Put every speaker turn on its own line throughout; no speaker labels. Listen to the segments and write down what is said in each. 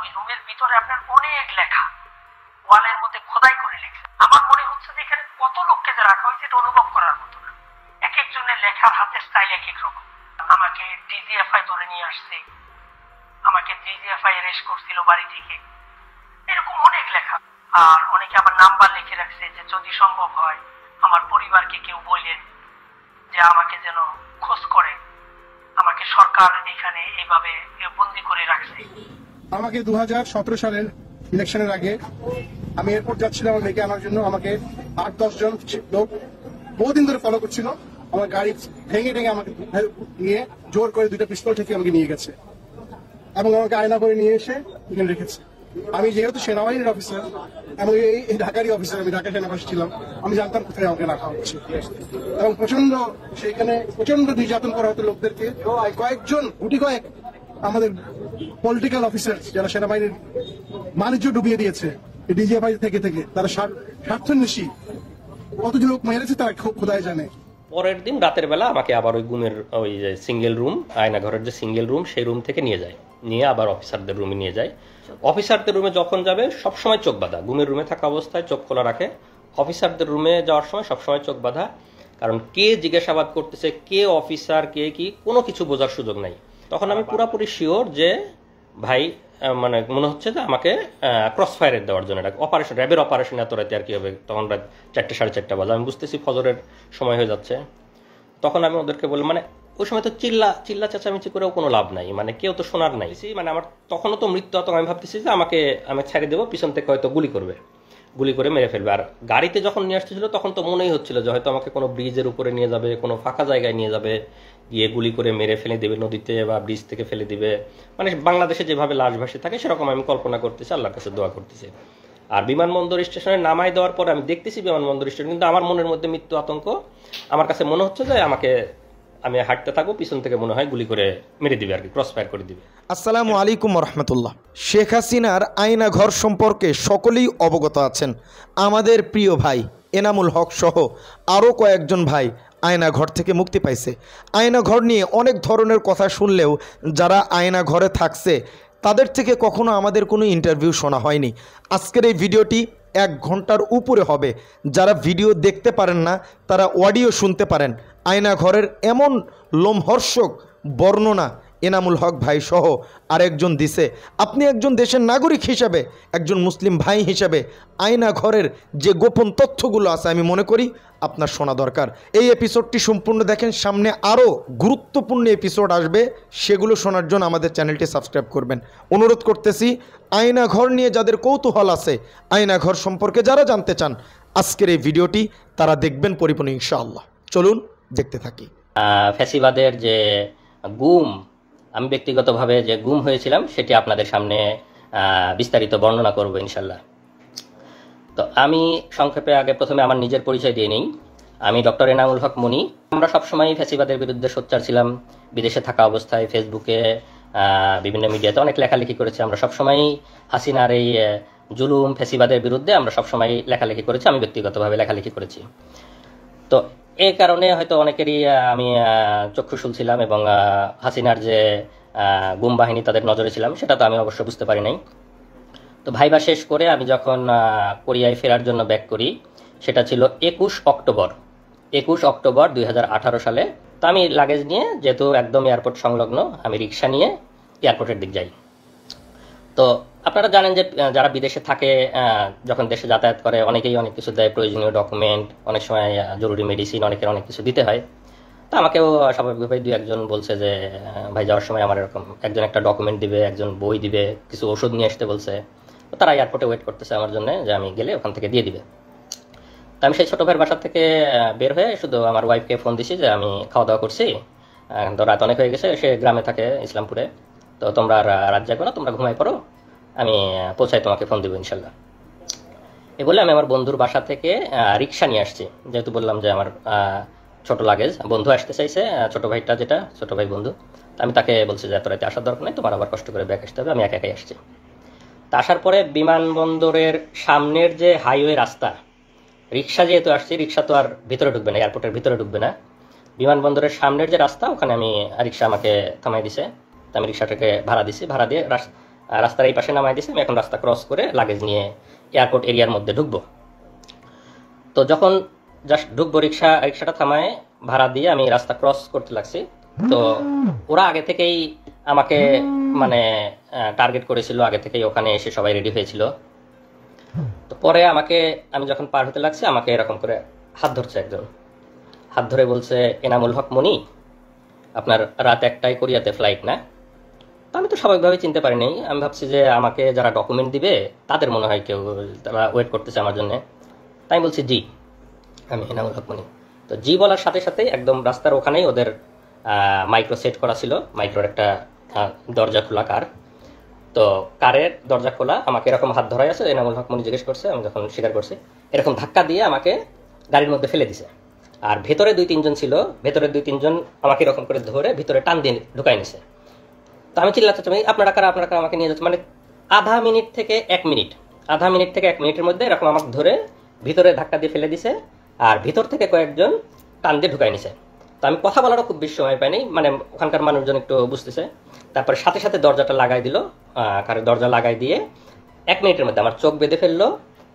ওই রুমের ভিতরে আপনার অনেক লেখা, ওয়ালের মধ্যে খোদাই করে লেখা। আমার মনে হচ্ছে যে এখানে কত লোককে যে রাখা হয়েছে এটা অনুভব করার মতো না। এক একজনের লেখার হাতের স্টাইল এক এক রকম। আমাকে ডিজিএফআই ধরে নিয়ে আসছে, আমাকে ডিজিএফআই অ্যারেস্ট করছিল বাড়ি থেকে, এরকম অনেক লেখা। আর অনেকে আবার নাম্বার লিখে রাখছে যে যদি সম্ভব হয় আমার পরিবারকে কেউ বললেন যে আমাকে যেন খোঁজ করে, আমাকে সরকার এখানে এইভাবে বন্দি করে রাখছে।
আমাকে 2017 সালের ইলেকশনের আগে আমি এয়ারপোর্ট যাচ্ছিলাম আমার মেয়েকে আনার জন্য। আমাকে 8-10 জন লোক বহুদিন ধরে ফলো করছিল। আমার গাড়ি ভেঙে ভেঙে আমাকে নিয়ে জোর করে 2টা পিস্তল থেকে আমাকে নিয়ে গেছে এবং আমাকে আয়না করে নিয়ে এসে এখানে রেখেছে। আমি যেহেতু সেনাবাহিনীর অফিসার এবং এই ঢাকারই অফিসার, আমি ঢাকা সেনাবাসী ছিলাম, আমি জানতাম কোথায় আমাকে রাখা হচ্ছে। এবং সেখানে প্রচন্ড নির্যাতন করা হতো লোকদেরকে। কয়েকজন গুটি কয়েক আমাদের পলিটিক্যাল অফিসার যারা সেনাবাহিনীর বাণিজ্য ডুবিয়ে দিয়েছে ডিজিএফআই থেকে তারা স্বার্থন্বেষী কতজন লোক মেরেছে তারা খোদাই জানে।
পরের দিন রাতের বেলা আমাকে আবার ওই গুমের ওই যে সিঙ্গেল রুম, আয়না ঘরের যে সিঙ্গেল রুম, সেই রুম থেকে নিয়ে আবার অফিসারদের রুমে নিয়ে যায়। অফিসারদের রুমে যখন যাবে সবসময় চোখ বাঁধা, গুমের রুমে থাকা অবস্থায় চোখ খোলা রাখে। অফিসারদের রুমে যাওয়ার সময় সবসময় চোখ বাঁধা, কারণ কে জিজ্ঞাসাবাদ করতেছে, কে অফিসার, কে কি, কোনো কিছু বোঝার সুযোগ নাই। তখন আমি পুরোপুরি শিওর যে ভাই মানে মনে হচ্ছে যে আমাকে ক্রস ফায়ারের দেওয়ার জন্য অপারেশন, র্যাবের অপারেশন এত রাতে আর কি হবে। তখন রাত 4টে 4:30 বাজে, আমি বুঝতেছি ফজরের সময় হয়ে যাচ্ছে। তখন আমি ওদেরকে বললাম, মানে ওই সময় তো চিল্লা চেঁচামেচি করেও কোনো লাভ নাই, মানে কেউ তো শোনার নাই। মানে আমার তখনও তো মৃত্যু আতঙ্ক। আমি ভাবতেছি যে আমি ছেড়ে দেবো, পিছন থেকে হয়তো গুলি করে মেরে ফেলবে। আর গাড়িতে যখন নিয়ে আসতেছিল তখন তো মনেই হচ্ছিল যে হয়তো আমাকে কোনো ব্রিজের উপরে নিয়ে যাবে, কোনো ফাঁকা জায়গায় নিয়ে যাবে, গিয়ে গুলি করে মেরে ফেলে দেবে নদীতে বা ব্রিজ থেকে ফেলে দিবে। মানে বাংলাদেশে যেভাবে লাশ ভাসে থাকে সেরকম আমি কল্পনা করতেছি, আল্লাহর কাছে দোয়া করতেছি। আর বিমানবন্দর স্টেশনে নামাই দেওয়ার পরে আমি দেখতেছি বিমানবন্দর স্টেশন, কিন্তু আমার মনের মধ্যে মৃত্যু আতঙ্ক। আমার কাছে মনে হচ্ছে যে আমি হাঁটতে থাকবো, পিছন থেকে মনে হয় গুলি করে মেরে দিবে আর কি, ক্রস ফায়ার করে দিবে।
আসসালামু আলাইকুম রহমতুল্লাহ। শেখ হাসিনার আয়না ঘর সম্পর্কে সকলেই অবগত আছেন। আমাদের প্রিয় ভাই এনামুল হক সহ আরও কয়েকজন ভাই আয়না ঘর থেকে মুক্তি পাইছে। আয়না ঘর নিয়ে অনেক ধরনের কথা শুনলেও যারা আয়না ঘরে থাকছে তাদের থেকে কখনো আমাদের কোনো ইন্টারভিউ শোনা হয়নি। আজকের এই ভিডিওটি 1 ঘন্টার উপরে হবে। যারা ভিডিও দেখতে পারেন না তারা অডিও শুনতে পারেন। আয়না ঘরের এমন লোমহর্ষক বর্ণনা এনামুল হক ভাই সহ আরেকজন দিছে। আপনি একজন দেশের নাগরিক হিসাবে, একজন মুসলিম ভাই হিসাবে আয়না ঘরের যে গোপন তথ্যগুলো আছে আমি মনে করি আপনার শোনা দরকার। এই এপিসোডটি সম্পূর্ণ দেখেন, সামনে আরও গুরুত্বপূর্ণ এপিসোড আসবে, সেগুলো শোনার জন্য আমাদের চ্যানেলটি সাবস্ক্রাইব করবেন। অনুরোধ করতেছি, আয়না ঘর নিয়ে যাদের কৌতূহল আছে, আয়না ঘর সম্পর্কে যারা জানতে চান, আজকের এই ভিডিওটি তারা দেখবেন পরিপূর্ণ ইনশাআল্লাহ। চলুন দেখতে থাকি।
ফ্যাসিবাদের যে গুম, আমি ব্যক্তিগতভাবে যে গুম হয়েছিলাম সেটি আপনাদের সামনে বিস্তারিত বর্ণনা করব ইনশাল্লাহ। তো আমি সংক্ষেপে প্রথমে আমার নিজের পরিচয় দিয়ে নিই। আমি ডক্টর এনামুল হক মনি। আমরা সবসময় ফ্যাসিবাদের বিরুদ্ধে সোচ্চার ছিলাম। বিদেশে থাকা অবস্থায় ফেসবুকে, বিভিন্ন মিডিয়াতে অনেক লেখালেখি করেছি। আমরা সবসময় হাসিনার এই জুলুম, ফ্যাসিবাদের বিরুদ্ধে আমরা সবসময় লেখালেখি করেছি। আমি ব্যক্তিগতভাবে লেখালেখি করেছি। তো এই কারণে হয়তো অনেকেরই আমি চক্ষুশূল ছিলাম এবং হাসিনার যে গুম বাহিনী তাদের নজরে ছিলাম সেটা তো আমি অবশ্য বুঝতে পারি নাই। তো ভাইবা শেষ করে আমি যখন কোরিয়ায় ফেরার জন্য ব্যাক করি, সেটা ছিল 21 অক্টোবর 2018 সালে। তো আমি লাগেজ নিয়ে, যেহেতু একদম এয়ারপোর্ট সংলগ্ন, আমি রিক্সা নিয়ে এয়ারপোর্টের দিক যাই। তো আপনারা জানেন যে যারা বিদেশে থাকে, যখন দেশে যাতায়াত করে অনেকেই অনেক কিছু দেয়, প্রয়োজনীয় ডকুমেন্ট, অনেক সময় জরুরি মেডিসিন, অনেকের অনেক কিছু দিতে হয়। তো আমাকেও স্বাভাবিকভাবে 2-1 জন বলছে যে ভাই যাওয়ার সময় আমার এরকম একজন একটা ডকুমেন্ট দিবে, একজন বই দিবে, কিছু ওষুধ নিয়ে আসতে বলছে। তো তারা এয়ারপোর্টে ওয়েট করতেছে আমার জন্য যে আমি গেলে ওখান থেকে দিয়ে দিবে। তো আমি সেই ছোটো ভাইয়ের বাসা থেকে বের হয়ে শুধু আমার ওয়াইফকে ফোন দিছি যে আমি খাওয়া দাওয়া করছি, তো রাত অনেক হয়ে গেছে, সে গ্রামে থাকে ইসলামপুরে, তো তোমরা রাত জাগো না, তোমরা ঘুমাই পড়ো, আমি পৌঁছাই তোমাকে ফোন দিব ইনশাল্লাহ। এই বলে আমি আমার বন্ধুর বাসা থেকে রিক্সা নিয়ে আসছি। যেহেতু বললাম যে আমার ছোট লাগেজ, বন্ধু আসতে চাইছে, ছোট ভাই বন্ধু। আমি তাকে বলছি যে এত রাতে আসার দরকার নেই, তোমার আবার কষ্ট করে ব্যাক আসতে হবে, আমি একাই আসছি। তা আসার পরে বিমানবন্দরের সামনের যে হাইওয়ে রাস্তা, রিক্সা যেহেতু আসছি, রিক্সা তো আর ভিতরে ঢুকবে না, এয়ারপোর্টের ভিতরে ঢুকবে না। বিমানবন্দরের সামনের যে রাস্তা, ওখানে রিক্সা আমাকে থামাই দিছে। তো আমি রিক্সাটাকে ভাড়া দিছি। ভাড়া দিয়ে রাস্তার এই পাশে নামাই দিয়েছে। আমি এখন রাস্তা ক্রস করে লাগেজ নিয়ে এয়ারপোর্ট এরিয়ার মধ্যে ঢুকবো। তো যখন জাস্ট ঢুকবো, রিক্সাটা থামায় ভাড়া দিয়ে আমি রাস্তা ক্রস করতে লাগছি। তো ওরা আগে থেকেই আমাকে মানে টার্গেট করেছিল, আগে থেকেই ওখানে এসে সবাই রেডি হয়েছিল। তো পরে আমি যখন পার হতে লাগছি, আমাকে এরকম করে হাত ধরছে একজন, হাত ধরে বলছে, এনামুল হক মনি, আপনার রাত 1টায় কোরিয়াতে ফ্লাইট না? তো আমি তো স্বাভাবিকভাবে চিনতে পারিনি। আমি ভাবছি যে আমাকে যারা ডকুমেন্ট দিবে তাদের মনে হয় কেউ, তারা ওয়েট করতেছে আমার জন্য। তাই বলছি জি, আমি এনামুল হক মনি। তো জি বলার সাথে সাথেই একদম রাস্তার ওখানেই ওদের মাইক্রো সেট করা ছিল, মাইক্রোর একটা দরজা খোলা কার। তো কারের দরজা খোলা, আমাকে এরকম হাত ধরাই আছে, এনামুল হক মনি জিজ্ঞেস করছে, আমি যখন স্বীকার করছি, এরকম ধাক্কা দিয়ে আমাকে গাড়ির মধ্যে ফেলে দিছে। আর ভেতরে 2-3 জন ছিল, ভেতরে 2-3 জন আমাকে এরকম করে ধরে ভিতরে টান দিয়ে ঢুকাই নিছে। তো আমি চিল্লাচ্ছি, আপনারা কারা আমাকে নিয়ে যাচ্ছে। মানে আধা মিনিট থেকে 1 মিনিটের মধ্যে এরকম আমাকে ধরে ভিতরে ধাক্কা দিয়ে ফেলে দিছে, আর ভিতর থেকে কয়েকজন টান দিয়ে ঢুকাই নিছে। তো আমি কথা বলারও খুব বেশি সময় পাইনি, মানে ওখানকার মানুষজন একটু বুঝতেছে। তারপরে সাথে সাথে দরজাটা লাগাই দিল, কারের দরজা লাগাই দিয়ে 1 মিনিটের মধ্যে আমার চোখ বেঁধে ফেললো,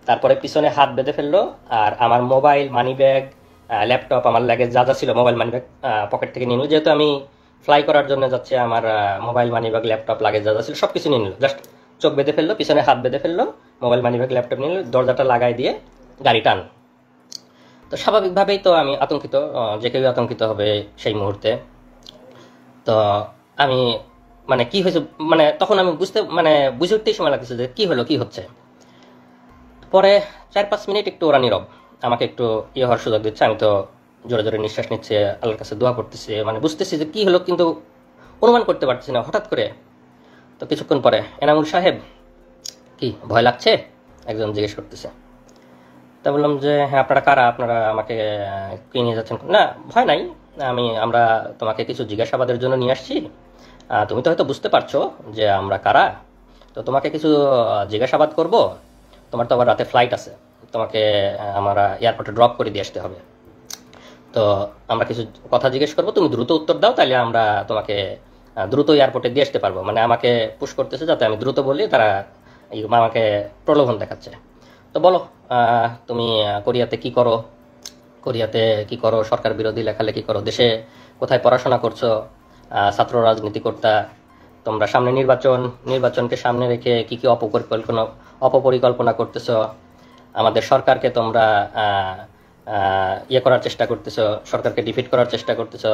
তারপরে পিছনে হাত বেঁধে ফেললো, আর আমার মোবাইল, মানি ব্যাগ, ল্যাপটপ, আমার লাগেজ যা যা ছিল, মোবাইল, মানি ব্যাগ পকেট থেকে নিয়ে নিল। যেহেতু আমি ফ্লাই করার জন্য যাচ্ছে, আমার mobile, money bag, laptop, luggage যা যা ছিল সব কিছু নিয়ে নিল। জাস্ট চোখ বেঁধে ফেললো, পিছনে হাত বেঁধে ফেললো, মোবাইল, মানি ব্যাগ, ল্যাপটপ নিয়ে নিল, দরজাটা লাগাই দিয়ে গাড়ি টান। তো স্বাভাবিকভাবেই তো আমি আতঙ্কিত, যে কেউ আতঙ্কিত হবে সেই মুহূর্তে। তো আমি মানে কি হয়েছে, মানে তখন আমি বুঝে উঠতেই সময় লাগতেছে যে কি হলো, কি হচ্ছে। পরে 4-5 মিনিট একটু ওরা নীরব, আমাকে একটু হওয়ার সুযোগ দিচ্ছে। আমি তো জোরে জোরে নিঃশ্বাস নিচ্ছে, আল্লাহর কাছে দোয়া করতেছি, মানে বুঝতেছি যে কি হলো, কিন্তু অনুমান করতে পারছি না। হঠাৎ করে তো কিছুক্ষণ পরে, এনামুল সাহেব কি ভয় লাগছে, একজন জিজ্ঞেস করতেছে। তা বললাম যে হ্যাঁ, আপনারা কারা, আপনারা আমাকে কি নিয়ে যাচ্ছেন? না, ভয় নাই, আমরা তোমাকে কিছু জিজ্ঞাসাবাদের জন্য নিয়ে আসছি। তুমি তো হয়তো বুঝতে পারছো যে আমরা কারা, তো তোমাকে কিছু জিজ্ঞাসাবাদ করব। তোমার তো আবার রাতে ফ্লাইট আছে, তোমাকে আমরা এয়ারপোর্টে ড্রপ করে দিয়ে আসতে হবে। তো আমরা কিছু কথা জিজ্ঞেস করবো, তুমি দ্রুত উত্তর দাও, তাহলে আমরা তোমাকে দ্রুত এয়ারপোর্টে দিয়ে আসতে পারবো। মানে আমাকে পুশ করতেছে যাতে আমি দ্রুত বলি, তারা আমাকে প্রলোভন দেখাচ্ছে। তো বলো, তুমি কোরিয়াতে কি করো, সরকার বিরোধী লেখালেখি করো, দেশে কোথায় পড়াশোনা করছো, ছাত্র রাজনীতি করতা, তোমরা সামনে নির্বাচনকে সামনে রেখে কি কি অপপরিকল্পনা করতেছো, আমাদের সরকারকে তোমরা করার চেষ্টা করতেছো, সরকারকে ডিফিট করার চেষ্টা করতেছো,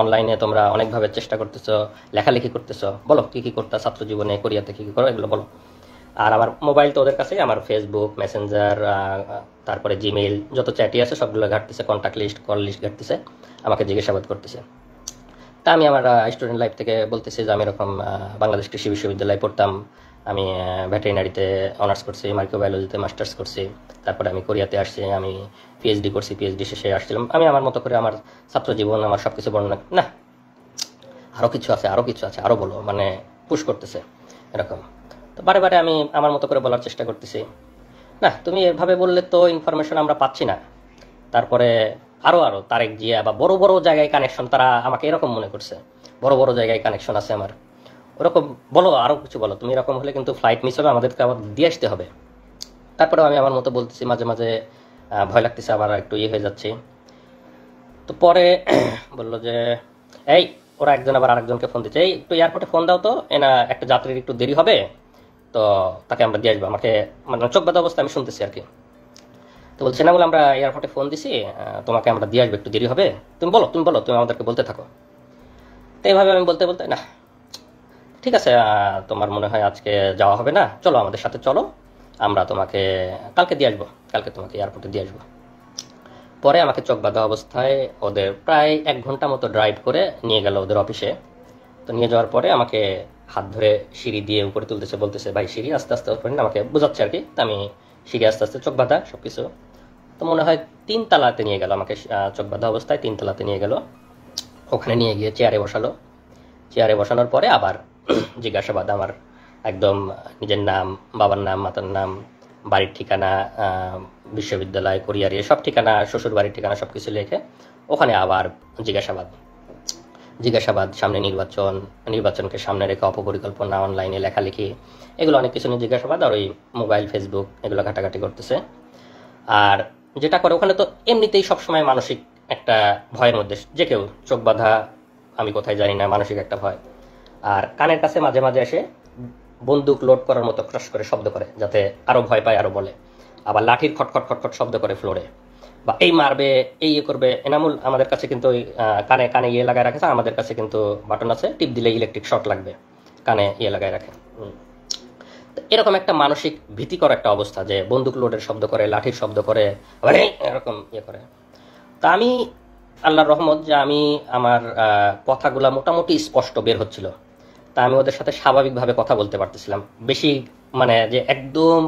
অনলাইনে তোমরা অনেকভাবে চেষ্টা করতেছো, লেখালেখি করতেছো, বলো কি কি করতা ছাত্র জীবনে, কোরিয়াতে কি কি করো, এগুলো বলো। আর আমার মোবাইল তো ওদের কাছেই, আমার ফেসবুক, মেসেঞ্জার, তারপরে জিমেইল, যত চ্যাটই আছে সবগুলো ঘাটতেছে, কন্ট্যাক্ট লিস্ট, কল লিস্ট ঘাটতেছে, আমাকে জিজ্ঞাসাবাদ করতেছে। তা আমি আমার স্টুডেন্ট লাইফ থেকে বলতেছি যে আমি এরকম বাংলাদেশ কৃষি বিশ্ববিদ্যালয়ে পড়তাম, আমি ভেটেরিনারিতে অনার্স করছি, মাইক্রোবায়োলজিতে মাস্টার্স করছি, তারপরে আমি কোরিয়াতে আসছি, আমি পিএইচডি করছি, পিএইচডি শেষে আসছিলাম। আমি আমার মতো করে আমার ছাত্র জীবন, আমার সব কিছু বর্ণনা, না আরও কিছু আছে, আরও বলো, মানে পুশ করতেছে এরকম। তো বারে আমি আমার মতো করে বলার চেষ্টা করতেছি, না তুমি এভাবে বললে তো ইনফরমেশন আমরা পাচ্ছি না। তারপরে আরও তারেক জিয়া বা বড় বড় জায়গায় কানেকশন, তারা আমাকে এরকম মনে করছে, বড় জায়গায় কানেকশন আছে আমার, ওরকম বলো, আরও কিছু বলো, তুমি এরকম হলে কিন্তু ফ্লাইট মিস হবে, আমাদেরকে আবার দিয়ে আসতে হবে। তারপরেও আমি আমার মতো বলতেছি, মাঝে মাঝে ভয় লাগতেছে, আবার একটু হয়ে যাচ্ছে। তো পরে বললো যে এই, ওরা একজন আবার আরেকজনকে ফোন দিচ্ছে, এই একটু এয়ারপোর্টে ফোন দাও তো, একটা যাত্রীর একটু দেরি হবে, তো তাকে আমরা দিয়ে আসবো। আমাকে মানে চোখ বাঁধা অবস্থা আমি শুনতেছি আর কি। তো বলছে না, বলে আমরা এয়ারপোর্টে ফোন দিছি, তোমাকে আমরা দিয়ে আসবো, একটু দেরি হবে, তুমি বলো, তুমি আমাদেরকে বলতে থাকো। তো এইভাবে আমি বলতে না, ঠিক আছে, তোমার মনে হয় আজকে যাওয়া হবে না, চলো আমাদের সাথে চলো, আমরা তোমাকে কালকে দিয়ে আসবো, কালকে তোমাকে এয়ারপোর্টে দিয়ে আসবো। পরে আমাকে চোখ বাঁধা অবস্থায় ওদের প্রায় 1 ঘন্টা মতো ড্রাইভ করে নিয়ে গেল ওদের অফিসে। তো নিয়ে যাওয়ার পরে আমাকে হাত ধরে সিঁড়ি দিয়ে উপরে তুলতেছে, বলতেছে ভাই সিঁড়ি আস্তে আস্তে উপরে, আমাকে বোঝাচ্ছে আর কি। তো আমি সিঁড়ি আস্তে আস্তে, চোখ বাঁধা সব কিছু। তো মনে হয় 3 তলাতে নিয়ে গেল আমাকে, চোখ বাঁধা অবস্থায় 3 তলাতে নিয়ে গেল। ওখানে নিয়ে গিয়ে চেয়ারে বসালো। চেয়ারে বসানোর পরে আবার জিজ্ঞাসাবাদ, আমার একদম নিজের নাম, বাবার নাম, মাতার নাম, বাড়ির ঠিকানা, বিশ্ববিদ্যালয়, কোরিয়ার সব ঠিকানা, শ্বশুর বাড়ির ঠিকানা সব কিছু লিখে ওখানে আবার জিজ্ঞাসাবাদ। জিজ্ঞাসাবাদ, সামনে নির্বাচন, নির্বাচনকে সামনে রেখে অপপরিকল্পনা, অনলাইনে লেখালেখি, এগুলো অনেক কিছু নিয়ে জিজ্ঞাসাবাদ, আর ওই মোবাইল ফেসবুক এগুলো ঘাটাঘাটি করতেছে। আর যেটা করে ওখানে তো এমনিতেই সবসময় মানসিক একটা ভয়ের মধ্যে, যে কেউ চোখ বাঁধা, আমি কোথায় জানি না, মানসিক একটা ভয়। আর কানের কাছে মাঝে মাঝে এসে বন্দুক লোড করার মতো ক্রাশ করে শব্দ করে, যাতে আরো ভয় পায়, আরো বলে। আবার লাঠির খটখট খটখট শব্দ করে ফ্লোরে, বা এই মারবে, এই ইয়ে করবে। এনামুল আমাদের কাছে কিন্তু ওই কানে কানে ইয়ে লাগায় রাখে, আমাদের কাছে কিন্তু বাটন আছে, টিপ দিলে ইলেকট্রিক শর্ট লাগবে, কানে ইয়ে লাগায় রাখে। এরকম একটা মানসিক ভীতিকর একটা অবস্থা, যে বন্দুক লোডের শব্দ করে, লাঠির শব্দ করে, আবার এরকম ইয়ে করে। তা আমি আল্লাহর রহমত যে আমি আমার কথাগুলা মোটামুটি স্পষ্ট বের হচ্ছিল, তা আমি ওদের সাথে স্বাভাবিকভাবে কথা বলতে পারতেছিলাম। বেশি মানে যে একদম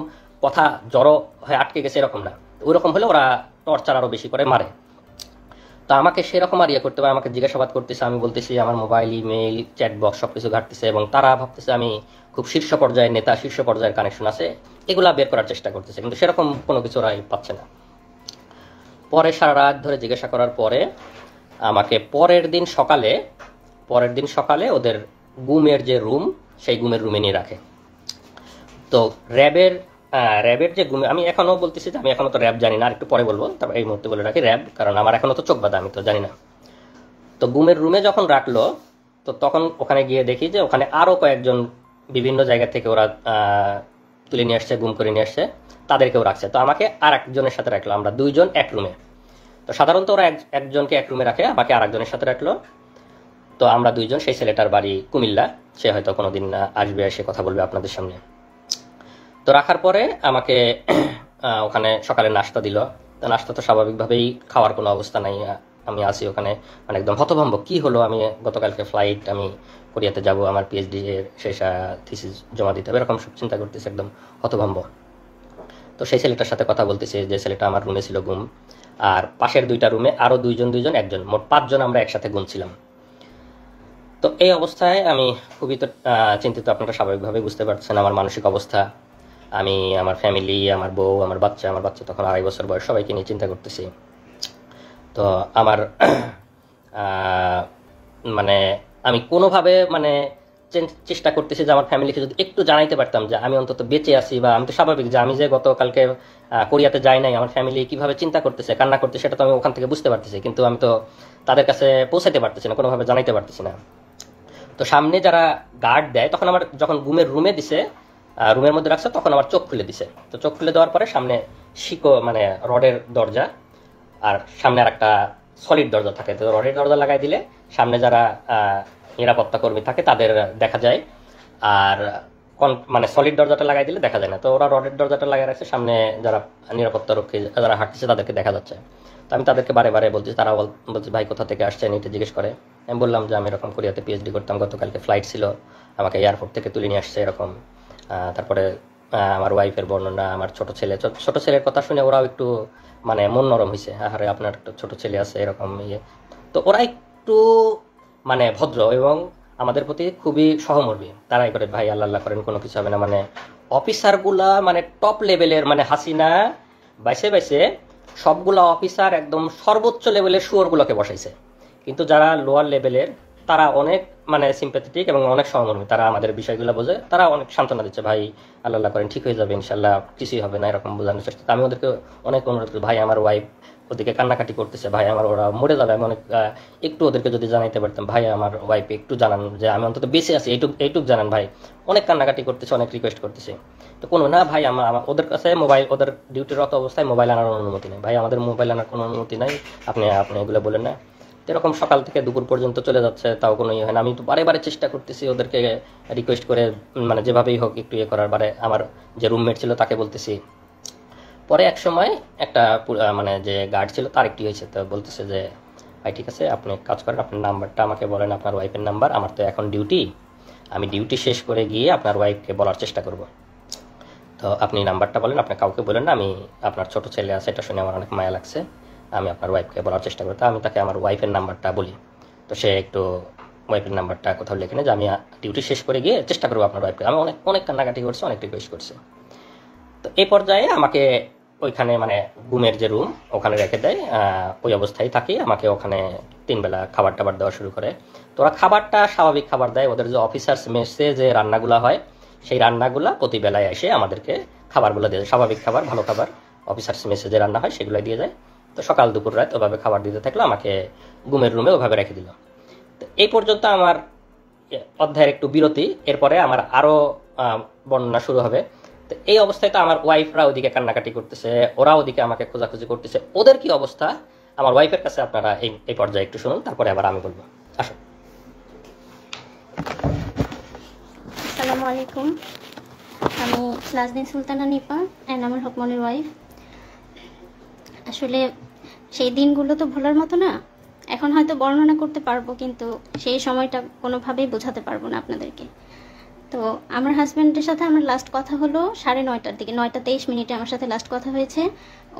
কথা জড়ো হয়ে আটকে গেছে এরকম না, ওই রকম হলে ওরা টর্চার আরো বেশি করে মারে। তা আমাকে সেরকম আর ইয়ে করতে পারে, আমাকে জিজ্ঞাসাবাদ করতেছে, আমি বলতেছি আমার মোবাইল, ইমেইল, চ্যাট বক্স সবকিছু ঘাটতেছে, এবং তারা ভাবতেছে আমি খুব শীর্ষ পর্যায়ের নেতা, শীর্ষ পর্যায়ের কানেকশন আছে, এগুলা বের করার চেষ্টা করতেছে, কিন্তু সেরকম কোনো কিছু ওরাই পাচ্ছে না। পরে সারা রাত ধরে জিজ্ঞাসা করার পরে আমাকে পরের দিন সকালে ওদের গুমের যে রুম, সেই গুমের রুমে নিয়ে রাখে। তো র্যাবের যে গুমে, আমি এখনো বলতেছি যে আমি এখনো তো র্যাব জানি না, আর একটু পরে বলবো, তারপর এই মুহূর্তে বলে রাখি র্যাব, কারণ আমার এখনো তো চোখ বাঁধা, আমি তো জানি না। তো গুমের রুমে যখন রাখলো, তো তখন ওখানে গিয়ে দেখি যে ওখানে আরো কয়েকজন বিভিন্ন জায়গা থেকে ওরা তুলে নিয়ে আসছে, গুম করে নিয়ে আসছে, তাদেরকেও রাখছে। তো আমাকে আর একজনের সাথে রাখলো, আমরা দুইজন এক রুমে। তো সাধারণত ওরা একজনকে এক রুমে রাখে, আমাকে আর একজনের সাথে রাখলো। তো আমরা দুইজন, সেই ছেলেটার বাড়ি কুমিল্লা, সে হয়তো কোনোদিন আসবে, এসে কথা বলবে আপনাদের সামনে। তো রাখার পরে আমাকে ওখানে সকালে নাস্তা দিল। তো নাস্তা তো স্বাভাবিকভাবেই খাওয়ার কোনো অবস্থা নাই, আমি আসি ওখানে মানে একদম হতভম্ব, কি হলো, আমি গতকালকে ফ্লাইট, আমি কোরিয়াতে যাব, আমার পিএইচডি এর শেষ থিসিস জমা দিতে হবে, এরকম সব চিন্তা করতেছি, একদম হতভম্ব। তো সেই ছেলেটার সাথে কথা বলতেছি, যে ছেলেটা আমার রুমে ছিল গুম, আর পাশের দুইটা রুমে আরো দুইজন একজন, মোট 5 জন আমরা একসাথে গুনছিলাম। তো এই অবস্থায় আমি খুবই তো চিন্তিত, আপনারা স্বাভাবিকভাবে বুঝতে পারছেন আমার মানসিক অবস্থা। আমি আমার ফ্যামিলি, আমার বউ, আমার বাচ্চা তখন 2.5 বছর বয়স, সবাইকে নিয়ে চিন্তা করতেছি। তো আমার মানে আমি কোনোভাবে মানে চেষ্টা করতেছি যে আমার ফ্যামিলিকে যদি একটু জানাইতে পারতাম যে আমি অন্তত বেঁচে আছি, বা আমি তো স্বাভাবিক যে আমি যে গতকালকে কোরিয়াতে যাই নাই, আমার ফ্যামিলি কিভাবে চিন্তা করতেছে, কান্না করতেছে, সেটা তো আমি ওখান থেকে বুঝতে পারতেছি, কিন্তু আমি তো তাদের কাছে পৌঁছাইতে পারতেছি না, কোনোভাবে জানাইতে পারতেছি না। তো সামনে যারা গার্ড দেয়, তখন আমার যখন গুমের রুমে দিছে, রুমের মধ্যে রাখছে, তখন আমার চোখ খুলে দিছে। তো চোখ খুলে দেওয়ার পরে সামনে মানে রডের দরজা, আর সামনে আর একটা সলিড দরজা থাকে। তো রডের দরজা লাগাই দিলে সামনে যারা নিরাপত্তা কর্মী থাকে তাদের দেখা যায়, আর মানে সলিড দরজাটা লাগাই দিলে দেখা যায় না। তো ওরা রডের দরজাটা লাগাই রাখছে, সামনে যারা নিরাপত্তা রক্ষী যারা হাঁটছে তাদেরকে দেখা যাচ্ছে। তো আমি তাদেরকে বারে বারে বলছি, তারা বলছে ভাই কোথা থেকে আসছেন, এটা জিজ্ঞেস করে। আমি বললাম যে আমি এরকম কোরিয়াতে পিএইচডি করতাম, গতকালকে ফ্লাইট ছিল, আমাকে এয়ারপোর্ট থেকে তুলে নিয়ে আসছে এরকম। তারপরে আমার ওয়াইফের বর্ণনা, আমার ছোট ছেলের কথা শুনে ওরাও একটু মানে মন নরম হয়েছে, আরে আপনার একটা ছোট ছেলে আছে এরকম ইয়ে। তো ওরা একটু মানে ভদ্র এবং আমাদের প্রতি খুবই সহমর্মী। তারাই করে ভাই আল্লাহ করেন, কোনো কিছু হবে না। মানে অফিসারগুলা মানে টপ লেভেলের, মানে হাসিনা বাইসে সবগুলা অফিসার একদম সর্বোচ্চ লেভেলের শুয়োরগুলোকে বসাইছে, কিন্তু যারা লোয়ার লেভেলের তারা অনেক মানে সিম্প্যাথেটিক এবং অনেক সহমর্মী, তারা আমাদের বিষয়গুলো বোঝে, তারা অনেক সান্ত্বনা দিচ্ছে, ভাই আল্লাহ করেন ঠিক হয়ে যাবে ইনশাল্লাহ, কিছুই হবে না, এরকম বোঝানোর চেষ্টা। আমি ওদেরকে অনেক অনুরোধ করি, ভাই আমার ওয়াইফ ওদিকে কান্নাকাটি করতেছে, ভাই আমার ওরা মরে যাবে, আমি অনেক একটু ওদেরকে যদি জানাইতে পারতাম, ভাই আমার ওয়াইফ একটু জানান যে আমি অন্তত বেঁচে আছি, এইটুক জানান ভাই। অনেক কান্নাকাটি করতেছে, অনেক রিকোয়েস্ট করতেছে। তো কোনো না ভাই, আমার ওদের কাছে মোবাইল, ওদের ডিউটিরত অবস্থায় মোবাইল আনার অনুমতি নেই, ভাই আমাদের মোবাইল আনার কোনো অনুমতি নাই, আপনি এগুলো বলেন না। এরকম সকাল থেকে দুপুর পর্যন্ত চলে যাচ্ছে, তাও কোনো ইয়ে হয় না। আমি তো বারে চেষ্টা করতেছি ওদেরকে রিকোয়েস্ট করে, মানে যেভাবেই হোক একটু ইয়ে করার। বারে আমার যে রুমমেট ছিল তাকে বলতেছি। পরে এক সময় একটা মানে যে গার্ড ছিল তার একটি হয়েছে, তো বলতেছে যে ভাই ঠিক আছে, আপনি কাজ করেন, আপনার নাম্বারটা আমাকে বলেন, আপনার ওয়াইফের নাম্বার, আমার তো এখন ডিউটি, আমি ডিউটি শেষ করে গিয়ে আপনার ওয়াইফকে বলার চেষ্টা করব। তো আপনি নাম্বারটা বলেন, আপনি কাউকে বলেন না, আমি আপনার ছোট ছেলে আছে, এটা শুনে আমার অনেক মায়া লাগছে, আমি আপনার ওয়াইফকে বলার চেষ্টা করি। তো আমি তাকে আমার ওয়াইফের নাম্বারটা বলি। তো সে একটু ওয়াইফের নাম্বারটা কোথাও লিখে নেয় যে আমি ডিউটি শেষ করে গিয়ে চেষ্টা করবো আপনার ওয়াইফকে। আমি অনেক কান্নাকাটি করছি, অনেক রিকোয়েস্ট করছি। তো এই পর্যায়ে আমাকে ওইখানে মানে ঘুমের যে রুম ওখানে রেখে দেয়, ওই অবস্থায় থাকি। আমাকে ওখানে 3 বেলা খাবার টাবার দেওয়া শুরু করে। তো ওরা খাবারটা স্বাভাবিক খাবার দেয়, ওদের যে অফিসার্স মেসে যে রান্নাগুলো হয় সেই রান্নাগুলা প্রতি বেলায় এসে আমাদেরকে খাবারগুলো দিয়ে যায়, স্বাভাবিক খাবার, ভালো খাবার, অফিসার্স মেসে যে রান্না হয় সেগুলো দিয়ে যায়। তো সকাল দুপুর রাত ওভাবে খাবার দিতে থাকলো, আমাকে ঘুমের রুমে ওভাবে রেখে দিল। তো এই পর্যন্ত আমার অধ্যায়ের একটু বিরতি, এরপরে আমার আরো বর্ণনা শুরু হবে। তো এই অবস্থায় তো আমার ওয়াইফরা ওদিকে কান্নাকাটি করতেছে, ওরা ওদিকে আমাকে খোঁজাখুঁজি করতেছে। ওদের কি অবস্থা আমার ওয়াইফের কাছে আপনারা এই পর্যায়ে একটু শুনুন, তারপরে আবার আমি বলবো। আসুন।
আসসালামু আলাইকুম, আমি নাজনীন সুলতানা নিপা, এনামুল হক মনির ওয়াইফ। আসলে সেই দিনগুলো তো ভোলার মতো না। এখন হয়তো বর্ণনা করতে পারবো, কিন্তু সেই সময়টা কোনোভাবেই বোঝাতে পারবো না আপনাদেরকে। তো আমার হাজব্যান্ডের সাথে আমার লাস্ট কথা হলো 9:30টার দিকে, 9:23 আমার সাথে লাস্ট কথা হয়েছে।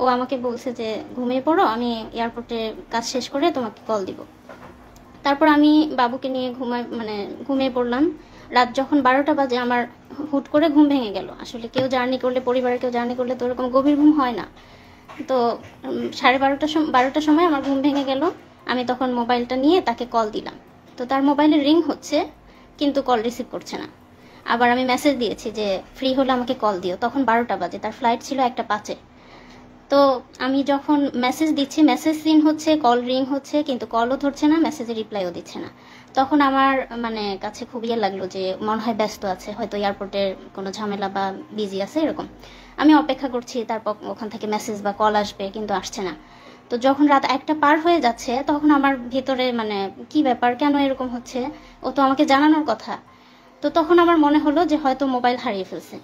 ও আমাকে বলছে যে ঘুমিয়ে পড়ো, আমি এয়ারপোর্টে কাজ শেষ করে তোমাকে কল দিব। তারপর আমি বাবুকে নিয়ে ঘুমিয়ে পড়লাম। রাত যখন 12টা বাজে আমার হুট করে ঘুম ভেঙে গেল। আসলে কেউ জার্নি করলে, পরিবারের কেউ জার্নি করলে তো ওরকম গভীর ঘুম হয় না। তো 12টার সময় আমার ঘুম ভেঙে গেল। আমি তখন মোবাইলটা নিয়ে তাকে কল দিলাম। তো তার মোবাইলে রিং হচ্ছে কিন্তু কল রিসিভ করছে না। আবার আমি মেসেজ দিয়েছি যে ফ্রি হলে আমাকে কল দিও, তখন 12টা বাজে, তার ফ্লাইট ছিল 1:05-এ। তো আমি যখন মেসেজ দিচ্ছি, মেসেজ সিন হচ্ছে, কল রিং হচ্ছে, কিন্তু কলও ধরছে না, মেসেজে রিপ্লাইও দিচ্ছে না। তখন আমার কাছে খুব ইয়ে লাগলো যে মনে হয় ব্যস্ত আছে, হয়তো এয়ারপোর্টের কোনো ঝামেলা বা বিজি আছে এরকম। আমি অপেক্ষা করছি তারপর ওখান থেকে মেসেজ বা কল আসবে, কিন্তু আসছে না। তো যখন রাত 1টা পার হয়ে যাচ্ছে তখন আমার ভিতরে কি ব্যাপার, কেন এরকম হচ্ছে, ও তো আমাকে জানানোর কথা। তো তখন আমার মনে হলো যে হয়তো মোবাইল হারিয়ে ফেলছে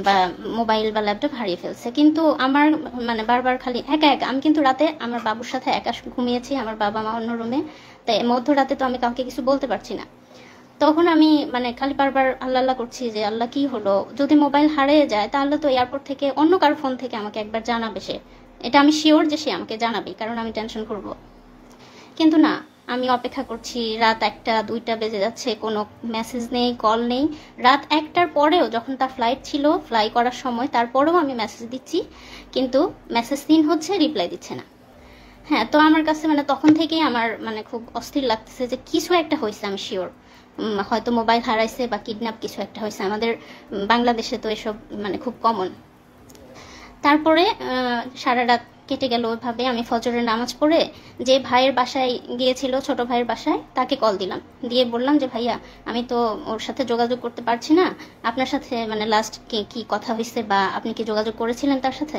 বা মোবাইল বা ল্যাপটপ হারিয়ে ফেলছে। কিন্তু আমার বারবার খালি একা আমি কিন্তু রাতে আমার বাবুর সাথে একা ঘুমিয়েছি, আমার বাবা মা অন্য রুমে। তাই মধ্যরাতে তো আমি কাউকে কিছু বলতে পারছি না। তখন আমি খালি বারবার আল্লাহ আল্লাহ করছি যে আল্লাহ কি হলো, যদি মোবাইল হারিয়ে যায় তাহলে তো এয়ারপোর্ট থেকে অন্য কার ফোন থেকে আমাকে একবার জানাবে সে, এটা আমি শিওর যে সে আমাকে জানাবে, কারণ আমি টেনশন করব। কিন্তু না, আমি অপেক্ষা করছি, রাত 1টা 2টা বেজে যাচ্ছে, কোনো মেসেজ নেই, কল নেই। রাত 1টার পরেও যখন তার ফ্লাইট ছিল, ফ্লাই করার সময়, তারপরেও আমি মেসেজ দিচ্ছি, কিন্তু মেসেজ সিন হচ্ছে, রিপ্লাই দিচ্ছে না। হ্যাঁ, তো আমার কাছে তখন থেকেই আমার খুব অস্থির লাগতেছে যে কিছু একটা হয়েছে, আমি শিওর। হয়তো মোবাইল হারাইছে বা কিডন্যাপ কিছু একটা হয়েছে। আমাদের বাংলাদেশে তো এসব খুব কমন। তারপরে সারা রাত কেটে গেল ওইভাবে। আমি ফজরের নামাজ পড়ে যে ভাইয়ের বাসায় গিয়েছিল, ছোট ভাইয়ের বাসায়, তাকে কল দিলাম, দিয়ে বললাম যে ভাইয়া আমি তো ওর সাথে যোগাযোগ করতে পারছি না, আপনার সাথে লাস্ট কি কথা হয়েছে বা আপনি কি যোগাযোগ করেছিলেন তার সাথে?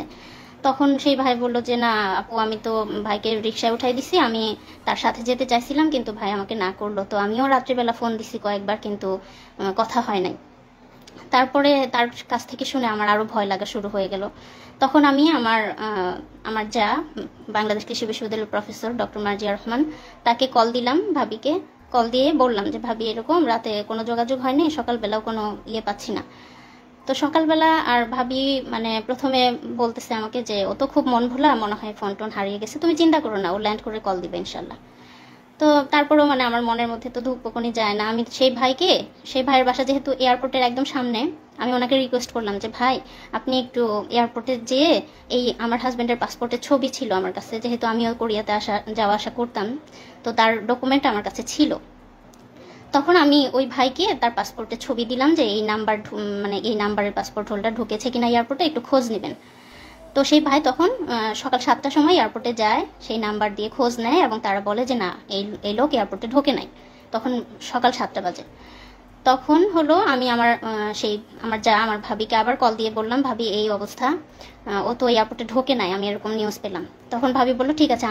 তখন সেই ভাই বলল যে না আপু, আমি তো ভাইকে রিক্সায় উঠাই দিছি, আমি তার সাথে যেতে চাইছিলাম কিন্তু ভাই আমাকে না করলো। তো আমিও রাত্রিবেলা ফোন দিছি কয়েকবার, কিন্তু কথা হয় নাই। তারপরে তার কাছ থেকে শুনে আমার আরো ভয় লাগা শুরু হয়ে গেল। তখন আমি আমার যা বাংলাদেশ কৃষি বিশ্ববিদ্যালয়ের প্রফেসর ডক্টর মার্জিয়া রহমান, তাকে কল দিলাম, ভাবিকে কল দিয়ে বললাম যে ভাবি এরকম রাতে কোনো যোগাযোগ হয়নি, সকালবেলাও কোনো ইয়ে পাচ্ছি না। তো সকালবেলা আর ভাবি প্রথমে বলতেছে আমাকে যে ও তো খুব মন ভোলা, মনে হয় ফোন টোন হারিয়ে গেছে, তুমি চিন্তা করো না, ও ল্যান্ড করে কল দিবে ইনশাল্লাহ। তো তারপরেও আমার মনের মধ্যে তো ধূপকণি যায় না। আমি সেই ভাইয়ের বাসা যেহেতু এয়ারপোর্টের একদম সামনে, আমি ওনাকে রিকোয়েস্ট করলাম যে ভাই আপনি একটু এয়ারপোর্টে যেয়ে এই আমার হাজব্যান্ডের পাসপোর্টের ছবি ছিল আমার কাছে, যেহেতু আমিও কোরিয়াতে যাওয়া আসা করতাম, তো তার ডকুমেন্ট আমার কাছে ছিল। তখন আমি ওই ভাইকে তার পাসপোর্টের ছবি দিলাম যে এই নাম্বারের পাসপোর্ট হোল্ডার ঢুকেছে কিনা এয়ারপোর্টে, একটু খোঁজ নেবেন। তো সেই ভাই তখন সকাল 7টার সময় এয়ারপোর্টে যায়, সেই নাম্বার দিয়ে খোঁজ নেয় এবং তারা বলে যে না এই লোক এয়ারপোর্টে ঢোকে নাই। তখন সকাল 7টা বাজে। তখন হলো আমি আমার আমার ভাবিকে আবার কল দিয়ে বললাম ভাবি এই অবস্থা, ও তো এয়ারপোর্টে ঢোকে নাই, আমি এরকম নিউজ পেলাম। তখন ভাবি বললো ঠিক আছে,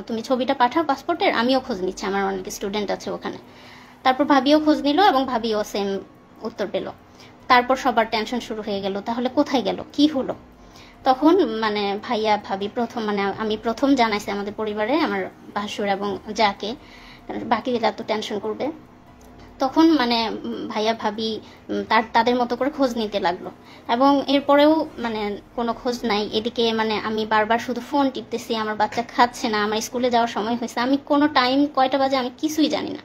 তুমি ছবিটা পাঠাও পাসপোর্টের, আমিও খোঁজ নিচ্ছি, আমার অনেক স্টুডেন্ট আছে ওখানে। তারপর ভাবিও খোঁজ নিল এবং ভাবিও সেম উত্তর পেল। তারপর সবার টেনশন শুরু হয়ে গেল, তাহলে কোথায় গেল, কি হলো? তখন ভাইয়া ভাবি আমি প্রথম জানাইছি আমাদের পরিবারে, আমার ভাসুর এবং যাকে, বাকিরা তো টেনশন করবে। তখন ভাইয়া ভাবি তাদের মতো করে খোঁজ নিতে লাগলো, এবং এরপরেও কোনো খোঁজ নাই। এদিকে আমি বারবার শুধু ফোন টিপতেছি, আমার বাচ্চা খাচ্ছে না, আমার স্কুলে যাওয়ার সময় হয়েছে, আমি কোনো টাইম কয়টা বাজে আমি কিছুই জানি না।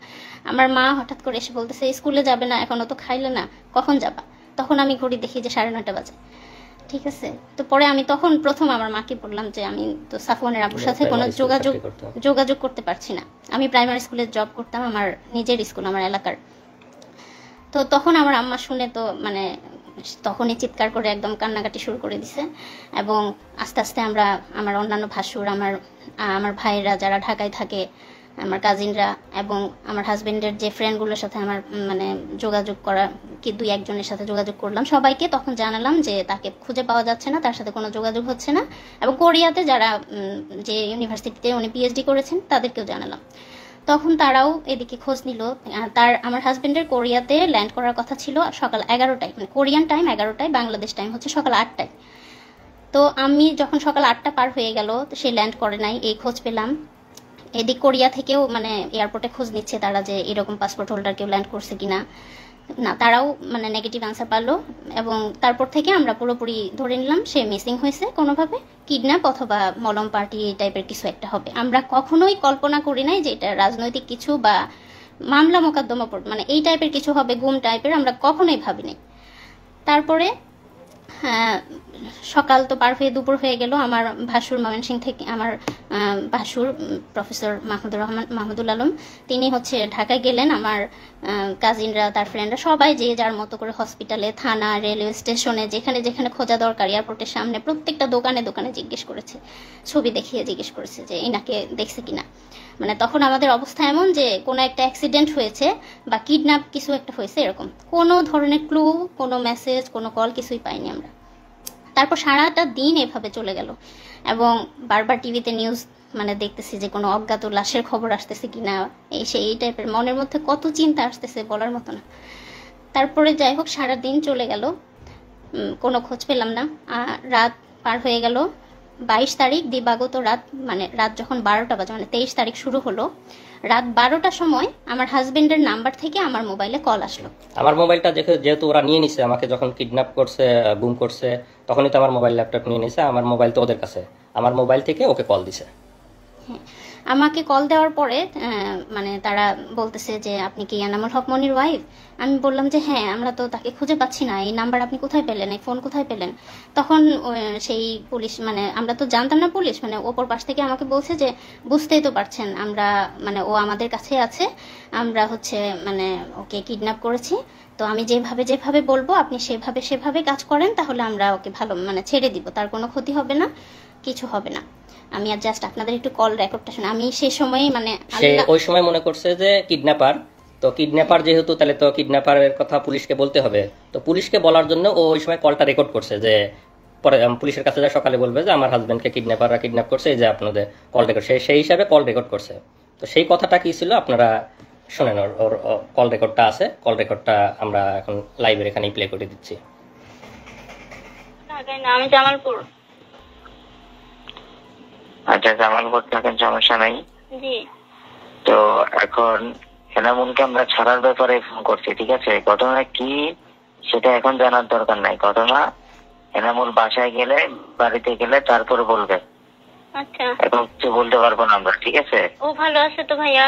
আমার মা হঠাৎ করে এসে বলতেছে স্কুলে যাবে না, এখনো তো খাইলে না, কখন যাবা? তখন আমি ঘড়ি দেখি যে 9:30 বাজে। ঠিক আছে। তো পরে আমি তখন প্রথম আমার মাকে বললাম যে আমি তো সাফওয়ানের আব্বুর সাথে কোনো যোগাযোগ করতে পারছি না। আমি প্রাইমারি স্কুলে জব করতাম, আমার নিজের স্কুল, আমার এলাকার। তো তখন আমার আম্মা শুনে তো মানে তখনই চিৎকার করে একদম কান্নাকাটি শুরু করে দিছে। এবং আস্তে আস্তে আমার অন্যান্য ভাসুর, আমার ভাইয়েরা যারা ঢাকায় থাকে, আমার কাজিনরা এবং আমার হাজবেন্ডের যে ফ্রেন্ডগুলোর সাথে আমার মানে যোগাযোগ করা, কি 2-1 জনের সাথে যোগাযোগ করলাম, সবাইকে তখন জানালাম যে তাকে খুঁজে পাওয়া যাচ্ছে না, তার সাথে কোনো যোগাযোগ হচ্ছে না। এবং কোরিয়াতে যারা যে ইউনিভার্সিটিতে উনি পিএইচডি করেছেন তাদেরকেও জানালাম। তখন তারাও এদিকে খোঁজ নিল। আমার হাজবেন্ডের কোরিয়াতে ল্যান্ড করার কথা ছিল সকাল 11টায়, মানে কোরিয়ান টাইম 11টায়, বাংলাদেশ টাইম হচ্ছে সকাল 8টায়। তো আমি যখন সকাল 8টা পার হয়ে গেল, সে ল্যান্ড করে নাই, এই খোঁজ পেলাম। এদিক কোরিয়া থেকেও মানে এয়ারপোর্টে খোঁজ নিচ্ছে তারা যে এরকম পাসপোর্ট হোল্ডার কেউ ল্যান্ড করছে কিনা, না তারাও মানে নেগেটিভ আনসার পারলো। এবং তারপর থেকে আমরা পুরোপুরি ধরে নিলাম সে মিসিং হয়েছে, কোনোভাবে কিডন্যাপ অথবা মলম পার্টি এই টাইপের কিছু একটা হবে। আমরা কখনোই কল্পনা করি নাই যে এটা রাজনৈতিক কিছু বা মামলা মোকদ্দমা মানে এই টাইপের কিছু হবে, গুম টাইপের, আমরা কখনোই ভাবিনি। তারপরে সকাল তো পার হয়ে দুপুর হয়ে গেল। আমার ভাসুর ময়মনসিংহ থেকে, আমার ভাসুর প্রফেসর মাহমুদুল আলম, তিনি হচ্ছে ঢাকায় গেলেন। আমার কাজিনরা, তার ফ্রেন্ডরা সবাই যে যার মতো করে হসপিটালে, থানা, রেলওয়ে স্টেশনে, যেখানে যেখানে খোঁজা দরকার, এয়ারপোর্টের সামনে প্রত্যেকটা দোকানে দোকানে জিজ্ঞেস করেছে, ছবি দেখিয়ে জিজ্ঞেস করেছে যে এনাকে দেখছে কিনা। মানে তখন আমাদের অবস্থা এমন যে কোনো একটা অ্যাক্সিডেন্ট হয়েছে বা কিডন্যাপ কিছু একটা হয়েছে, এরকম কোনো ধরনের ক্লু, কোনো মেসেজ, কোনো কল কিছুই পাইনি আমরা। তারপর সারাটা দিন এভাবে চলে গেল এবং বারবার টিভিতে নিউজ মানে দেখতেছি যে কোনো অজ্ঞাত লাশের খবর আসতেছে কিনা, এই টাইপের মনের মধ্যে কত চিন্তা আসতেছে বলার মতো না। তারপরে যাই হোক সারা দিন চলে গেল, কোনো খোঁজ পেলাম না। রাত পার হয়ে গেল, 22 তারিখ দিবাগত রাত, মানে রাত যখন 12টা বাজে, মানে 23 তারিখ শুরু হলো, রাত 12টার সময় আমার হাজবেন্ডের নাম্বার থেকে আমার মোবাইলে কল আসলো।
আমার মোবাইলটা যেহেতু ওরা নিয়ে নিছে, আমাকে যখন কিডন্যাপ করছে, গুম করছে, তখনই তো আমার মোবাইল ল্যাপটপ নিয়ে নিছে। আমার মোবাইল তো ওদের কাছে, আমার মোবাইল থেকে ওকে কল দিছে।
হ্যাঁ, আমাকে কল দেওয়ার পরে মানে তারা বলতেছে যে আপনি কি এনামুল হক মনির ওয়াইফ? আমি বললাম যে হ্যাঁ, আমরা তো তাকে খুঁজে পাচ্ছি না, এই নাম্বার আপনি কোথায় পেলেন, এই ফোন কোথায় পেলেন? তখন সেই পুলিশ, মানে আমরা তো জানতাম না পুলিশ, মানে ওপর পাশ থেকে আমাকে বলছে যে বুঝতেই তো পারছেন আমরা, মানে ও আমাদের কাছে আছে, আমরা হচ্ছে মানে ওকে কিডন্যাপ করেছি, তো আমি যেভাবে বলবো আপনি সেভাবে কাজ করেন, তাহলে আমরা ওকে ভালো মানে ছেড়ে দিব, তার কোনো ক্ষতি হবে না, কিছু হবে না। আমি আর জাস্ট আপনাদের একটু কল রেকর্ডটা শুনে, আমি সেই সময় মানে
সে ওই সময় মনে করছে যে কিডন্যাপার, তো কিডন্যাপার যেহেতু, তাহলে তো কিডন্যাপারের কথা পুলিশকে বলতে হবে, তো পুলিশকে বলার জন্য ও ওই সময় কলটা রেকর্ড করছে, যে পরে পুলিশের কাছে যা সকালে বলবে যে আমার হাজবেন্ডকে কিডন্যাপাররা কিডন্যাপ করছে, এই যে আপনাদের কল রেকর্ড, সেই হিসাবে কল রেকর্ড করছে। তো সেই কথাটা কি ছিল আপনারা শোনেন, ওর কল রেকর্ডটা আছে, কল রেকর্ডটা আমরা এখন লাইভের এখানেই প্লে করে দিচ্ছি।
আমি জামালপুর।
আচ্ছা, জামালপুর থাকেন, সমস্যা নাই।
জি।
তো এখন এনামুলকে আমরা ছাড়ার ব্যাপারে ফোন করছি, ঠিক আছে? ঘটনা কি সেটা এখন জানার দরকার নাই। ঘটনা এনামুল বাসায় গেলে, বাড়িতে গেলে তারপরে বলবে।
আচ্ছা,
এখন কিছু বলতে পারবো না আমরা, ঠিক আছে?
ও ভালো আছে তো ভাইয়া?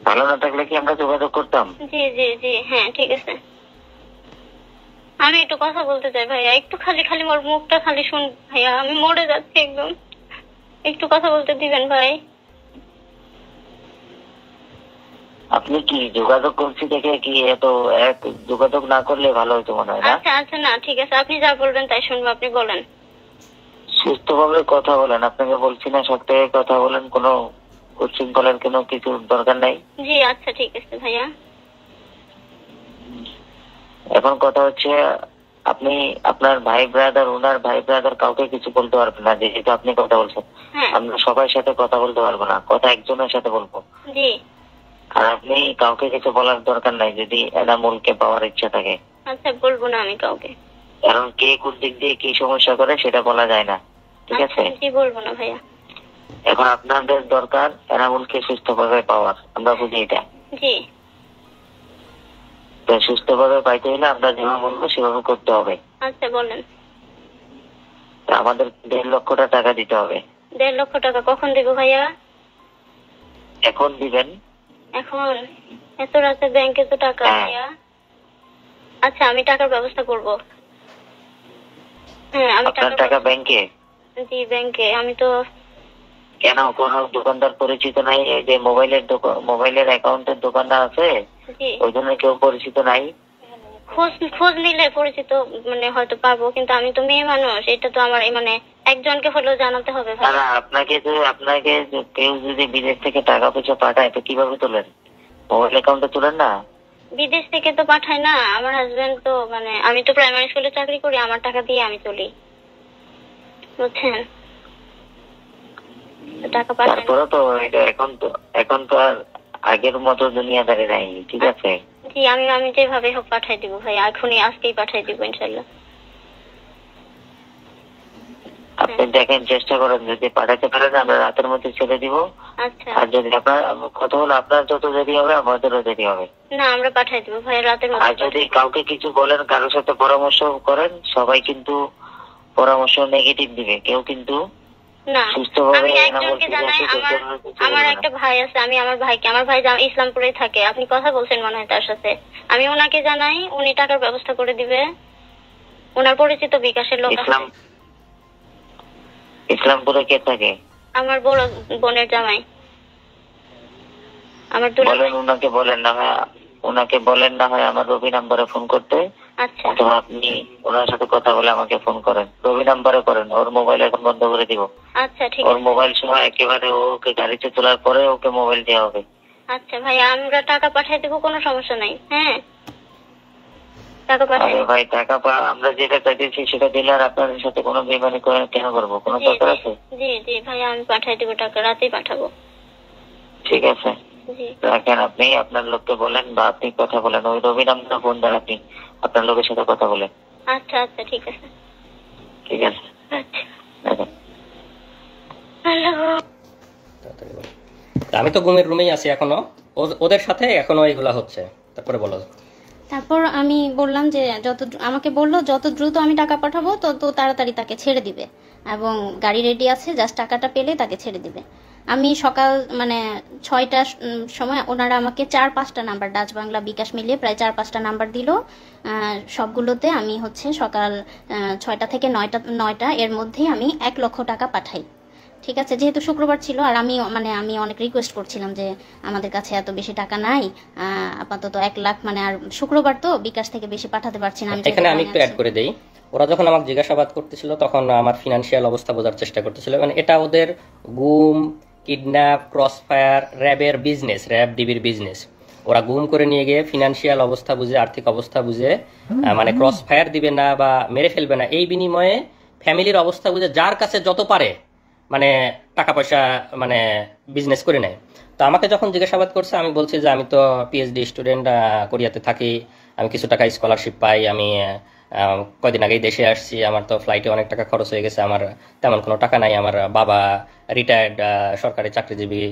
ভালো না থাকলে কি আমরা যোগাযোগ করতাম?
জি জি জি, হ্যাঁ ঠিক আছে। আমি একটু কথা বলতে চাই ভাইয়া, একটু খালি মোর মুখটা খালি শুন ভাইয়া, আমি মরে যাচ্ছি একদম, একটু কথা বলতে দিবেন ভাই?
আপনি কি যোগাযোগ করছি দেখে কি এত যোগাযোগ না করলে ভালো হতো মনে হয় না?
আচ্ছা আচ্ছা, না ঠিক আছে, আপনি যা বলবেন তাই শুনবো, আপনি বলেন।
সুস্থভাবে কথা বলেন, আপনাকে বলছি না সব থেকে কথা বলেন, কোনো উচ্ছৃঙ্খলার কোনো কিছু দরকার নাই।
জি আচ্ছা ঠিক আছে ভাইয়া।
এখন কথা হচ্ছে, আপনি আপনার ভাই ব্রাদার, ওনার ভাই ব্রাদার কাউকে কিছু বলতে পারবেন না, যেহেতু আপনি কথা বলছেন। আমরা সবার সাথে কথা বলতে পারবো না, কথা একজনের সাথে বলবো।
জি।
আর আপনি কাউকে কিছু বলার দরকার নাই যদি এনামুলকে পাওয়ার ইচ্ছা থাকে।
আচ্ছা, বলবো না আমি কাউকে,
কারণ কে কোন দিক দিয়ে কি সমস্যা করে সেটা বলা যায় না, ঠিক আছে?
জি, বলবো না ভাইয়া।
এখন আপনাদের দরকার এনামুলকে সুস্থভাবে পাওয়ার, আমরা বুঝি এটা।
জি।
তো সুস্থভাবে পাইতে হলে আমরা যেভাবে বলবো সেভাবে করতে হবে।
আচ্ছা বলেন।
আমাদের 1.5 লক্ষ টাকা দিতে হবে।
1.5 লক্ষ টাকা কখন দেবো ভাইয়া?
এখন দিবেন?
এখন? এত রাতে ব্যাংকে তো টাকা ভাইয়া। আচ্ছা, আমি টাকার ব্যবস্থা করব। হ্যাঁ আমি
আপনার টাকা ব্যাংকে?
জি ব্যাংকে। আমি তো
কেন কোনো দোকানদার পরিচিত নাই? এই যে মোবাইলের অ্যাকাউন্টের দোকানদার আছে,
জি
ওই জন্য কেউ পরিচিত নাই?
খোঁজ নিলে পরিচিত মানে হয়তো পাবো, কিন্তু আমি তো মেয়ে মানুষ, এটা তো আমার মানে একজনকে হলেও জানাতে হবে ভাই।
না, আপনাকে কেউ যদি বিদেশ থেকে টাকা পয়সা পাঠায় তো কিভাবে তোলেন? মোবাইল অ্যাকাউন্টে তোলেন না?
বিদেশ থেকে তো পাঠায় না, আমার হাজবেন্ড তো মানে আমি তো প্রাইমারি স্কুলে চাকরি করি, আমার টাকা দিয়ে আমি তুলি, বুঝছেন? টাকা পাঠায় না।
তারপরে তো এটা এখন তো আর আগের মতো দুনিয়াদারি নাই, ঠিক আছে?
জি আমি যেভাবে হোক পাঠাই দিব ভাই, এখনই আজকেই পাঠাই দিব ইনশাল্লাহ।
আপনি দেখেন, চেষ্টা করেন, যদি পাঠাতে পারেন আমরা রাতের মধ্যে ছেড়ে দিব।
আচ্ছা
আর যদি আপনার কথা হলো, আপনার যত দেরি হবে আমাদেরও দেরি হবে।
না আমরা পাঠাই দিব ভাই রাতের
আর
মধ্যে।
যদি কাউকে কিছু বলেন, কারোর সাথে পরামর্শ করেন, সবাই কিন্তু পরামর্শ নেগেটিভ দিবে, কেউ কিন্তু
না
সুস্থভাবে
আমি একজনকে জানাই, আমার একটা ভাই আছে, আমি আমার ভাই ইসলামপুরেই থাকে, আপনি কথা বলছেন মনে হয় তার সাথে, আমি ওনাকে জানাই, উনি টাকার ব্যবস্থা করে দিবে, ওনার পরিচিত বিকাশের লোক আছে।
ইসলামপুরে কে থাকে?
আমার বড় বোনের জামাই, আমার
বলেন, ওনাকে বলেন না হয় আমার রবি নাম্বারে ফোন করতে।
আচ্ছা
অথবা আপনি ওনার সাথে কথা বলে আমাকে ফোন করেন, রবি নাম্বারে করেন, ওর মোবাইল এখন বন্ধ করে দিব।
আচ্ছা ঠিক
ওর
আছে।
মোবাইল সময় একেবারে ওকে গাড়িতে তোলার পরে ওকে মোবাইল দেওয়া হবে।
আচ্ছা ভাই আমরা টাকা পাঠিয়ে দেবো, কোনো সমস্যা নাই। হ্যাঁ টাকা পাঠিয়ে
আরে ভাই, আমরা যেটা চাইতেছি সেটা দিলে আর আপনাদের সাথে কোনো বেমানি কেন করবো? কোনো দরকার আছে?
জি ভাই আমি পাঠিয়ে দেবো টাকা, রাতেই পাঠাবো।
ঠিক আছে,
জি
রাখেন। আপনি আপনার লোককে বলেন বা আপনি কথা বলেন, ওই রবি নাম্বার ফোন দেন, আপনি আপনার লোকের সাথে কথা বলেন।
আচ্ছা ঠিক আছে।
ঠিক আছে,
আচ্ছা
রাখেন।
আমি তো ঘুমের রুমেই আছি এখনো, ওদের সাথে এখনো এগুলা হচ্ছে। তারপরে বলো।
তারপর আমি বললাম যে আমাকে বললো যত দ্রুত আমি টাকা পাঠাবো তত তাড়াতাড়ি তাকে ছেড়ে দিবে, এবং গাড়ি রেডি আছে, জাস্ট টাকাটা পেলে তাকে ছেড়ে দিবে। আমি সকাল মানে 6টার সময় ওনারা আমাকে 4-5টা নাম্বার, ডাচ বাংলা বিকাশ মিলিয়ে প্রায় 4-5টা নাম্বার দিল। সবগুলোতে আমি হচ্ছে সকাল 6টা থেকে 9টা এর মধ্যেই আমি 1 লক্ষ টাকা পাঠাই। ঠিক আছে, যেহেতু শুক্রবার ছিল আর আমি অনেক রিকোয়েস্ট করছিলাম যে আমাদের কাছে এত বেশি টাকা নাই, আপাতত 1 লাখ, মানে আর শুক্রবার তো বিকাশ থেকে বেশি পাঠাতে পারছি না।
এখানে আমি একটু অ্যাড করে দেই, ওরা যখন আমাকে জিজ্ঞাসাবাদ করতেছিল তখন আমার ফিনান্সিয়াল অবস্থা বোঝার চেষ্টা করতেছিল, মানে এটা ওদের গুম, কিডন্যাপ, ক্রসফায়ার, র্যাবের বিজনেস, র্যাব ডিবির বিজনেস। ওরা গুম করে নিয়ে গিয়ে ফিনান্সিয়াল অবস্থা বুঝে, আর্থিক অবস্থা বুঝে, মানে ক্রসফায়ার দিবে না বা মেরে ফেলবে না, এই বিনিময়ে ফ্যামিলির অবস্থা বুঝে যার কাছে যত পারে মানে টাকা পয়সা মানে বিজনেস করে নেয়। তো আমাকে যখন জিজ্ঞাসাবাদ করছে আমি বলছি যে আমি তো পিএইচডি স্টুডেন্ট, কোরিয়াতে থাকি, আমি কিছু টাকা স্কলারশিপ পাই, আমি কয়দিন আগেই দেশে আসছি, আমার তো ফ্লাইটে অনেক টাকা খরচ হয়ে গেছে, আমার তেমন কোনো টাকা নাই, আমার বাবা রিটায়ার্ড সরকারি চাকরিজীবী,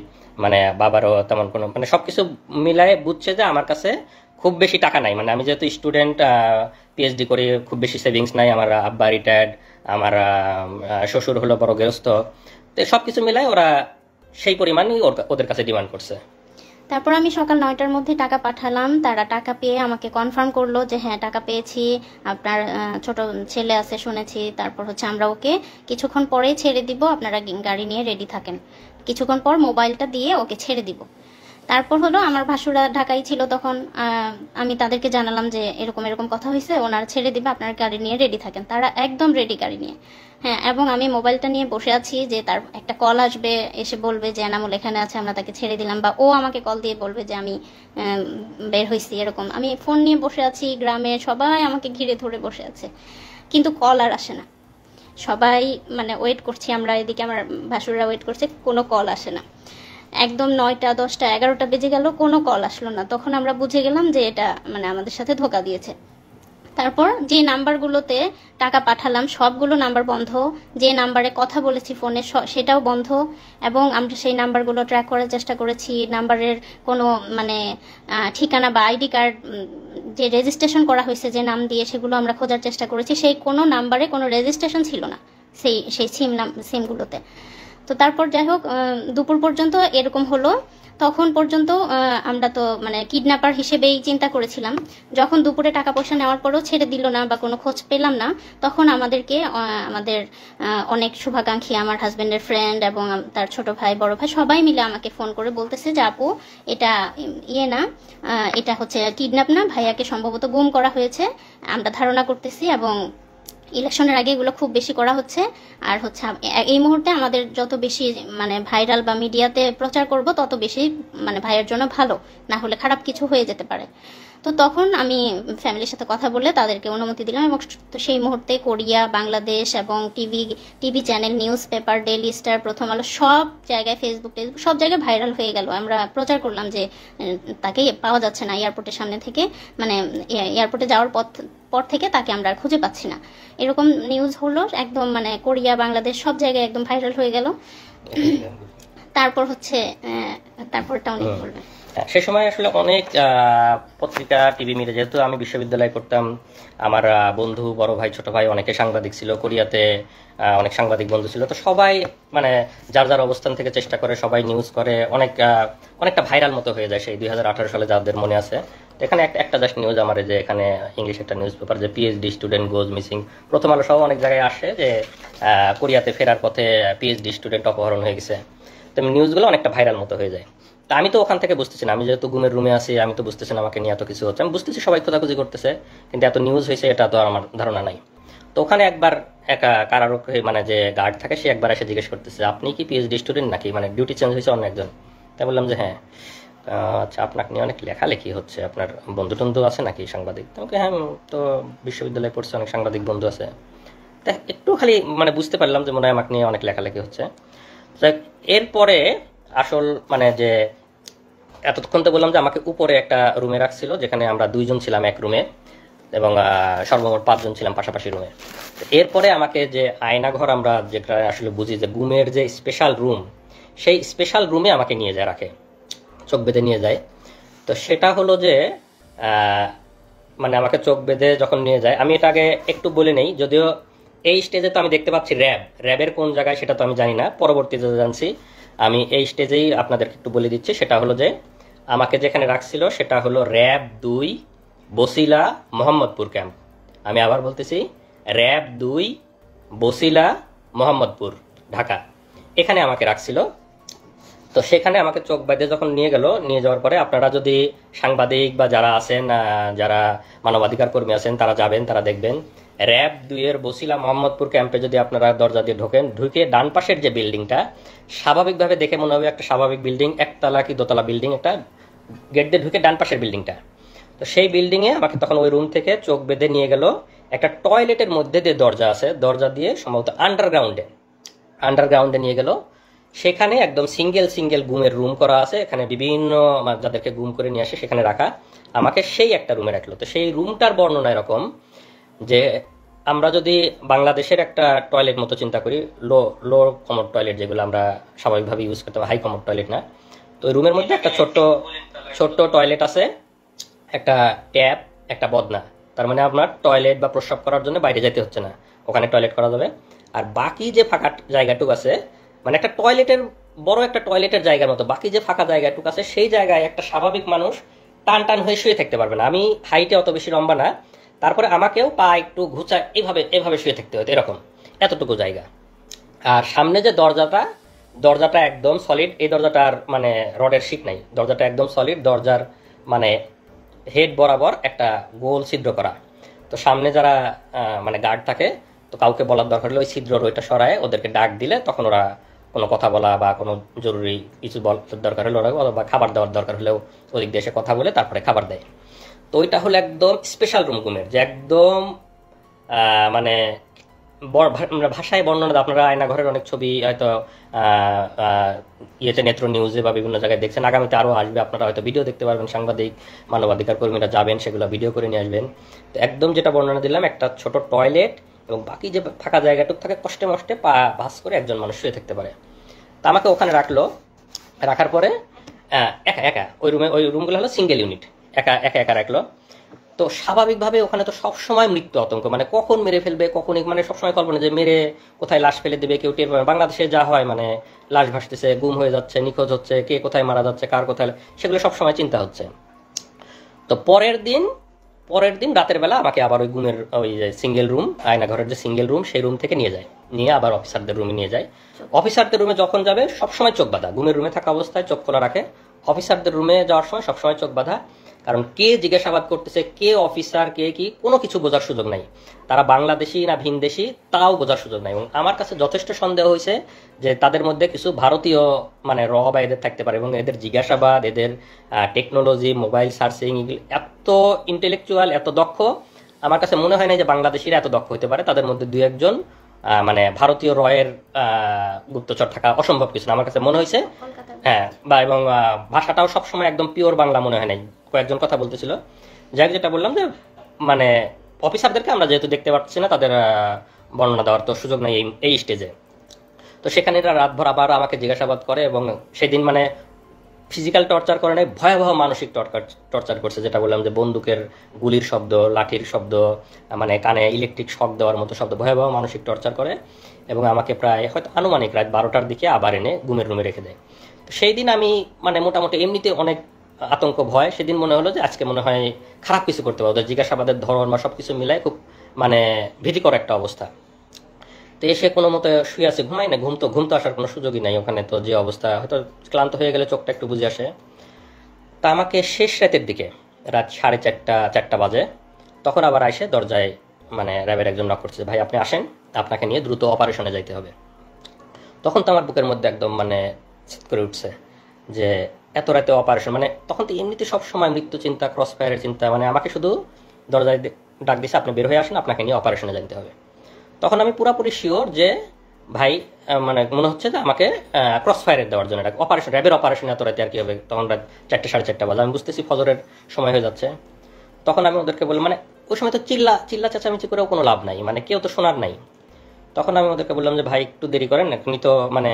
মানে বাবারও তেমন কোনো, মানে সব কিছু মিলায় বুঝছে যে আমার কাছে খুব বেশি টাকা নাই, মানে আমি যেহেতু স্টুডেন্ট পিএইচডি করি, খুব বেশি সেভিংস নাই, আমার আব্বা রিটায়ার্ড, আমার শ্বশুর হলো বড় গৃহস্থ, তো সব কিছু মিলায় ওরা সেই পরিমাণই ওদের কাছে ডিমান্ড করছে।
তারপর আমি সকাল 9টার মধ্যে টাকা পাঠালাম, তারা টাকা পেয়ে আমাকে কনফার্ম করলো যে হ্যাঁ টাকা পেয়েছি, আপনার ছোট ছেলে আছে শুনেছি, তারপর হচ্ছে আমরা ওকে কিছুক্ষণ পরেই ছেড়ে দিব, আপনারা গাড়ি নিয়ে রেডি থাকেন, কিছুক্ষণ পর মোবাইলটা দিয়ে ওকে ছেড়ে দিব। তারপর হলো আমার ভাসুরা ঢাকায় ছিল তখন, আমি তাদেরকে জানালাম যে এরকম কথা হয়েছে, ওনারা ছেড়ে দিবে, আপনারা গাড়ি নিয়ে রেডি থাকেন। তারা একদম রেডি গাড়ি নিয়ে, হ্যাঁ, এবং আমি মোবাইলটা নিয়ে বসে আছি যে তার একটা কল আসবে, এসে বলবে যে এনামুল এখানে আছে, আমরা তাকে ছেড়ে দিলাম, বা ও আমাকে কল দিয়ে বলবে যে আমি বের হয়েছি, এরকম। আমি ফোন নিয়ে বসে আছি, গ্রামে সবাই আমাকে ঘিরে ধরে বসে আছে, কিন্তু কল আর আসে না। সবাই মানে ওয়েট করছি আমরা, এদিকে আমার ভাসুররা ওয়েট করছে, কোনো কল আসে না। একদম 9টা, 10টা, 11টা বেজে গেল, কোনো কল আসলো না। তখন আমরা বুঝে গেলাম যে এটা মানে আমাদের সাথে ধোঁকা দিয়েছে। তারপর যে নাম্বারগুলোতে টাকা পাঠালাম সবগুলো নাম্বার বন্ধ, যে নাম্বারে কথা বলেছি ফোনে সেটাও বন্ধ, এবং আমরা সেই নাম্বারগুলো ট্র্যাক করার চেষ্টা করেছি। নাম্বারের কোনো মানে ঠিকানা বা আইডি কার্ড যে রেজিস্ট্রেশন করা হয়েছে যে নাম দিয়ে, সেগুলো আমরা খোঁজার চেষ্টা করেছি, সেই কোনো নাম্বারে কোনো রেজিস্ট্রেশন ছিল না সেই সিমগুলোতে। তো তারপর যাই হোক দুপুর পর্যন্ত এরকম হলো। তখন পর্যন্ত আমরা তো মানে কিডন্যাপার হিসেবেই চিন্তা করেছিলাম। যখন দুপুরে টাকা পয়সা নেওয়ার পরেও ছেড়ে দিল না বা কোনো খোঁজ পেলাম না, তখন আমাদেরকে আমাদের অনেক শুভাকাঙ্ক্ষী, আমার হাজব্যান্ডের ফ্রেন্ড এবং তার ছোট ভাই বড় ভাই সবাই মিলে আমাকে ফোন করে বলতেছে যে আপু এটা না, এটা হচ্ছে কিডন্যাপ না, ভাইয়াকে সম্ভবত গুম করা হয়েছে, আমরা ধারণা করতেছি, এবং ইলেকশনের আগে এগুলো খুব বেশি করা হচ্ছে। আর হচ্ছে এই মুহূর্তে আমাদের যত বেশি মানে ভাইরাল বা মিডিয়াতে প্রচার করব তত বেশি মানে ভাইয়ের জন্য ভালো, না হলে খারাপ কিছু হয়ে যেতে পারে। তো তখন আমি ফ্যামিলির সাথে কথা বলে তাদেরকে অনুমতি দিলাম, এবং সেই মুহূর্তে কোরিয়া, বাংলাদেশ এবং TV channel, news paper, daily star, প্রথম আলো সব জায়গায়, ফেসবুক সব জায়গায় ভাইরাল হয়ে গেল। আমরা প্রচার করলাম যে তাকে পাওয়া যাচ্ছে না এয়ারপোর্টের সামনে থেকে, মানে এয়ারপোর্টে যাওয়ার পর থেকে তাকে আমরা আর খুঁজে পাচ্ছি না, এরকম নিউজ হলো একদম, মানে কোরিয়া, বাংলাদেশ সব জায়গায় একদম ভাইরাল হয়ে গেল। তারপর হচ্ছে তারপরটা অনেক বলবে।
সে সময় আসলে অনেক পত্রিকা, টিভি মিডিয়া, যেহেতু আমি বিশ্ববিদ্যালয়ে করতাম, আমার বন্ধু, বড় ভাই, ছোট ভাই অনেকে সাংবাদিক ছিল, কোরিয়াতে অনেক সাংবাদিক বন্ধু ছিল। তো সবাই মানে যার যার অবস্থান থেকে চেষ্টা করে, সবাই নিউজ করে, অনেকটা ভাইরাল মতো হয়ে যায়। সেই 2018 সালে যাদের মনে আছে, এখানে একটা জাস্ট নিউজ আমার, যে এখানে ইংলিশ একটা নিউজ পেপার, যে পিএইচডি স্টুডেন্ট গোজ মিসিং, প্রথম আলো সহ অনেক জায়গায় আসে যে কোরিয়াতে ফেরার পথে পিএইচডি স্টুডেন্ট অপহরণ হয়ে গেছে। তো নিউজগুলো অনেকটা ভাইরাল মতো হয়ে যায়। তা আমি তো ওখান থেকে বুঝতেছি না, আমি যেহেতু ঘুমের রুমে আছি, আমি তো বুঝতেছি না আমাকে নিয়ে এত কিছু হচ্ছে। আমি বুঝতেছি সবাই খোঁজাখুঁজি করতেছে, কিন্তু এত নিউজ হয়েছে এটা তো আমার ধারণা নাই। তো ওখানে একবার কারারক্ষী মানে যে গার্ড থাকে, সে একবার এসে জিজ্ঞেস করতেছে আপনি কি পিএইচডি স্টুডেন্ট নাকি, মানে ডিউটি চেঞ্জ হয়েছে অন্য একজন। তাই বললাম যে হ্যাঁ। আচ্ছা, আপনাকে নিয়ে অনেক লেখালেখি হচ্ছে, আপনার বন্ধু টন্ধু আছে নাকি সাংবাদিক? তোমাকে হ্যাঁ, তো বিশ্ববিদ্যালয়ে পড়ছে, অনেক সাংবাদিক বন্ধু আছে। তা একটু খালি মানে বুঝতে পারলাম যে মনে হয় আমাকে নিয়ে অনেক লেখালেখি হচ্ছে। এরপরে আসল মানে যে এতক্ষণ তো বললাম যে আমাকে উপরে একটা রুমে রাখছিল, যেখানে আমরা 2 জন ছিলাম এক রুমে, এবং সর্বমোট 5 জন ছিলাম পাশাপাশি রুমে। এরপরে আমাকে যে আয়নাঘর আমরা যেটা আসলে বুঝি যে গুমের যে স্পেশাল রুম, সেই স্পেশাল রুমে আমাকে নিয়ে যায়, রাখে, চোখ বেঁধে নিয়ে যায়। তো সেটা হলো যে মানে আমাকে চোখ বেঁধে যখন নিয়ে যায়, আমি এটা আগে একটু বলে নেই, যদিও এই স্টেজে তো আমি দেখতে পাচ্ছি র্যাবের কোন জায়গায় সেটা তো আমি জানি না, পরবর্তীতে জানছি। আমি এই স্টেজেই আপনাদেরকে একটু বলে দিচ্ছি। সেটা হলো যে আমাকে যেখানে রাখছিল সেটা হলো র্যাব 2 বসিলা মোহাম্মদপুর ক্যাম্প। আমি আবার বলতেছি, র্যাব 2 বসিলা মোহাম্মদপুর, ঢাকা, এখানে আমাকে রাখছিল। তো সেখানে আমাকে চোখ বেঁধে যখন নিয়ে যাওয়ার পরে, আপনারা যদি সাংবাদিক বা যারা আছেন, যারা মানবাধিকার কর্মী আছেন, তারা যাবেন, তারা দেখবেন র্যাব 2 এর বসিলা মোহাম্মদপুর ক্যাম্পে যদি আপনারা দরজা দিয়ে ঢুকে ডান পাশের যে বিল্ডিংটা, স্বাভাবিকভাবে দেখে মনে হবে একটা স্বাভাবিক বিল্ডিং, একতলা কি দোতলা বিল্ডিং, একটা গেট দিয়ে ঢুকে ডান পাশের বিল্ডিংটা। তো সেই বিল্ডিংয়ে আমাকে তখন ওই রুম থেকে চোখ বেঁধে নিয়ে গেল একটা টয়লেটের মধ্যে দিয়ে, দরজা আছে, দরজা দিয়ে সম্ভবত আন্ডারগ্রাউন্ডে নিয়ে গেল। সেখানে একদম সিঙ্গেল গুমের রুম করা আছে, এখানে বিভিন্ন যাদেরকে গুম করে নিয়ে আসে সেখানে রাখা, আমাকে সেই একটা রুমে রাখলো। তো সেই রুমটার বর্ণনা এরকম যে, আমরা যদি বাংলাদেশের একটা টয়লেট মতো চিন্তা করি, লো কমোড টয়লেট যেগুলো আমরা স্বাভাবিকভাবে ইউজ করতে পারি, হাই কমোড টয়লেট না। তো ওই রুমের মধ্যে একটা ছোট্ট টয়লেট আছে, একটা ট্যাপ, একটা বদনা। তার মানে আপনার টয়লেট বা প্রস্রাব করার জন্য বাইরে যেতে হচ্ছে না, ওখানে টয়লেট করা যাবে। আর বাকি যে ফাঁকা জায়গাটুকু আছে, মানে একটা টয়লেটের বড় একটা টয়লেটের জায়গার মতো বাকি যে ফাঁকা জায়গাটুকু আছে, সেই জায়গায় একটা স্বাভাবিক মানুষ টান হয়ে শুয়ে থাকতে পারবে না। আমি হাইটে অত বেশি লম্বা না, তারপরে আমাকেও পা একটু ঘুচা এভাবে শুয়ে থাকতে হতো, এরকম এতটুকু জায়গা। আর সামনে যে দরজাটা একদম সলিড, এই দরজাটার মানে রডের শিক নাই, দরজাটা একদম সলিড, দরজার মানে হেড বরাবর একটা গোল ছিদ্র করা। তো সামনে যারা মানে গার্ড থাকে, তো কাউকে বলার দরকার হলে ওই ছিদ্রর ওইটা সরায় ওদেরকে ডাক দিলে তখন ওরা কোনো কথা বলা বা কোনো জরুরি কিছু বলার দরকার হলে ওরা, বা খাবার দেওয়ার দরকার হলেও ওদিক দিয়ে এসে কথা বলে তারপরে খাবার দেয়। তো ওইটা হলো একদম স্পেশাল রুম গুমের, যে একদম মানে ভাষায় বর্ণনা, আপনারা আয়নাঘরের অনেক ছবি হয়তো ইয়েতে নেত্র নিউজে বা বিভিন্ন জায়গায় দেখছেন, আগামীতে আরও আসবে, আপনারা হয়তো ভিডিও দেখতে পারবেন, সাংবাদিক মানবাধিকার কর্মীরা যাবেন, সেগুলো ভিডিও করে নিয়ে আসবেন। তো একদম যেটা বর্ণনা দিলাম, একটা ছোট টয়লেট এবং বাকি যে ফাঁকা জায়গাটুকু থাকে, কষ্টে মষ্টে পা ভাস করে একজন মানুষ শুয়ে থাকতে পারে। তা আমাকে ওখানে রাখার পরে একা ওই রুমগুলো হলো সিঙ্গেল ইউনিট, একা রাখলো। তো স্বাভাবিকভাবে ওখানে তো সবসময় মৃত্যু আতঙ্ক, মানে কখন মেরে ফেলবে, কখন মানে সবসময় কল্পনা যে মেরে কোথায় লাশ ফেলে দেবে, কেউ টের পাবে। বাংলাদেশে যা হয় মানে লাশ ভাসতেছে, গুম হয়ে যাচ্ছে, নিখোঁজ হচ্ছে, কে কোথায় মারা যাচ্ছে, কার কোথায়, সেগুলো সবসময় চিন্তা হচ্ছে। তো পরের দিন রাতের বেলা আমাকে আবার ওই গুমের ওই যে সিঙ্গেল রুম, আয়না ঘরের যে সিঙ্গেল রুম, সেই রুম থেকে নিয়ে যায়, নিয়ে আবার অফিসারদের রুমে নিয়ে যায়। অফিসারদের রুমে যখন যাবে সবসময় চোখ বাঁধা, গুমের রুমে থাকা অবস্থায় চোখ খোলা রাখে। অফিসারদের রুমে যাওয়ার সময় সবসময় চোখ বাঁধা, কারণ কে জিজ্ঞাসাবাদ করতেছে, কে অফিসার, কে কি, কোনো কিছু বোঝার সুযোগ নাই। তারা বাংলাদেশি না ভিনদেশি তাও বোঝার সুযোগ নাই। এবং আমার কাছে যথেষ্ট সন্দেহ হয়েছে যে তাদের মধ্যে কিছু ভারতীয় মানে র বা এদের থাকতে পারে, এবং এদের জিজ্ঞাসাবাদ, এদের টেকনোলজি, মোবাইল সার্চিং, এগুলো এত ইন্টেলেকচুয়াল, এত দক্ষ, আমার কাছে মনে হয় না যে বাংলাদেশিরা এত দক্ষ হতে পারে। তাদের মধ্যে দুই একজন মানে ভারতীয় রয়ের গুপ্তচর থাকা অসম্ভব কিছু না, আমার কাছে মনে হয়েছে। হ্যাঁ, বা এবং ভাষাটাও সবসময় একদম পিওর বাংলা মনে হয় নাই, কয়েকজন কথা বলতেছিল। যাই যেটা বললাম যে মানে অফিসারদেরকে আমরা যেহেতু দেখতে পাচ্ছি না, তাদের বর্ণনা দেওয়ার তো সুযোগ নেই এই স্টেজে। তো সেখানে এরা রাতভর আবার আমাকে জিজ্ঞাসাবাদ করে, এবং সেদিন মানে ফিজিক্যাল টর্চার করে নাই, ভয়াবহ মানসিক টর্চার করছে। যেটা বললাম যে বন্দুকের গুলির শব্দ, লাঠির শব্দ, মানে কানে ইলেকট্রিক শক দেওয়ার মতো শব্দ, ভয়াবহ মানসিক টর্চার করে। এবং আমাকে প্রায় হয়তো আনুমানিক রাত 12টার দিকে আবার এনে গুমের রুমে রেখে দেয়। তো সেই দিন আমি মানে মোটামুটি এমনিতে অনেক আতঙ্ক ভয়, সেদিন মনে হলো যে আজকে মনে হয় খারাপ কিছু করতে পারবো। জিজ্ঞাসাবাদের ধরন বা সবকিছু মিলাই খুব মানে ভীতিকর একটা অবস্থা। তো এসে কোনো মতো শুয়ে আছে, ঘুমাই না, ঘুম তো আসার কোনো সুযোগই নাই ওখানে। তো যে অবস্থা, হয়তো ক্লান্ত হয়ে গেলে চোখটা একটু বুঝে আসে। তা আমাকে শেষ রাতের দিকে, রাত 4:30 বাজে, তখন আবার এসে দরজায় মানে র্যাবের একজন নক করছে, ভাই আপনি আসেন, আপনাকে নিয়ে দ্রুত অপারেশনে যাইতে হবে। তখন তো আমার বুকের মধ্যে একদম মানে চিৎ করে উঠছে যে এত রাতে অপারেশন, মানে তখন তো এমনিতে সবসময় মৃত্যু চিন্তা, ক্রস ফায়ারের চিন্তা, মানে আমাকে শুধু দরজায় ডাক দিছে, আপনি বের হয়ে আসেন, আপনাকে নিয়ে অপারেশনে যাইতে হবে। তখন আমি পুরোপুরি শিওর যে ভাই মানে মনে হচ্ছে যে আমাকে ক্রস ফায়ারের দেওয়ার জন্য অপারেশন, র্যাবের অপারেশন এত রাতে আর কি হবে। তখন রাত 4টে 4:30 বাজে, আমি বুঝতেছি ফজরের সময় হয়ে যাচ্ছে। তখন আমি ওদেরকে বললাম, মানে ওই সময় তো চিল্লা চেঁচামেচি করেও কোনো লাভ নাই, মানে কেউ তো শোনার নাই। তখন আমি ওদেরকে বললাম যে ভাই একটু দেরি করেন, এখনই তো মানে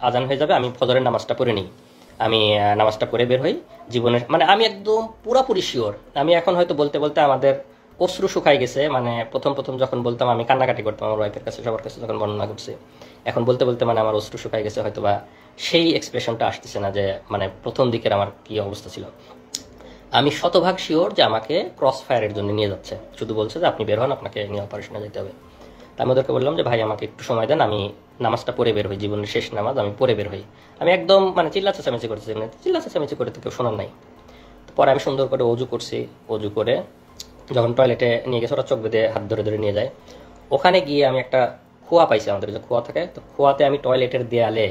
আজান হয়ে যাবে, আমি ফজরের নামাজটা পড়ে নিই, আমি নামাজটা পড়ে বের হই। জীবনের মানে আমি একদম পুরোপুরি শিওর। আমি এখন হয়তো বলতে বলতে আমাদের অশ্রু শুকাই গেছে, মানে প্রথম যখন বলতাম আমি কান্নাকাটি করতাম আমার ওয়াইফের কাছে, সবার কাছে যখন বর্ণনা করছি, এখন বলতে বলতে মানে আমার অশ্রু শুকাই গেছে, হয়তো বা সেই এক্সপ্রেশনটা আসতেছে না যে মানে প্রথম দিকের আমার কি অবস্থা ছিল। আমি শতভাগ শিওর যে আমাকে ক্রস ফায়ারের জন্য নিয়ে যাচ্ছে, শুধু বলছে যে আপনি বের হন, আপনাকে নিয়ে অপারেশনে যেতে হবে। তা আমি ওদেরকে বললাম যে ভাই আমাকে একটু সময় দেন, আমি নামাজটা পড়ে বের হই, জীবনের শেষ নামাজ, আমি পড়ে বের হই। আমি একদম মানে চিল্লা চেঁচামেচি করে তো কেউ শোনার নাই। পরে আমি সুন্দর করে অজু করছি, অজু করে যখন টয়লেটে নিয়ে গেছে, ওরা চোখ বেঁধে হাত ধরে ধরে নিয়ে যায়। ওখানে গিয়ে আমি একটা খোয়া পাইছি, আমাদের যে খোয়া থাকে, তো খোয়াতে আমি টয়লেটের দেয়ালে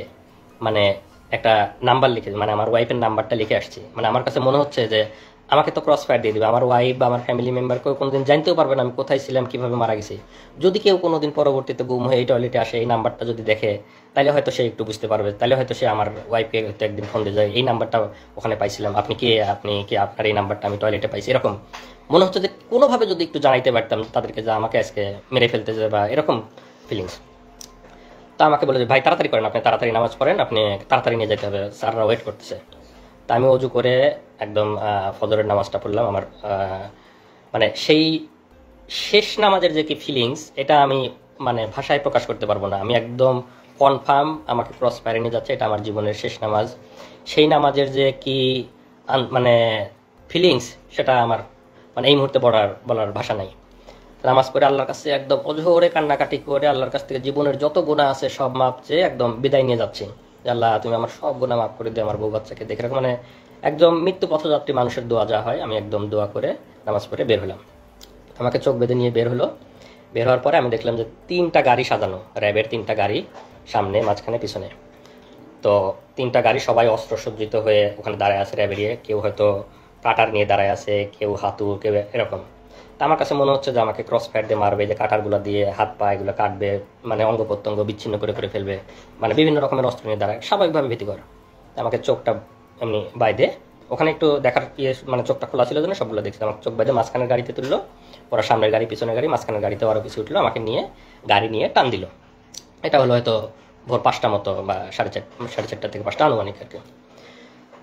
মানে একটা নাম্বার লিখে, মানে আমার ওয়াইফের নাম্বারটা লিখে আসছি। মানে আমার কাছে মনে হচ্ছে যে আমাকে তো ক্রস ফায়ার দিয়ে দিবে, আমার ওয়াইফ বা আমার ফ্যামিলি মেম্বার কেউ কোনোদিন জানতেও পারবে না আমি কোথায় ছিলাম, কিভাবে মারা গেছি। যদি কেউ কোনোদিন পরবর্তীতে গুম হয়ে এই টয়লেটে আসে, এই নাম্বারটা যদি দেখে, তাহলে হয়তো সে একটু বুঝতে পারবে, তাহলে হয়তো সে আমার ওয়াইফকে হয়তো একদিন ফোন দিয়ে যায়, এই নাম্বারটা ওখানে পাইছিলাম, আপনি কি আপনার এই নাম্বারটা আমি টয়লেটে পাইছি। এরকম মনে হচ্ছে যে কোনোভাবে যদি একটু জানাইতে পারতাম তাদেরকে যে আমাকে আজকে মেরে ফেলতে যাবে বা এরকম ফিলিংস। তা আমাকে বলে যে ভাই তাড়াতাড়ি করেন, আপনি তাড়াতাড়ি নামাজ পড়েন, আপনি তাড়াতাড়ি নিয়ে যেতে হবে, স্যাররা ওয়েট করতেছে। তা আমি অজু করে একদম ফজরের নামাজটা পড়লাম। আমার মানে সেই শেষ নামাজের যে কি ফিলিংস, এটা আমি মানে ভাষায় প্রকাশ করতে পারবো না। আমি একদম কনফার্ম আমাকে ক্রস ফায়ারে নিয়ে যাচ্ছে, এটা আমার জীবনের শেষ নামাজ। সেই নামাজের যে কি মানে ফিলিংস, সেটা আমার মানে এই মুহূর্তে বলার ভাষা নাই। নামাজ পড়ে আল্লাহর কাছে একদম অঝোরে কান্নাকাটি করে আল্লাহর কাছ থেকে জীবনের যত গুনাহ আছে সব মাপ চেয়ে একদম বিদায় নিয়ে যাচ্ছি। আল্লাহ তুমি আমার সব গুনাহ মাফ করে দিও, আমার বউ বাচ্চাকে দেখে রাখো, মানে একদম মৃত্যু পথযাত্রী মানুষের দোয়া যা হয়, আমি একদম দোয়া করে নামাজ পড়ে বের হলাম। আমাকে চোখ বেঁধে নিয়ে বের হলো। বের হওয়ার পরে আমি দেখলাম যে 3টা গাড়ি সাজানো, র্যাবের 3টা গাড়ি, সামনে, মাঝখানে, পিছনে। তো 3টা গাড়ি সবাই অস্ত্র সজ্জিত হয়ে ওখানে দাঁড়ায় আছে র্যাবেরিয়ে, কেউ হয়তো কাটার নিয়ে দাঁড়ায় আছে, কেউ হাতুড়, কেউ এরকম। তা আমার কাছে মনে হচ্ছে যে আমাকে ক্রস ফায়ার দিয়ে মারবে, যে কাটারগুলো দিয়ে হাত পা এগুলো কাটবে, মানে অঙ্গ প্রত্যঙ্গ বিচ্ছিন্ন করে ফেলবে, মানে বিভিন্ন রকমের অস্ত্র নিয়ে দাঁড়ায়, স্বাভাবিকভাবে ভীতিকর। আমাকে চোখটা এমনি বাইদে, ওখানে একটু দেখার মানে চোখটা খোলা ছিল জন্য সবগুলো দেখছি। আমার চোখ বাইদে মাঝখানের গাড়িতে তুললো, ওরা সামনের গাড়ি, পিছনের গাড়ি, মাঝখানের গাড়িতে আরও কিছু উঠলো, আমাকে নিয়ে গাড়ি নিয়ে টান দিল। এটা হলো হয়তো ভোর 5টা মতো বা 4:30 থেকে 5টা আনুমানিক আর কি।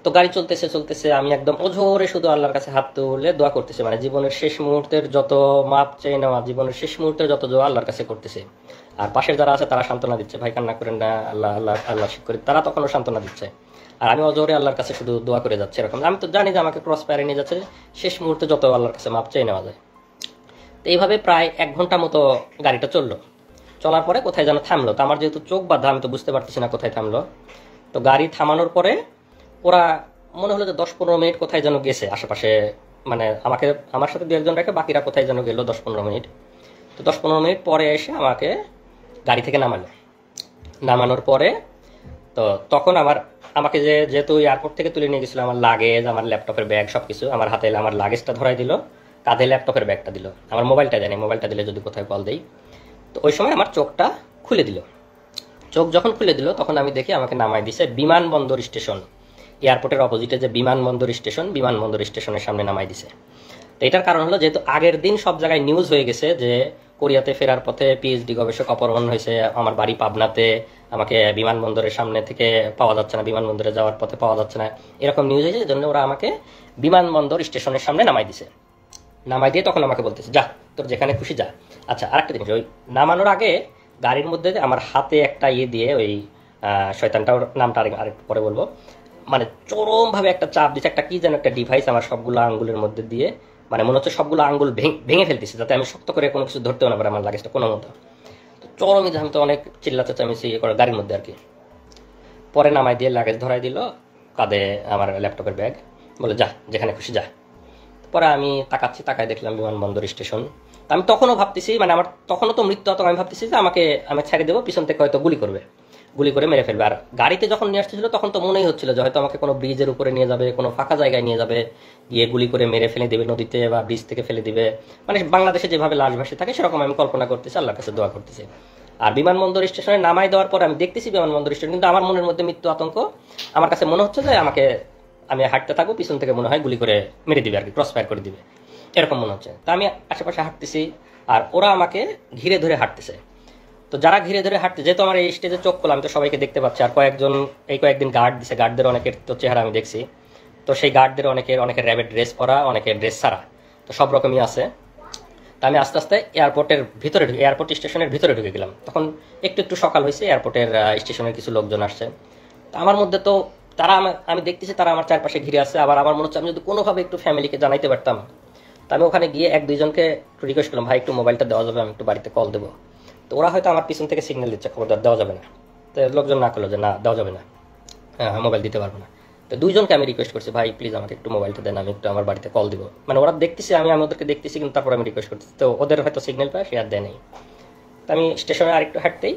তো গাড়ি চলতেছে চলতেছে, আমি একদম অঝোরে শুধু আল্লাহর কাছে হাত তুলে দোয়া করতেছি, মানে জীবনের শেষ মুহূর্তের যত মাপ চেয়ে নেওয়া, জীবনের শেষ মুহূর্তের যত দোয়া আল্লাহর কাছে করতেছে। আর পাশের যারা আছে তারা সান্ত্বনা দিচ্ছে, ভাই কান্না করেন না, আল্লাহ আল্লাহ আল্লাহ শিখ করে, তারা তখনও সান্ত্বনা দিচ্ছে। আর আমি অজোরে আল্লাহর কাছে শুধু দোয়া করে যাচ্ছি এরকম। আমি তো জানি যে আমাকে ক্রস পারে নিয়ে যাচ্ছে, শেষ মুহূর্তে যত আল্লাহর কাছে মাপ চেয়ে নেওয়া যায়। তো এইভাবে প্রায় 1 ঘন্টা মতো গাড়িটা চললো। চলার পরে কোথায় যেন থামলো। তো আমার যেহেতু চোখ বাঁধা, আমি তো বুঝতে পারতেছি না কোথায় থামলো। তো গাড়ি থামানোর পরে ওরা মনে হলো যে 10-15 মিনিট কোথায় যেন গেছে আশেপাশে, মানে আমার সাথে 2-1 জন রেখে বাকিরা কোথায় যেন গেলো 10-15 মিনিট। তো 10-15 মিনিট পরে এসে আমাকে গাড়ি থেকে নামানোর পরে তো তখন আমাকে যেহেতু এয়ারপোর্ট থেকে তুলে নিয়ে গেছিলো, আমার লাগেজ, আমার ল্যাপটপের ব্যাগ সব কিছু আমার হাতে, আমার লাগেজটা ধরাই দিল, কাঁধে ল্যাপটপের ব্যাগটা দিল, আমার মোবাইলটা দেয়নি, মোবাইলটা দিলে যদি কোথায় কল দেই। তো ওই সময় আমার চোখটা খুলে দিল। চোখ যখন খুলে দিল তখন আমি দেখি আমাকে নামাই দিছে বিমানবন্দর স্টেশন, এয়ারপোর্টের অপোজিটে যে বিমানবন্দর স্টেশনের সামনে নামাই দিছে। তো এটার কারণ হলো যেহেতু আগের দিন সব জায়গায় নিউজ হয়ে গেছে যে কোরিয়াতে ফেরার পথে পিএইচডি গবেষক অপহরণ হয়েছে, আমার বাড়ি পাবনাতে, আমাকে বিমানবন্দরের সামনে থেকে পাওয়া যাচ্ছে না, বিমানবন্দরে যাওয়ার পথে পাওয়া যাচ্ছে না, এরকম নিউজ হয়েছে। এই জন্য ওরা আমাকে বিমানবন্দর স্টেশনের সামনে নামাই দিছে। নামাই দিয়ে তখন আমাকে বলতেছে যা, তোর যেখানে খুশি যা। আচ্ছা, আরেকটা জিনিস, ওই নামানোর আগে গাড়ির মধ্যে আমার হাতে একটা দিয়ে, ওই শয়তানটার নামটা আরেকটু পরে বলবো, মানে চরমভাবে একটা চাপ দিচ্ছে, একটা কি যেন একটা ডিভাইস আমার সবগুলো আঙ্গুলের মধ্যে দিয়ে, মানে মনে হচ্ছে সবগুলো আঙ্গুল ভেঙে ফেলতেছে যাতে আমি শক্ত করে কোনো কিছু ধরতেও না পারে আমার লাগেজটা কোনো মতো। তো চরমই আমি তো অনেক চেঁচামেচি করে গাড়ির মধ্যে আর কি। পরে নামাই দিয়ে লাগেজ ধরাই দিল, কাঁধে আমার ল্যাপটপের ব্যাগ, বলে যা যেখানে খুশি যা। পরে আমি তাকায় দেখলাম বিমানবন্দর স্টেশন। আমি তখনও ভাবতেছি, মানে আমার তখনও তো মৃত্যু হতো, আমি ভাবতেছি যে আমি ছেড়ে দেবো, পিছন থেকে হয়তো গুলি করে মেরে ফেলবে। আর গাড়িতে যখন নিয়ে আসতেছিল তখন তো মনেই হচ্ছিল যে হয়তো আমাকে কোনো ব্রিজের উপরে নিয়ে যাবে, কোনো ফাঁকা জায়গায় নিয়ে যাবে, গিয়ে গুলি করে মেরে ফেলে দেবে নদীতে বা ব্রিজ থেকে ফেলে দিবে, মানে বাংলাদেশে যেভাবে লাশ ভাসে থাকে সেরকম আমি কল্পনা করতেছি, আল্লাহর কাছে দোয়া করতেছি। আর বিমানবন্দর স্টেশনে নামাই দেওয়ার পর আমি দেখতেছি বিমানবন্দর স্টেশন, কিন্তু আমার মনের মধ্যে মৃত্যু আতঙ্ক। আমার কাছে মনে হচ্ছে যে আমি হাঁটতে থাকবো, পিছন থেকে মনে হয় গুলি করে মেরে দিবে আর কি, ক্রস ফায়ার করে দিবে, এরকম মনে হচ্ছে। তা আমি আশেপাশে হাঁটতেছি আর ওরা আমাকে ঘিরে ধরে হাঁটতেছে। তো যারা ঘিরে ধরে হাঁটতে, যেহেতু আমার এই স্টেজে চোখ খোলা, আমি তো সবাইকে দেখতে পাচ্ছি। আর কয়েকদিন গার্ড দিছে, গার্ডদের অনেকের তো চেহারা আমি দেখছি। তো সেই গার্ডদের অনেকের র্যাবের ড্রেস পরা, অনেকের ড্রেস ছাড়া, তো সব রকমই আছে। তা আমি আস্তে আস্তে এয়ারপোর্ট স্টেশনের ভিতরে ঢুকে গেলাম। তখন একটু সকাল হয়েছে, এয়ারপোর্টের স্টেশনের কিছু লোকজন আসছে। তা আমার মধ্যে তো আমি দেখতেছি তারা আমার চারপাশে ঘিরে আছে। আবার আমার মনে হচ্ছে আমি যদি কোনোভাবে একটু ফ্যামিলিকে জানাইতে পারতাম। তো আমি ওখানে গিয়ে 1-2 জনকে একটু রিকোয়েস্ট করলাম, ভাই একটু মোবাইলটা দেওয়া যাবে, আমি একটু বাড়িতে কল দেবো। তো ওরা হয়তো আমার পিছন থেকে সিগন্যাল দিচ্ছে, খবরদার দেওয়া যাবে না। তো লোকজন না করলো যে না দেওয়া যাবে না, হ্যাঁ মোবাইল দিতে পারবো না। তো 2 জনকে আমি রিকোয়েস্ট করছি, ভাই প্লিজ আমাকে একটু মোবাইলটা দেন, আমি একটু আমার বাড়িতে কল দিব। মানে ওরা দেখতেছি, আমি ওদেরকে দেখতেছি, কিন্তু তারপর আমি রিকোয়েস্ট করতেছি। তো ওদের হয়তো সিগন্যাল পায়, সে আর দেয় নেই। তো আমি স্টেশনে আরেকটু হাঁটতেই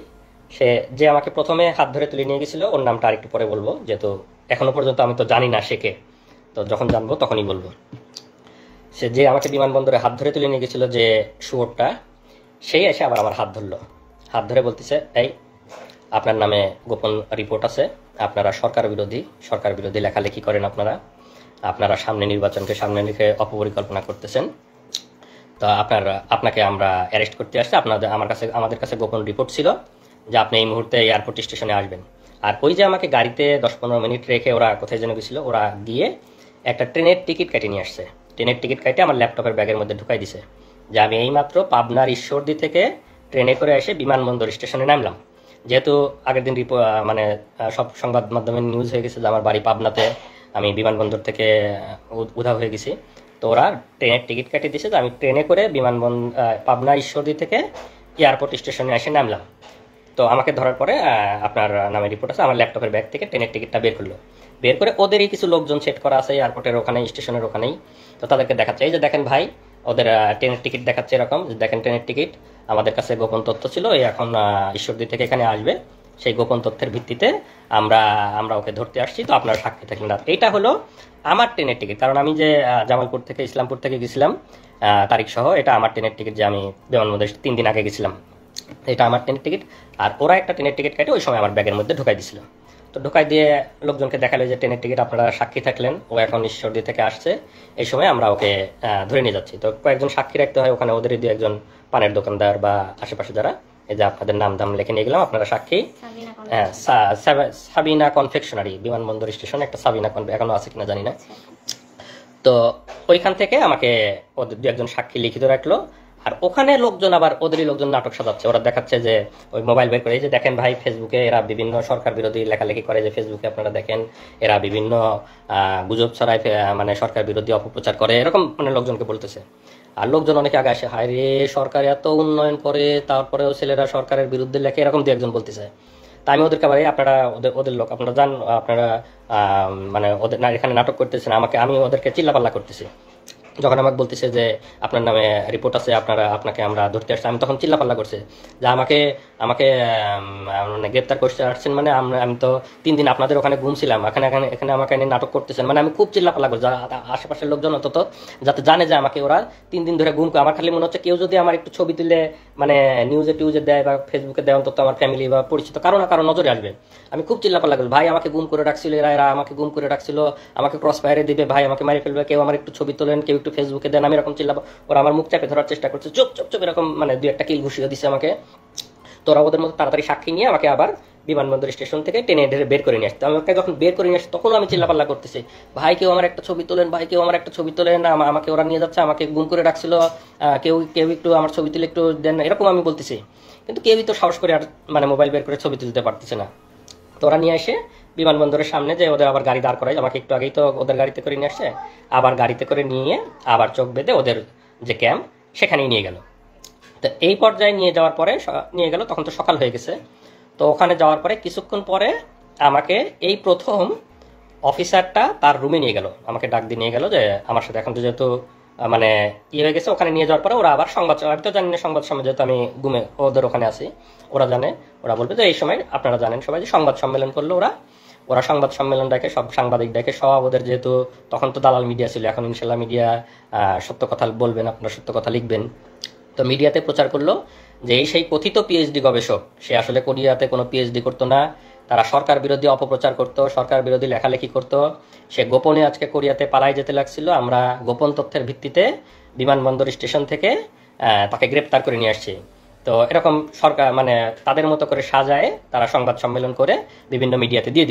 যে আমাকে প্রথমে হাত ধরে তুলে নিয়ে গেছিলো, ওর নামটা আরেকটু পরে বলবো, যেহেতু এখনো পর্যন্ত আমি তো জানি না সে কে, তো যখন জানবো তখনই বলবো। সে যে আমাকে বিমানবন্দরে হাত ধরে তুলে নিয়ে গেছিলো, যে শুয়োরটা, সেই এসে আবার আমার হাত ধরলো। হাত ধরে বলতেছে, এই আপনার নামে গোপন রিপোর্ট আছে, আপনারা সরকার বিরোধী লেখালেখি করেন, আপনারা নির্বাচনকে সামনে রেখে অপপরিকল্পনা করতেছেন। তো আপনাকে আমরা অ্যারেস্ট করতে আসছি। আমাদের কাছে গোপন রিপোর্ট ছিল যে আপনি এই মুহূর্তে এয়ারপোর্ট স্টেশনে আসবেন। আর ওই যে আমাকে গাড়িতে 10-15 মিনিট রেখে ওরা কোথায় যেন গেছিল, ওরা গিয়ে একটা ট্রেনের টিকিট কেটে নিয়ে আসছে। ট্রেনের টিকিট কেটে আমার ল্যাপটপের ব্যাগের মধ্যে ঢুকাই দিছে যে আমি এইমাত্র পাবনার ঈশ্বরদী থেকে ট্রেনে করে এসে বিমানবন্দর স্টেশনে নামলাম। যেহেতু আগের দিন মানে সব সংবাদ মাধ্যমে নিউজ হয়ে গেছে যে আমার বাড়ি পাবনাতে, আমি বিমানবন্দর থেকে উধাও হয়ে গেছি। তো ওরা ট্রেনের টিকিট কেটে দিয়েছে যে আমি ট্রেনে করে পাবনা ঈশ্বরদী থেকে এয়ারপোর্ট স্টেশনে এসে নামলাম। তো আমাকে ধরার পরে আপনার নামে রিপোর্ট আছে, আমার ল্যাপটপের ব্যাগ থেকে ট্রেনের টিকিটটা বের করে ওদেরই কিছু লোকজন সেট করা আছে এয়ারপোর্টের ওখানে, স্টেশনের ওখানেই। তো তাদেরকে দেখাচ্ছে, এই যে দেখেন ভাই, ওদের ট্রেনের টিকিট দেখাচ্ছে এরকম, দেখেন ট্রেনের টিকিট, আমাদের কাছে গোপন তথ্য ছিল, এই এখন ঈশ্বরদী থেকে এখানে আসবে, সেই গোপন তথ্যের ভিত্তিতে আমরা ওকে ধরতে আসছি, তো আপনারা সাক্ষী থাকবেন। এইটা হলো আমার ট্রেনের টিকিট, কারণ আমি যে জামালপুর থেকে ইসলামপুর থেকে গেছিলাম তারিখ সহ, এটা আমার ট্রেনের টিকিট, যে আমি বিমানবন্দরে 3 দিন আগে গেছিলাম, এটা আমার ট্রেনের টিকিট। আর ওরা একটা ট্রেনের টিকিট কেটে ওই সময় আমার ব্যাগের মধ্যে ঢুকাই দিছিল। তো ঢুকাই দিয়ে লোকজনকে দেখালো যে ট্রেনের টিকিট আপনারা সাক্ষী থাকলেন, ও এখন ঈশ্বরদী থেকে আসছে, এই সময় আমরা ওকে ধরে নিয়ে যাচ্ছি। তো কয়েকজন সাক্ষী রাখতে হয় ওখানে, ওদেরই 2-1 জন পানের দোকানদার বা আশেপাশে যারা এই যে আপনাদের নাম দাম লিখে নিয়ে গেলাম, আপনারা সাক্ষী।
সাবিনা কোন
হ্যাঁ, সাবিনা কনফেকশনারি বিমানবন্দর স্টেশনে একটা সাবিনা এখনো আছে কিনা জানি না। তো ওইখান থেকে আমাকে ওদের দু একজন সাক্ষী লিখিত রাখলো। আর ওখানে লোকজন আবার ওদেরই লোকজন নাটক সাজাচ্ছে, ওরা দেখাচ্ছে যে ওই মোবাইল বের করে, এই যে দেখেন ভাই ফেসবুকে এরা বিভিন্ন সরকার বিরোধী লেখালেখি করে, যে ফেসবুকে আপনারা দেখেন এরা বিভিন্ন গুজব ছড়ায়, মানে সরকার বিরোধী অপপ্রচার করে, এরকম মানে লোকজনকে বলতেছে। আর লোকজন অনেকে আগে আসে, হায় রে সরকার এত উন্নয়ন করে তারপরেও ছেলেরা সরকারের বিরুদ্ধে লেখে, এরকম দু একজন বলতেছে। তা আমি ওদেরকে আবার আপনারা ওদের লোক আপনারা জান, আপনারা মানে ওদের এখানে নাটক করতেছেন, আমি ওদেরকে চিল্লাপাল্লা করতেছি। যখন আমাকে বলতেছে যে আপনার নামে রিপোর্ট আছে, আপনাকে আমরা ধরতে আসছি, আমি তখন চিল্লাপাল্লা করছে যে আমাকে গ্রেপ্তার করতে আসছেন, মানে আমি তো 3 দিন আপনাদের ওখানে ঘুমছিলাম, এখানে আমাকে এনে নাটক করতেছেন, মানে আমি খুব চিল্লাপাল্লা করছি। আশেপাশের লোকজন অন্তত যাতে জানে যে আমাকে ওরা 3 দিন ধরে ঘুম করে। আমার খালি মনে হচ্ছে কেউ যদি আমার একটু ছবি তুলে মানে নিউজে দেয় বা ফেসবুকে দেয়, অন্তত আমার ফ্যামিলি বা পরিচিত কারো না কারো নজরে আসবে। আমি খুব চিল্লাপাল্লা করছি, ভাই আমাকে গুম করে রাখছিল, এরা আমাকে গুম করে রাখছিল, আমাকে ক্রস ফায়ারে দিবে, ভাই আমাকে মারি ফেলবে, কেউ আমার একটু ছবি তোলেন, কেউ একটু ফেসবুকে দেন, আমি এরকম চিল্লাবো। ওরা আমার মুখ চাপে ধরার চেষ্টা করছে, চুপ চুপ চুপ এরকম, মানে 2-1টা কিল ঘুষিয়ে দিচ্ছে আমাকে। তো ওরা ওদের মতো তাড়াতাড়ি সাক্ষী নিয়ে আমাকে আবার বিমানবন্দর স্টেশন থেকে টেনে ঢেরে বের করে নিয়ে আসতো। আমাকে যখন বের করে নিয়ে আসতো তখন আমি চিল্লাপাল্লা করতেছি, ভাই কেউ আমার একটা ছবি তোলেন, ভাই কেউ আমার একটা ছবি তোলেন, আমাকে ওরা নিয়ে যাচ্ছে, আমাকে গুম করে রাখছিল, কেউ একটু আমার ছবি তুলে একটু দেন, এরকম আমি বলতেছি। কিন্তু কেউই তো সাহস করে আর মানে মোবাইল বের করে ছবি তুলতে পারতেছে না। তো ওরা নিয়ে এসে বিমানবন্দরের সামনে যে ওদের আবার গাড়ি দাঁড় করায়, আমাকে একটু আগেই তো ওদের গাড়িতে করে নিয়ে আসছে, আবার গাড়িতে করে নিয়ে আবার চোখ বেঁধে ওদের যে ক্যাম্প সেখানেই নিয়ে গেল। তো এই পর্যায়ে নিয়ে যাওয়ার পরে নিয়ে গেল, তখন তো সকাল হয়ে গেছে। তো ওখানে যাওয়ার পরে কিছুক্ষণ পরে আমাকে এই প্রথম অফিসারটা তার রুমে নিয়ে গেল, আমাকে ডাক দিয়ে নিয়ে গেল যে আমার সাথে এখন তো যেহেতু মানে হয়ে গেছে, ওখানে নিয়ে যাওয়ার পরে ওরা আবার আমি তো জানি না সংবাদ সম্মেলন, যেহেতু আমি ঘুমে ওদের ওখানে আছি, ওরা জানে, ওরা বলবে যে এই সময় আপনারা জানেন সবাই যে সংবাদ সম্মেলন করলো। ওরা সংবাদ সম্মেলন ডাকে, সব সাংবাদিক ডাকে, সব ওদের, যেহেতু তখন তো দালাল মিডিয়া ছিল, এখন ইনশাল্লাহ মিডিয়া সত্য কথা বলবেন, আপনারা সত্য কথা লিখবেন। তো মিডিয়াতে প্রচার করলো যে এই সেই কথিত পিএইচডি গবেষক, সে আসলে কোরিয়াতে কোনো পিএইচডি করতো না, তারা সরকার বিরোধী অপপ্রচার করতো, সরকার বিরোধী লেখালেখি করতো, সে গোপনে আজকে কোরিয়াতে পালায় যেতে লাগছিল। আমরা গোপন তথ্যের ভিত্তিতে বিমানবন্দর স্টেশন থেকে তাকে গ্রেপ্তার করে নিয়ে আসছি। তো এরকম সরকার মানে তাদের মতো করে সাজায় তারা সংবাদ সম্মেলন করে বিভিন্ন মিডিয়াতে দিয়ে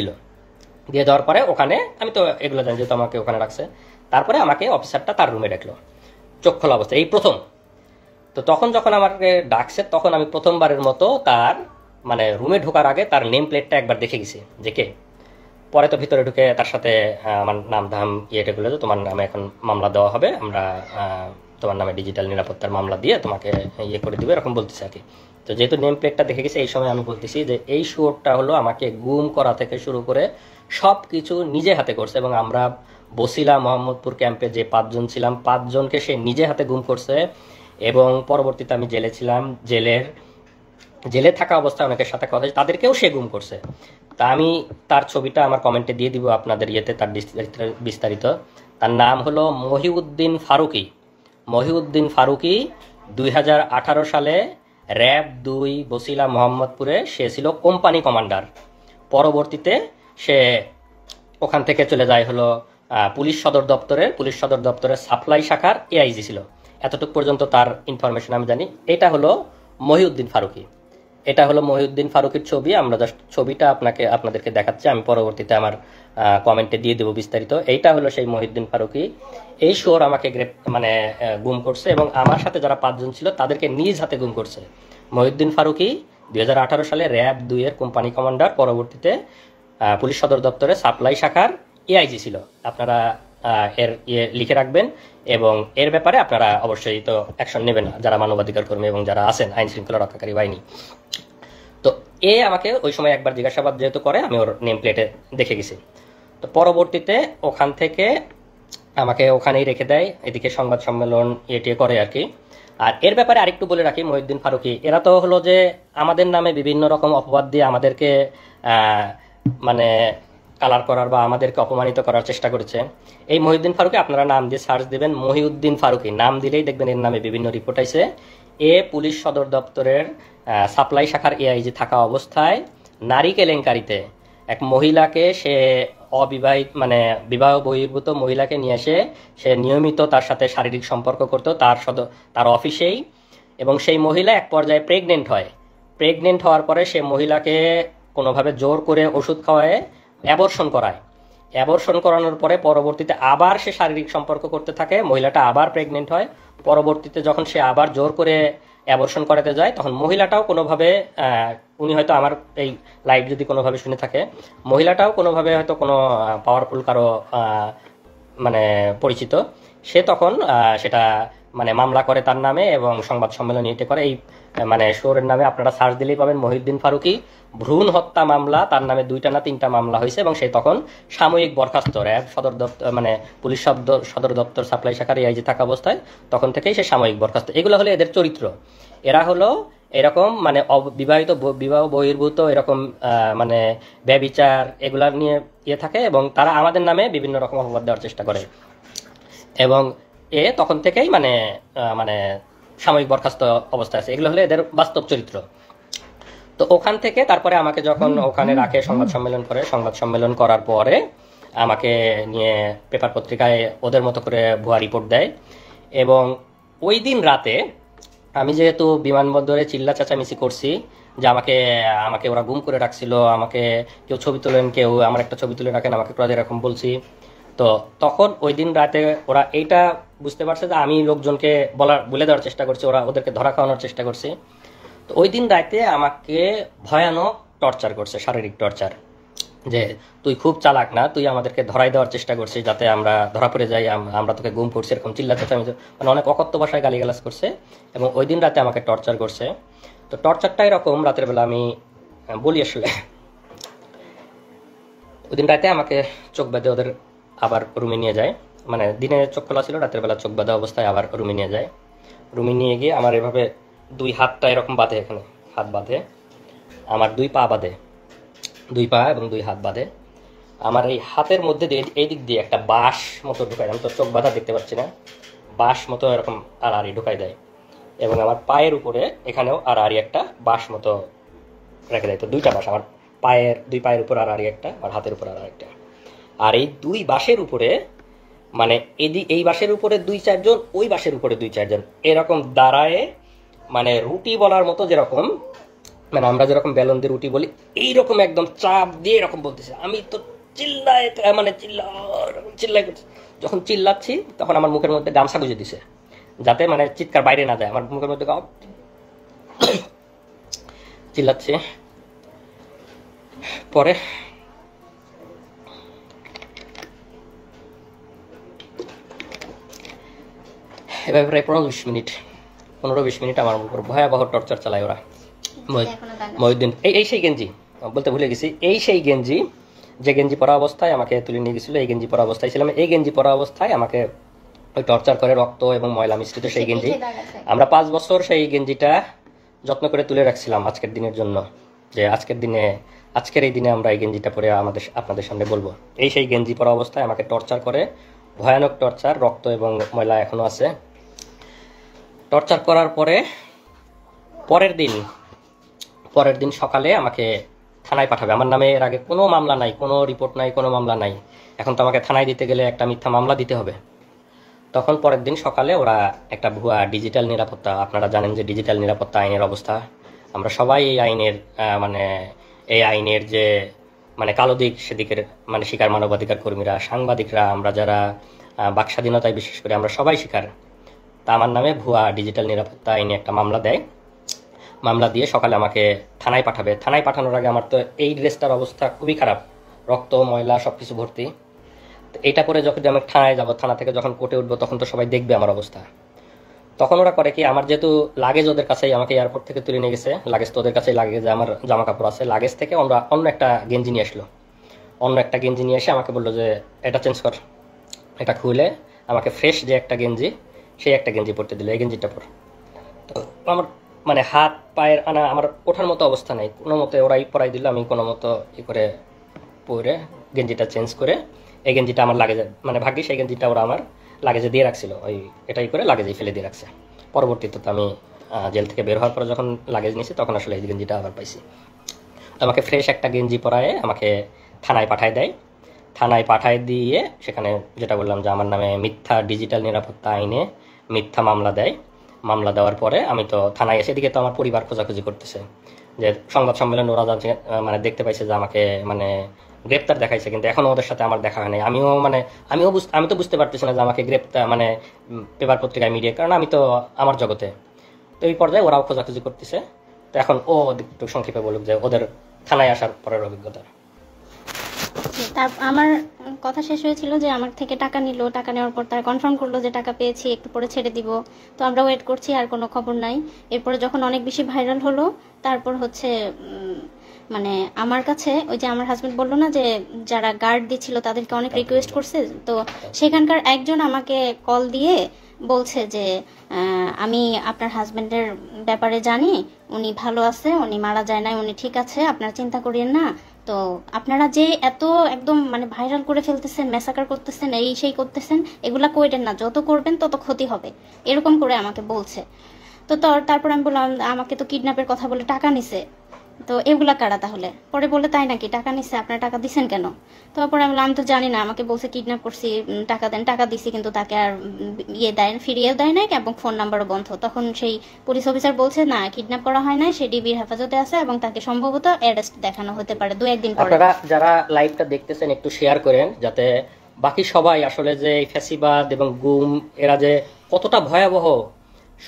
দেওয়ার পরে ওখানে আমি তো এগুলো জানি, যেহেতু আমাকে ওখানে রাখছে, তারপরে আমাকে অফিসারটা তার রুমে ডাকলো চোখ খোলা অবস্থায়, এই প্রথম। তো তখন যখন আমাকে ডাকছে তখন আমি প্রথমবারের মতো তার মানে রুমে ঢোকার আগে তার নেম প্লেটটা একবার দেখে গেছি যে কে। পরে তো ভিতরে ঢুকে তার সাথে আমার নাম ধাম ইয়েটা বলে, তোমার নামে এখন মামলা দেওয়া হবে, আমরা তোমার নামে ডিজিটাল নিরাপত্তার মামলা দিয়ে তোমাকে ইয়ে করে দিবে, এরকম বলতেছে আর কি। তো যেহেতু নেম প্লেটটা দেখে গেছে, এই সময় আমি বলতেছি যে এই শুয়োরটা হলো আমাকে গুম করা থেকে শুরু করে সব কিছু নিজে হাতে করছে, এবং আমরা বসিলা মোহাম্মদপুর ক্যাম্পে যে 5 জন ছিলাম, 5 জনকে সে নিজে হাতে গুম করছে। এবং পরবর্তীতে আমি জেলে ছিলাম, জেলে থাকা অবস্থায় অনেকের সাথে কথা, তাদেরকেও সে গুম করছে। তা আমি তার ছবিটা আমার কমেন্টে দিয়ে দিব আপনাদের ইয়েতে, তার বিস্তারিত। তার নাম হলো মহিউদ্দিন ফারুকি। 2018 সালে র‍্যাব 2 বসিলা মোহাম্মদপুরে সে ছিল কোম্পানি কমান্ডার। পরবর্তীতে সে ওখান থেকে চলে যায় হলো পুলিশ সদর দপ্তরের সাপ্লাই শাখার এআইজি ছিল। এতটুকু পর্যন্ত তার ইনফরমেশন আমি জানি। এটা হলো মহিউদ্দিন ফারুকির ছবি। আমরা জাস্ট ছবিটা আপনাদেরকে দেখাচ্ছি, আমি পরবর্তীতে আমার কমেন্টে দিয়ে দেবো বিস্তারিত। এইটা হলো সেই মহিউদ্দিন ফারুকি। এই শোর আমাকে গুম করছে, এবং আমার সাথে যারা 5 জন ছিল তাদেরকে নিজ হাতে গুম করছে। মহিউদ্দিন ফারুকি 2018 সালে র‍্যাব 2 এর কোম্পানি কমান্ডার, পরবর্তীতে পুলিশ সদর দপ্তরে সাপ্লাই শাখার এআইজি ছিল। আপনারা এর লিখে রাখবেন, এবং এর ব্যাপারে আপনারা অবশ্যই তো অ্যাকশন নেবেন যারা মানবাধিকার কর্মী এবং যারা আছেন আইন শৃঙ্খলা রক্ষাকারী বাহিনী। তো আমাকে ওই সময় একবার জিজ্ঞাসাবাদ যেহেতু করে, আমি ওর নেম প্লেটে দেখে গেছি। তো পরবর্তীতে ওখান থেকে আমাকে ওখানেই রেখে দেয়, এদিকে সংবাদ সম্মেলন এটি করে আর কি। আর এর ব্যাপারে আরেকটু বলে রাখি, মহিউদ্দিন ফারুকি এরা তো হলো যে আমাদের নামে বিভিন্ন রকম অপবাদ দিয়ে আমাদেরকে মানে কালার করার বা আমাদেরকে অপমানিত করার চেষ্টা করেছে। এই মহিউদ্দিন ফারুকি আপনারা নাম দিয়ে সার্চ দেবেন, মহিউদ্দিন ফারুকি নাম দিলেই দেখবেন এর নামে বিভিন্ন রিপোর্ট আছে। পুলিশ সদর দপ্তরের সাপ্লাই শাখার এআইজি থাকা অবস্থায় নারী কেলেঙ্কারিতে এক মহিলাকে, সে অবিবাহিত মানে বিবাহ বহির্ভূত মহিলাকে নিয়ে এসে সে নিয়মিত তার সাথে শারীরিক সম্পর্ক করতো তার অফিসেই, এবং সেই মহিলা এক পর্যায়ে প্রেগনেন্ট হয়। প্রেগনেন্ট হওয়ার পরে সে মহিলাকে কোনোভাবে জোর করে ওষুধ খাওয়ায় অ্যাবর্শন করায়। অ্যাবর্শন করানোর পরে পরবর্তীতে আবার সে শারীরিক সম্পর্ক করতে থাকে, মহিলাটা আবার প্রেগনেন্ট হয়। পরবর্তীতে যখন সে আবার জোর করে অ্যাবর্শন করাতে যায় তখন মহিলাটাও কোনোভাবে, উনি হয়তো আমার এই লাইভ যদি কোনোভাবে শুনে থাকে, মহিলাটাও কোনোভাবে হয়তো কোনো পাওয়ারফুল কারো মানে পরিচিত, সে তখন সেটা মানে মামলা করে তার নামে এবং সংবাদ সম্মেলন এতে করে। এই মানে শোরের নামে আপনারা সার্চ দিলেই পাবেন মহিউদ্দিন ফারুকী ভ্রূণ হত্যা মামলা, তার নামে 2টা না 3টা মামলা হয়েছে এবং সে তখন সাময়িক বরখাস্ত র্যাব সদর দপ্তর মানে পুলিশ সদর দপ্তর সাপ্লাই শাখার এআইজি থাকা অবস্থায় তখন থেকেই সে সাময়িক বরখাস্ত। এগুলো হলো এদের চরিত্র। এরা হলো এরকম মানে বিবাহ বহির্ভূত এরকম মানে ব্যভিচার এগুলা নিয়ে থাকে এবং তারা আমাদের নামে বিভিন্ন রকম অপবাদ দেওয়ার চেষ্টা করে এবং তখন থেকেই মানে মানে সাময়িক বরখাস্ত অবস্থায় আছে। এগুলো হলো এদের বাস্তব চরিত্র। তো ওখান থেকে তারপরে আমাকে যখন ওখানে রাখে, সংবাদ সম্মেলন করে, সংবাদ সম্মেলন করার পরে আমাকে নিয়ে পেপার পত্রিকায় ওদের মতো করে ভুয়া রিপোর্ট দেয় এবং ওই দিন রাতে আমি যেহেতু বিমানবন্দরে চিল্লা চেঁচামেচি করছি যে আমাকে ওরা গুম করে রাখছিল, আমাকে কেউ ছবি তোলেন, কেউ আমার একটা ছবি তুলে রাখেন, আমাকে ওরা এরকম বলছি। তো তখন ওই দিন রাতে ওরা এইটা বুঝতে পারছে যে আমি লোকজনকে বলে দেওয়ার চেষ্টা করছি, ওদেরকে ধরা খাওয়ানোর চেষ্টা করছি। তো ওই দিন রাতে আমাকে ভয়ানক টর্চার করছে, শারীরিক টর্চার, যে তুই খুব চালাক না, তুই আমাদেরকে ধরাই দেওয়ার চেষ্টা করছিস যাতে আমরা ধরা পড়ে যাই, আমরা তোকে গুম করছি, এরকম চিল্লা চেঁচামেচি মানে অনেক অকথ্য ভাষায় গালিগালাজ করছে এবং ওই দিন রাতে আমাকে টর্চার করছে। তো টর্চারটা এরকম, রাতের বেলা আমি বলি আসলে, ওই দিন রাতে আমাকে চোখ বেঁধে ওদের আবার রুমে নিয়ে যায়, মানে দিনে চোখ খোলা ছিল, রাতের বেলা চোখ বাঁধা অবস্থায় আবার রুমে নিয়ে যায়। রুমে নিয়ে গিয়ে আমার এভাবে 2 হাতটা এরকম বাঁধে, এখানে হাত বাঁধে, আমার 2 পা বাঁধে, 2 পা এবং 2 হাত বাঁধে। আমার এই হাতের মধ্যে দিয়ে এই দিক দিয়ে একটা বাঁশ মতো ঢুকাই, আমি তো চোখ বাঁধা দেখতে পাচ্ছি না, বাঁশ মতো এরকম আড়াআড়ি ঢুকাই দেয় এবং আমার পায়ের উপরে এখানেও আড়াআড়ি একটা বাঁশ মতো রেখে দেয়। তো 2টা বাঁশ, আমার পায়ের 2 পায়ের উপর আড়াআড়ি একটা, আর হাতের উপর আড়াআড়ি একটা। আর এই 2 বাঁশের উপরে মানে এই বাঁশের উপরে 2-4 জন, ওই বাঁশের উপরে 2-4 জন এরকম দাঁড়ায়, মানে রুটি বলার মতো, যেরকম মানে আমরা যেরকম বেলন দিয়ে রুটি বলি এইরকম একদম চাপ দিয়ে এরকম বলতেছে। আমি তো চিল্লাই করছি। যখন চিল্লাচ্ছি তখন আমার মুখের মধ্যে গামছা গুঁজে দিছে যাতে মানে চিৎকার বাইরে না যায়, আমার মুখের মধ্যে চিল্লাচ্ছি। পরে এবার প্রায় 15-20 মিনিট আমার উপর ভয়াবহ টর্চার চালায় ওরা। মহিউদ্দিন এই সেই গেঞ্জি বলতে ভুলে গেছি, এই সেই গেঞ্জি যে গেঞ্জি পরা অবস্থায় আমাকে তুলে নিয়ে গেছিল, এই গেঞ্জি পরা অবস্থায় ছিলাম। এই গেঞ্জি পরা অবস্থায় আমাকে ওই টর্চার করে, রক্ত এবং ময়লা মিশ্রিত সেই গেঞ্জি। আমরা 5 বছর সেই গেঞ্জিটা যত্ন করে তুলে রাখছিলাম আজকের দিনের জন্য, যে আজকের এই দিনে আমরা এই গেঞ্জিটা পরে আপনাদের সামনে বলবো। এই সেই গেঞ্জি পরা অবস্থায় আমাকে টর্চার করে, ভয়ানক টর্চার, রক্ত এবং ময়লা এখনো আছে। টর্চার করার পরে পরের দিন সকালে আমাকে থানায় পাঠাবে। আমার নামে এর আগে কোনো মামলা নাই, কোনো রিপোর্ট নাই, কোনো মামলা নাই। এখন তো আমাকে থানায় দিতে গেলে একটা মিথ্যা মামলা দিতে হবে। তখন পরের দিন সকালে ওরা একটা ভুয়া ডিজিটাল নিরাপত্তা, আপনারা জানেন যে ডিজিটাল নিরাপত্তা আইনের অবস্থা, আমরা সবাই এই আইনের যে মানে কালো দিক সেদিকের মানে শিকার মানবাধিকার কর্মীরা, সাংবাদিকরা, আমরা যারা বাক স্বাধীনতায় বিশেষ করে আমরা সবাই শিকার। তা আমার নামে ভুয়া ডিজিটাল নিরাপত্তা আইনে একটা মামলা দেয়। মামলা দিয়ে সকালে আমাকে থানায় পাঠাবে। থানায় পাঠানোর আগে আমার তো এই ড্রেসটার অবস্থা খুবই খারাপ, রক্ত ময়লা সব কিছু ভর্তি। তো এইটা পরে যখন আমি থানায় যাব, থানা থেকে যখন কোর্টে উঠবো তখন তো সবাই দেখবে আমার অবস্থা। তখন ওরা করে কি, আমার যেহেতু লাগেজ ওদের কাছেই, আমাকে এয়ারপোর্ট থেকে তুলে নিয়ে গেছে, লাগেজ তো ওদের কাছেই, লাগেজে আমার জামা কাপড় আছে, লাগেজ থেকে অন্য একটা গেঞ্জি নিয়ে আসলো। অন্য একটা গেঞ্জি নিয়ে এসে আমাকে বললো যে এটা চেঞ্জ কর, এটা খুলে আমাকে ফ্রেশ যে একটা গেঞ্জি, সেই একটা গেঞ্জি পরতে দিল, এই গেঞ্জিটা পর। তো আমার মানে হাত পায়ের আমার ওঠার মতো অবস্থা নেই, কোনো মতে ওরাই পরাই দিল। আমি কোনো মতো করে পরে গেঞ্জিটা চেঞ্জ করে এই গেঞ্জিটা আমার লাগেজে, মানে ভাগ্যিস সেই গেঞ্জিটা ওরা আমার লাগেজে দিয়ে রাখছিল, এটাই করে লাগেজেই ফেলে দিয়ে রাখছে। পরবর্তীতে তো আমি জেল থেকে বের হওয়ার পরে যখন লাগেজ নিয়েছি তখন আসলে এই গেঞ্জিটা আবার পাইছি। আমাকে ফ্রেশ একটা গেঞ্জি পরায় আমাকে থানায় পাঠায় দেয়। থানায় পাঠায় দিয়ে সেখানে যেটা বললাম যে আমার নামে মিথ্যা ডিজিটাল নিরাপত্তা আইনে মিথ্যা মামলা দেয়। মামলা দেওয়ার পরে আমি তো থানায় এসে, এদিকে তো আমার পরিবার খোঁজাখুঁজি করতেছে, যে সংবাদ সম্মেলনে ওরা যাচ্ছে মানে দেখতে পাইছে যে আমাকে মানে গ্রেপ্তার দেখাইছে, কিন্তু এখনো ওদের সাথে আমার দেখা হয় নাই। আমি তো বুঝতে পারতেছি না যে আমাকে গ্রেপ্তার মানে পেপার পত্রিকায় মিডিয়া, কারণ আমি তো আমার জগতে। তো এই পর্যায়ে ওরাও খোঁজাখুঁজি করতেছে। তো এখন ও একটু সংক্ষেপে বলুক যে ওদের থানায় আসার পরের অভিজ্ঞতা।
তার আমার কথা শেষ হয়েছিল যে আমার থেকে টাকা নিল, টাকা নেওয়ার পর তারা কনফার্ম করলো যে টাকা পেয়েছি, একটু পরে ছেড়ে দিব। তো আমরা ওয়েট করছি, আর কোনো খবর নাই। এরপরে যখন অনেক বেশি ভাইরাল হলো, তারপর হচ্ছে মানে আমার কাছে ওই যে আমার হাজবেন্ড বললো না যে যারা গার্ড দিচ্ছিল তাদেরকে অনেক রিকোয়েস্ট করছে, তো সেখানকার একজন আমাকে কল দিয়ে বলছে যে আমি আপনার হাজবেন্ডের ব্যাপারে জানি, উনি ভালো আছে, উনি মারা যায় নাই, উনি ঠিক আছে, আপনারা চিন্তা করিয়েন না। তো আপনারা যে এত একদম মানে ভাইরাল করে ফেলতেছেন, ম্যাসাকার করতেছেন, এই সেই করতেছেন, এগুলা কইরেন না, যত করবেন তত ক্ষতি হবে, এরকম করে আমাকে বলছে। তো তারপর আমি বললাম আমাকে তো কিডন্যাপের কথা বলে টাকা নিছে, তো এগুলা কারা তাহলে? পরে বলে তাই নাকি, টাকা নিচ্ছে, আপনারা টাকা দিচ্ছেন কেন? তারপরে আমি বললাম আমি তো জানি না, আমাকে বলছে কিডন্যাপ করছি, টাকা দেন, টাকা দিছি, কিন্তু তাকে আর ফিরিয়েও দেয় নাই এবং ফোন নাম্বারও বন্ধ। তখন সেই পুলিশ অফিসার বলছে না, কিডন্যাপ করা হয় নাই, সে ডিবির হেফাজতে আছে এবং তাকে সম্ভবত অ্যারেস্ট দেখানো হতে পারে 2-1 দিন পরে।
আপনারা যারা লাইভটা দেখতেছেন একটু শেয়ার করেন, যাতে বাকি সবাই আসলে যে ফ্যাসিবাদ এবং গুম এরা যে কতটা ভয়াবহ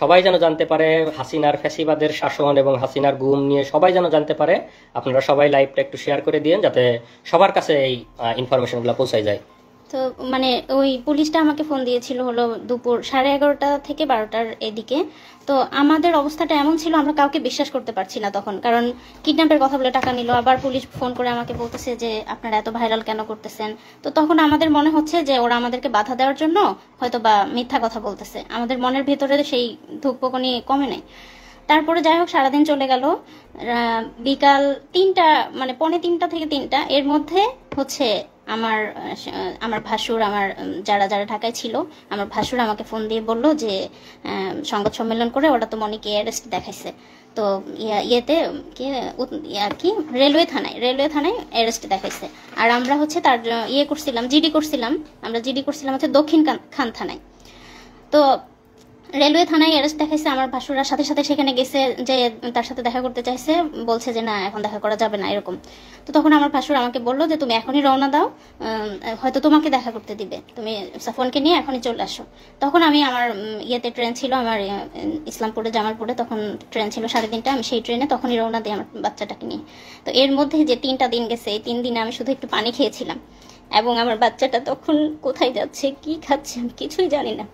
সবাই যেন জানতে পারে। হাসিনার ফ্যাসিবাদের শাসন এবং হাসিনার গুম নিয়ে সবাই যেন জানতে পারে। আপনারা সবাই লাইভটা একটু শেয়ার করে দিন, যাতে সবার কাছে এই ইনফরমেশনগুলো পৌঁছায় যায়।
তো মানে ওই পুলিশটা আমাকে ফোন দিয়েছিল হলো দুপুর 11:30 থেকে 12টার এদিকে। তো আমাদের অবস্থাটা এমন ছিল, আমরা কাউকে বিশ্বাস করতে পারছি না তখন, কারণ কিডন্যাপের কথা বলে টাকা নিল, আবার পুলিশ ফোন করে আমাকে বলতেছে যে আপনারা এত ভাইরাল কেন করতেছেন। তো তখন আমাদের মনে হচ্ছে যে ওরা আমাদেরকে বাধা দেওয়ার জন্য হয়তো বা মিথ্যা কথা বলতেছে, আমাদের মনের ভেতরে সেই ধুকপুকুনি কমে নেই। তারপরে যাই হোক সারাদিন চলে গেল। বিকাল 3টা মানে 2:45 থেকে 3টা এর মধ্যে হচ্ছে আমার ভাসুর, আমার যারা ঢাকায় ছিল, আমার ভাসুর আমাকে ফোন দিয়ে বলল যে সংবাদ সম্মেলন করে ওরা তো মনিকে অ্যারেস্ট দেখাইছে। তো রেলওয়ে থানায় অ্যারেস্ট দেখাইছে। আর আমরা হচ্ছে তার জিডি করছিলাম হচ্ছে দক্ষিণ খান থানায়। তো রেলওয়ে থানায় অ্যারেস্ট দেখাইছে। আমার ভাসুরার সাথে সাথে সেখানে গেছে, যে তার সাথে দেখা করতে চাইছে, বলছে যে না এখন দেখা করা যাবে না এরকম। তো তখন আমার ভাসুর আমাকে বললো যে তুমি এখনই রওনা দাও, হয়তো তোমাকে দেখা করতে দিবে, তুমি সাফওয়ানকে নিয়ে এখনই চলে আসো। তখন আমি আমার ট্রেন ছিল আমার ইসলামপুরে জামালপুরে, তখন ট্রেন ছিল 3:30, আমি সেই ট্রেনে তখনই রওনা দিই আমার বাচ্চাটাকে নিয়ে। তো এর মধ্যে যে 3টা দিন গেছে, এই 3 দিনে আমি শুধু একটু পানি খেয়েছিলাম, এবং আমার বাচ্চাটা তখন কোথায় যাচ্ছে, কি খাচ্ছে, আমি কিছুই জানি না।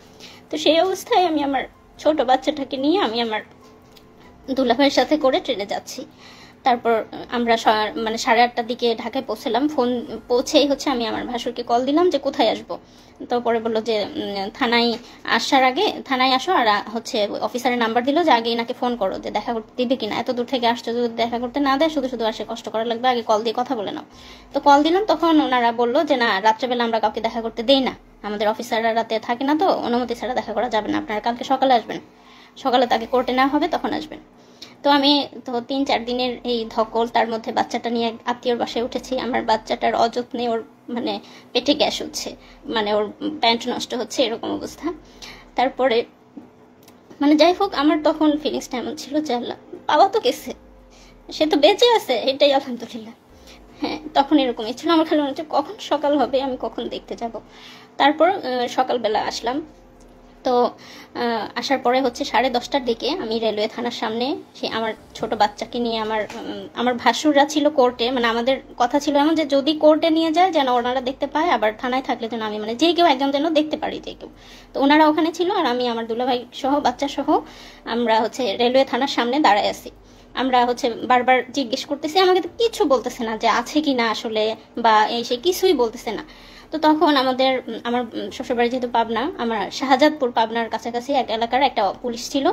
তো সেই অবস্থায় আমি আমার ছোট বাচ্চাটাকে নিয়ে আমি আমার দুলাভাইয়ের সাথে করে ট্রেনে যাচ্ছি। তারপর আমরা মানে 8:30টার দিকে ঢাকায় পৌঁছেই হচ্ছে আমি আমার ভাসুরকে কল দিলাম যে কোথায় আসবো। তো পরে বললো যে থানায় আসো, আর হচ্ছে অফিসারের নাম্বার দিল যে আগে এনাকে ফোন করো যে দেখা করতে দিবে কিনা, এত দূর থেকে আসছো, যদি দেখা করতে না দেয় শুধু আসে কষ্ট করা লাগবে, আগে কল দিয়ে কথা বলে নাও। তো কল দিলাম, তখন ওনারা বললো যে না, রাত্রেবেলা আমরা কাউকে দেখা করতে দেই না, আমাদের অফিসাররা রাতে থাকে না, তো অনুমতি ছাড়া দেখা করা যাবে না, আপনারা কালকে সকালে আসবেন, সকালে তাকে কোর্টে নেওয়া হবে, তখন আসবেন। তো আমি তো 3-4 দিনের এই ধকল, তার মধ্যে বাচ্চাটা নিয়ে আত্মীয়র বাসায় উঠেছি। আমার বাচ্চাটার অযত্নে ওর মানে পেটে গ্যাস হচ্ছে, মানে ওর প্যান্ট নষ্ট হচ্ছে, এরকম অবস্থা। তারপরে মানে যাই হোক আমার তখন ফিলিংসটা এমন ছিল যে আল্লাহ, বাবা তো গেছে, সে তো বেঁচে আছে, এটাই আলহামদুলিল্লাহ। হ্যাঁ, তখন এরকমই ছিল, আমার খালি মনে হচ্ছে কখন সকাল হবে, আমি কখন দেখতে যাব। তারপর সকালবেলা আসলাম। তো আসার পরে হচ্ছে 10:30টার দিকে আমি রেলওয়ে থানার সামনে আমার ছোট বাচ্চাকে নিয়ে, আমার ভাসুররা ছিল কোর্টে, মানে আমাদের কথা ছিল এমন যে যদি কোর্টে নিয়ে যায় যেন ওনারা দেখতে পায়, আবার থানায় থাকলে যেন আমি মানে যে কেউ একজন যেন দেখতে পারি, যে কেউ। তো ওনারা ওখানে ছিল, আর আমি আমার দুলাভাই সহ বাচ্চা সহ আমরা হচ্ছে রেলওয়ে থানার সামনে দাঁড়ায় আছি। আমরা হচ্ছে বারবার জিজ্ঞেস করতেছি, আমাকে তো কিছু বলতেছে না যে আছে কি না আসলে, বা সে কিছুই বলতেছে না। তো তখন আমার শ্বশুরবাড়ি যেহেতু পাবনা, আমার শাহজাদপুর পাবনার কাছাকাছি এক এলাকার একটা পুলিশ ছিল,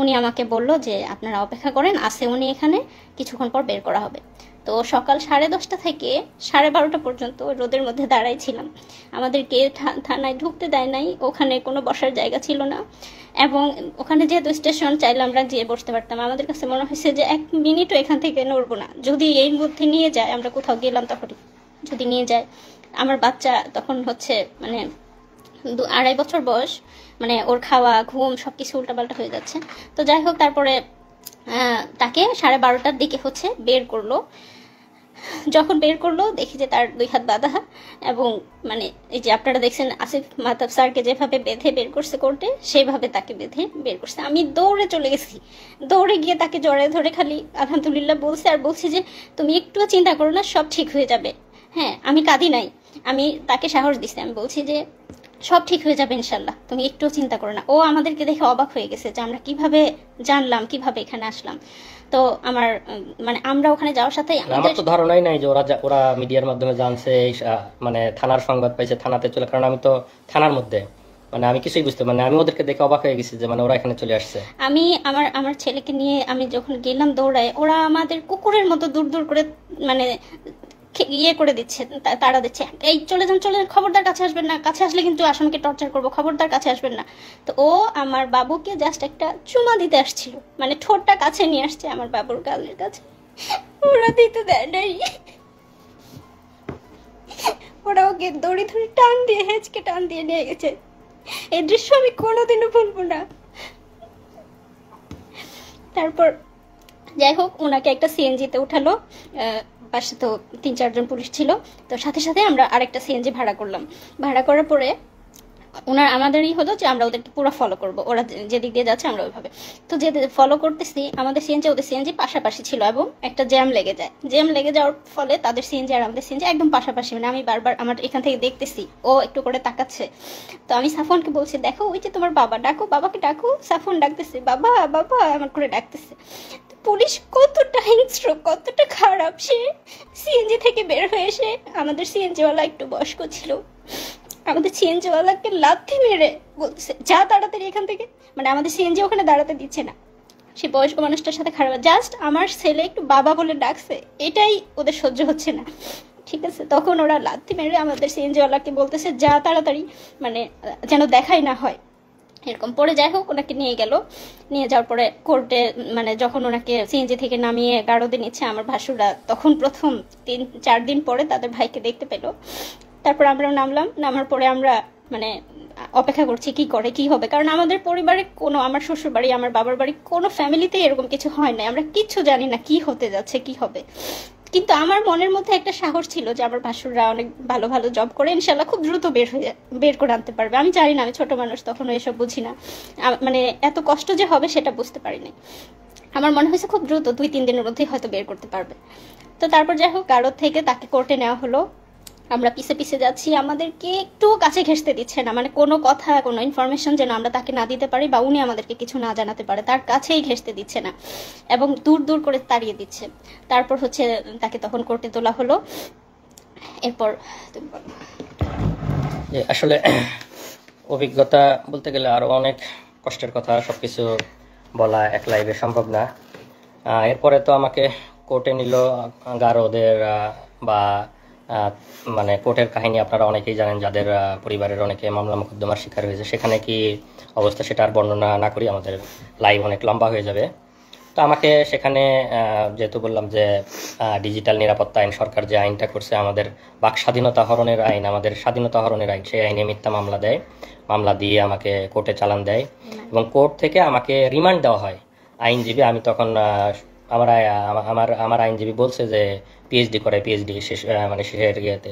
উনি আমাকে বলল যে আপনারা অপেক্ষা করেন, আছে উনি এখানে, কিছুক্ষণ পর বের করা হবে। তো সকাল 10:30 থেকে 12:30 পর্যন্ত রোদের মধ্যে দাঁড়াই ছিলাম। আমাদেরকে থানায় ঢুকতে দেয় নাই, ওখানে কোনো বসার জায়গা ছিল না, এবং ওখানে যেহেতু স্টেশন, চাইলে আমরা যেয়ে বসতে পারতাম। আমাদের কাছে মনে হয়েছে যে 1 মিনিটও এখান থেকে নড়বো না, যদি এর মধ্যে নিয়ে যায়, আমরা কোথাও গেলাম তখনই যদি নিয়ে যায়। আমার বাচ্চা তখন হচ্ছে মানে 2-2.5 বছর বয়স, মানে ওর খাওয়া ঘুম সবকিছু উল্টাপাল্টা হয়ে যাচ্ছে। তো যাই হোক তারপরে তাকে 12:30টার দিকে হচ্ছে বের করলো। যখন বের করলো দেখি যে তার 2 হাত বাঁধা, এবং মানে এই যে আপনারা দেখছেন আসিফ মাহতাব স্যারকে যেভাবে বেঁধে বের করছে কোর্টে, সেইভাবে তাকে বেঁধে বের করছে। আমি দৌড়ে চলে গেছি, দৌড়ে গিয়ে তাকে জড়ায় ধরে খালি আলহামদুলিল্লাহ বলছি, আর বলছি যে তুমি একটুও চিন্তা করো না, সব ঠিক হয়ে যাবে। হ্যাঁ, আমি কাঁদি নাই, আমি তাকে সাহস দিচ্ছি, আমি বলছি যে সব ঠিক হয়ে যাবে ইনশাল্লাহ, তুমি একটুও চিন্তা করো না। ও আমাদেরকে দেখে অবাক হয়ে গেছে যে আমরা কিভাবে জানলাম, কিভাবে এখানে আসলাম। তো আমার মানে আমরা ওখানে যাওয়ার সাথে
আমার তো ধারণাই নাই যে ওরা মিডিয়ার মাধ্যমে জানছে, মানে থানার সংবাদ পাইছে, থানাতে চলে, কারণ আমি তো থানার মধ্যে, মানে আমি কিছুই বুঝতে, মানে আমি ওদেরকে দেখে অবাক হয়ে গেছি যে মানে ওরা এখানে চলে আসছে।
আমি আমার ছেলেকে নিয়ে আমি যখন গেলাম দৌড়ায়, ওরা আমাদের কুকুরের মতো দূর দূর করে মানে ইয়ে করে দিচ্ছে, তাড়া দিচ্ছে, এই চলে যান চলে যান, খবরদার কাছে আসবেন না, কাছে আসলে কিন্তু আসামিকে টর্চার করবো, খবরদার কাছে আসবেন না। তো ও আমার বাবুকে জাস্ট একটা চুমা দিতে আসছিল, মানে ঠোঁটটা কাছে নিয়ে আসছে আমার বাবুর গালের কাছে, ওরা দিতে দেয় নাই। ওরা ওকে দড়ি ধরে টান দিয়ে হেঁচকে টান দিয়ে নিয়ে গেছে। এই দৃশ্য আমি কোনোদিনও ভুলবো না। তারপর যাই হোক, ওনাকে একটা সিএনজিতে উঠালো, পাশে তো 3-4 জন পুলিশ ছিল, তো সাথে সাথে আমরা আরেকটা সিএনজি ভাড়া করলাম। ভাড়া করার পরে ওনার আমাদেরই হলো যে আমরা ওদেরকে পুরো ফলো করব, ওরা যেদিক দিয়ে যাচ্ছে আমরা ওইভাবে। তো যে ফলো করতেছি, আমাদের সিএনজি ওদের সিএনজি পাশাপাশি ছিল, এবং একটা জ্যাম লেগে যায়। জ্যাম লেগে যাওয়ার ফলে তাদের সিএনজি আর আমাদের সিএনজি একদম পাশাপাশি, মানে আমি বারবার আমার এখান থেকে দেখতেছি ও একটু করে তাকাচ্ছে। তো আমি সাফনকে বলছি, দেখো ওই যে তোমার বাবা, ডাকো বাবাকে ডাকো। সাফন ডাকতেছে, বাবা বাবা আমার করে ডাকতেছে। পুলিশ কতটা হিংস্র, কতটা খারাপ, সে সিএনজি থেকে বের হয়ে এসে, আমাদের সিএনজিওয়ালা একটু বয়স্ক ছিল, আমাদের সিএনজিওয়ালাকে লাথি মেরে বলছে যা তাড়াতাড়ি এখান থেকে, মানে আমাদের সিএনজি ওখানে দাঁড়াতে দিচ্ছে না। সে বয়স্ক মানুষটার সাথে খারাপ, জাস্ট আমার ছেলে একটু বাবা বলে ডাকছে, এটাই ওদের সহ্য হচ্ছে না। ঠিক আছে, তখন ওরা লাথি মেরে আমাদের সিএনজিওয়ালাকে বলতেছে যা তাড়াতাড়ি, মানে যেন দেখাই না হয় এরকম। পরে যাই হোক ওনাকে নিয়ে গেল, নিয়ে যাওয়ার পরে কোর্টে মানে যখন ওনাকে সিএনজি থেকে নামিয়ে গারদে নিচ্ছে আমার ভাসুররা, তখন প্রথম 3-4 দিন পরে তাদের ভাইকে দেখতে পেল। তারপর আমরা নামলাম, নামার পরে আমরা মানে অপেক্ষা করছি কি করে কি হবে, কারণ আমাদের পরিবারে কোনো, আমার শ্বশুর বাড়ি আমার বাবার বাড়ি কোনো ফ্যামিলিতে এরকম কিছু হয় না, আমরা কিচ্ছু জানি না কি হতে যাচ্ছে কি হবে। কিন্তু আমার মনের মধ্যে একটা সাহস ছিল যে আমার ভাসুররা অনেক ভালো ভালো জব করে, ইনশাল্লাহ খুব দ্রুত বের করে আনতে পারবে। আমি জানি না, আমি ছোট মানুষ, তখন এসব বুঝি না, মানে এত কষ্ট যে হবে সেটা বুঝতে পারিনি। আমার মনে হয়েছে খুব দ্রুত 2-3 দিনের মধ্যেই হয়তো বের করতে পারবে। তো তারপর যাই হোক গারদ থেকে তাকে কোর্টে নেওয়া হলো। আমরা পিছে পিছে যাচ্ছি, আমাদেরকে একটু কাছে ঘেঁষতে দিচ্ছে না, মানে কোনো কথা কোনো ইনফরমেশন যেন আমরা তাকে না দিতে পারি বা উনি আমাদেরকে কিছু না জানাতে পারে, তার কাছেই ঘেঁষতে দিচ্ছে না, এবং দূর দূর করে তাড়িয়ে দিচ্ছে। তারপর হচ্ছে তাকে তখন কোর্টে তোলা হলো। এরপর
আসলে অভিজ্ঞতা বলতে গেলে আরো অনেক কষ্টের কথা, সবকিছু বলা এক লাইভে সম্ভব না। এরপরে তো আমাকে কোর্টে নিল গারদের, বা মানে কোর্টের কাহিনী আপনারা অনেকেই জানেন, যাদের পরিবারের অনেকে মামলা মোকদ্দমার শিকার হয়েছে। সেখানে কি অবস্থা সেটা আর বর্ণনা না করি, আমাদের লাইভ অনেক লম্বা হয়ে যাবে। তো আমাকে সেখানে যেহেতু বললাম যে ডিজিটাল নিরাপত্তা আইন, সরকার যে আইনটা করছে আমাদের বাক স্বাধীনতা হরণের আইন, আমাদের স্বাধীনতা হরণের আইন, সেই আইনে মিথ্যা মামলা দেয়, মামলা দিয়ে আমাকে কোর্টে চালান দেয়, এবং কোর্ট থেকে আমাকে রিমান্ড দেওয়া হয়। আইনজীবী, আমি তখন আমার আইনজীবী বলছে যে পিএইচডি করে, পিএইচডি শেষ মানে শেষের ইয়েতে,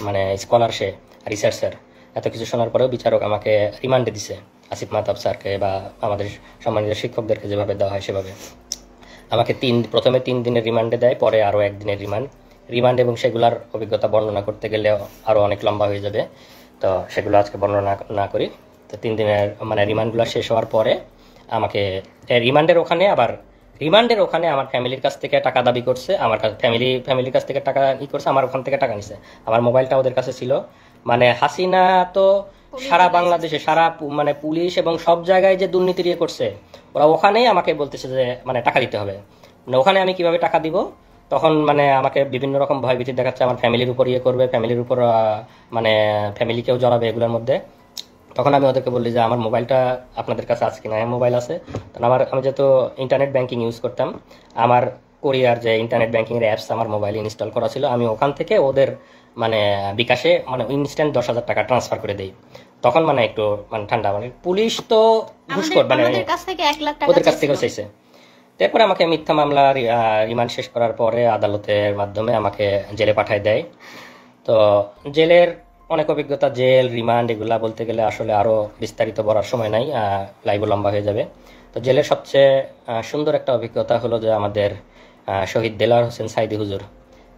মানে স্কলার, সে রিসার্চার, এত কিছু শোনার পরেও বিচারক আমাকে রিমান্ডে দিছে, আসিফ মাহতাব স্যারকে বা আমাদের সম্মানিত শিক্ষকদেরকে যেভাবে দেওয়া হয় সেভাবে আমাকে প্রথমে 3 দিনের রিমান্ডে দেয়, পরে আরও 1 দিনের রিমান্ড, এবং সেগুলোর অভিজ্ঞতা বর্ণনা করতে গেলে আরও অনেক লম্বা হয়ে যাবে, তো সেগুলো আজকে বর্ণনা না করি। তো 3 দিনের মানে রিমান্ডগুলো শেষ হওয়ার পরে আমাকে রিমান্ডের ওখানে আমার ফ্যামিলির কাছ থেকে টাকা দাবি করছে, আমার ফ্যামিলির কাছ থেকে টাকা করছে, আমার ওখান থেকে টাকা নিছে, আমার মোবাইলটা ওদের কাছে ছিল। মানে হাসিনা তো সারা বাংলাদেশে মানে পুলিশ এবং সব জায়গায় যে দুর্নীতি করছে, ওরা ওখানেই আমাকে বলতেছে যে মানে টাকা দিতে হবে। মানে ওখানে আমি কিভাবে টাকা দিব, তখন মানে আমাকে বিভিন্ন রকম ভয়ভীতি দেখাচ্ছে, আমার ফ্যামিলির উপর করবে, ফ্যামিলির উপর মানে ফ্যামিলিকেও জড়াবে এগুলোর মধ্যে। তখন আমি ওদেরকে বললি যে আমার মোবাইলটা আপনাদের কাছে আছে কিনা, মোবাইল আছে। তখন আমি যেহেতু ইন্টারনেট ব্যাংকিং ইউজ করতাম, আমার কোরিয়ার যে ইন্টারনেট ব্যাংকিংয়ের অ্যাপস আমার মোবাইলে ইনস্টল করা ছিল, আমি ওখান থেকে ওদের মানে বিকাশে মানে ইনস্ট্যান্ট 10,000 টাকা ট্রান্সফার করে দেই। তখন মানে একটু মানে ঠান্ডা, মানে পুলিশ তো ঘুষখোর, মানে ওদের কাছ থেকেও চাইছে। তারপরে আমাকে মিথ্যা মামলা রিমান্ড শেষ করার পরে আদালতের মাধ্যমে আমাকে জেলে পাঠায় দেয়। তো জেলের অনেক অভিজ্ঞতা, জেল, রিমান্ড এগুলা বলতে গেলে আসলে আরও বিস্তারিত বলার সময় নাই, লাইভ লম্বা হয়ে যাবে। তো জেলের সবচেয়ে সুন্দর একটা অভিজ্ঞতা হলো যে আমাদের শহীদ দেলোয়ার হোসেন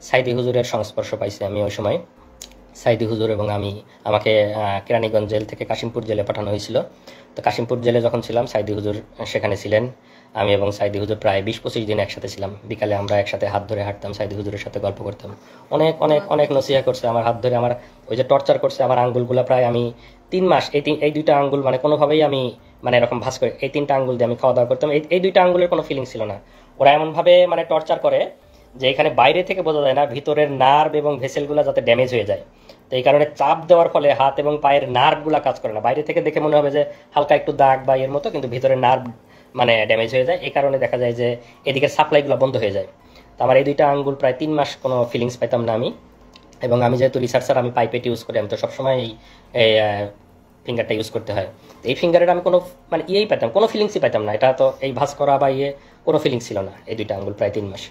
সাইদি হুজুরের সংস্পর্শ পাইছি আমি ওই সময়। সাইদি হুজুর এবং আমাকে কেরানীগঞ্জ জেল থেকে কাশিমপুর জেলে পাঠানো হয়েছিল। তো কাশিমপুর জেলে যখন ছিলাম সাইদি হুজুর সেখানে ছিলেন। আমি এবং সাইদি হুজুর প্রায় 20-25 দিন একসাথে ছিলাম। বিকালে আমরা একসাথে হাত ধরে হাঁটতাম, সাইদি হুজুরের সাথে গল্প করতাম। অনেক অনেক অনেক নসিহা করছে, আমার হাত ধরে আমার ওই যে টর্চার করছে, আমার আঙ্গুলগুলো প্রায় আমি 3 মাস এই 2টা আঙ্গুল মানে কোনোভাবেই আমি মানে এরকম ভাঁজ করে এই 3টা আঙ্গুল দিয়ে আমি খাওয়া দাওয়া করতাম। এই 2টা আঙ্গুলের কোনো ফিলিং ছিল না। ওরা এমনভাবে মানে টর্চার করে যে এখানে বাইরে থেকে বোঝা যায় না ভিতরের নার্ভ এবং ভেসেলগুলো যাতে ড্যামেজ হয়ে যায়। তো এই কারণে চাপ দেওয়ার ফলে হাত এবং পায়ের নার্ভগুলো কাজ করে না। বাইরে থেকে দেখে মনে হবে যে হালকা একটু দাগ বা এর মতো, কিন্তু ভিতরের নার্ভ মানে ড্যামেজ হয়ে যায়। এই কারণে দেখা যায় যে এদিকের সাপ্লাইগুলো বন্ধ হয়ে যায়। তো আমার এই 2টা আঙ্গুল প্রায় 3 মাস কোনো ফিলিংস পাইতাম না আমি। এবং আমি যেহেতু রিসার্চার, আমি পাইপেট ইউজ করি, আমি তো সবসময় এই ফিঙ্গারটা ইউজ করতে হয়। তো এই ফিঙ্গারের আমি কোনো মানে পাইতাম, কোনো ফিলিংসই পাইতাম না। এটা তো এই ভাঁজ করা বা কোনো ফিলিংস ছিল না এই 2টা আঙ্গুল প্রায় 3 মাস।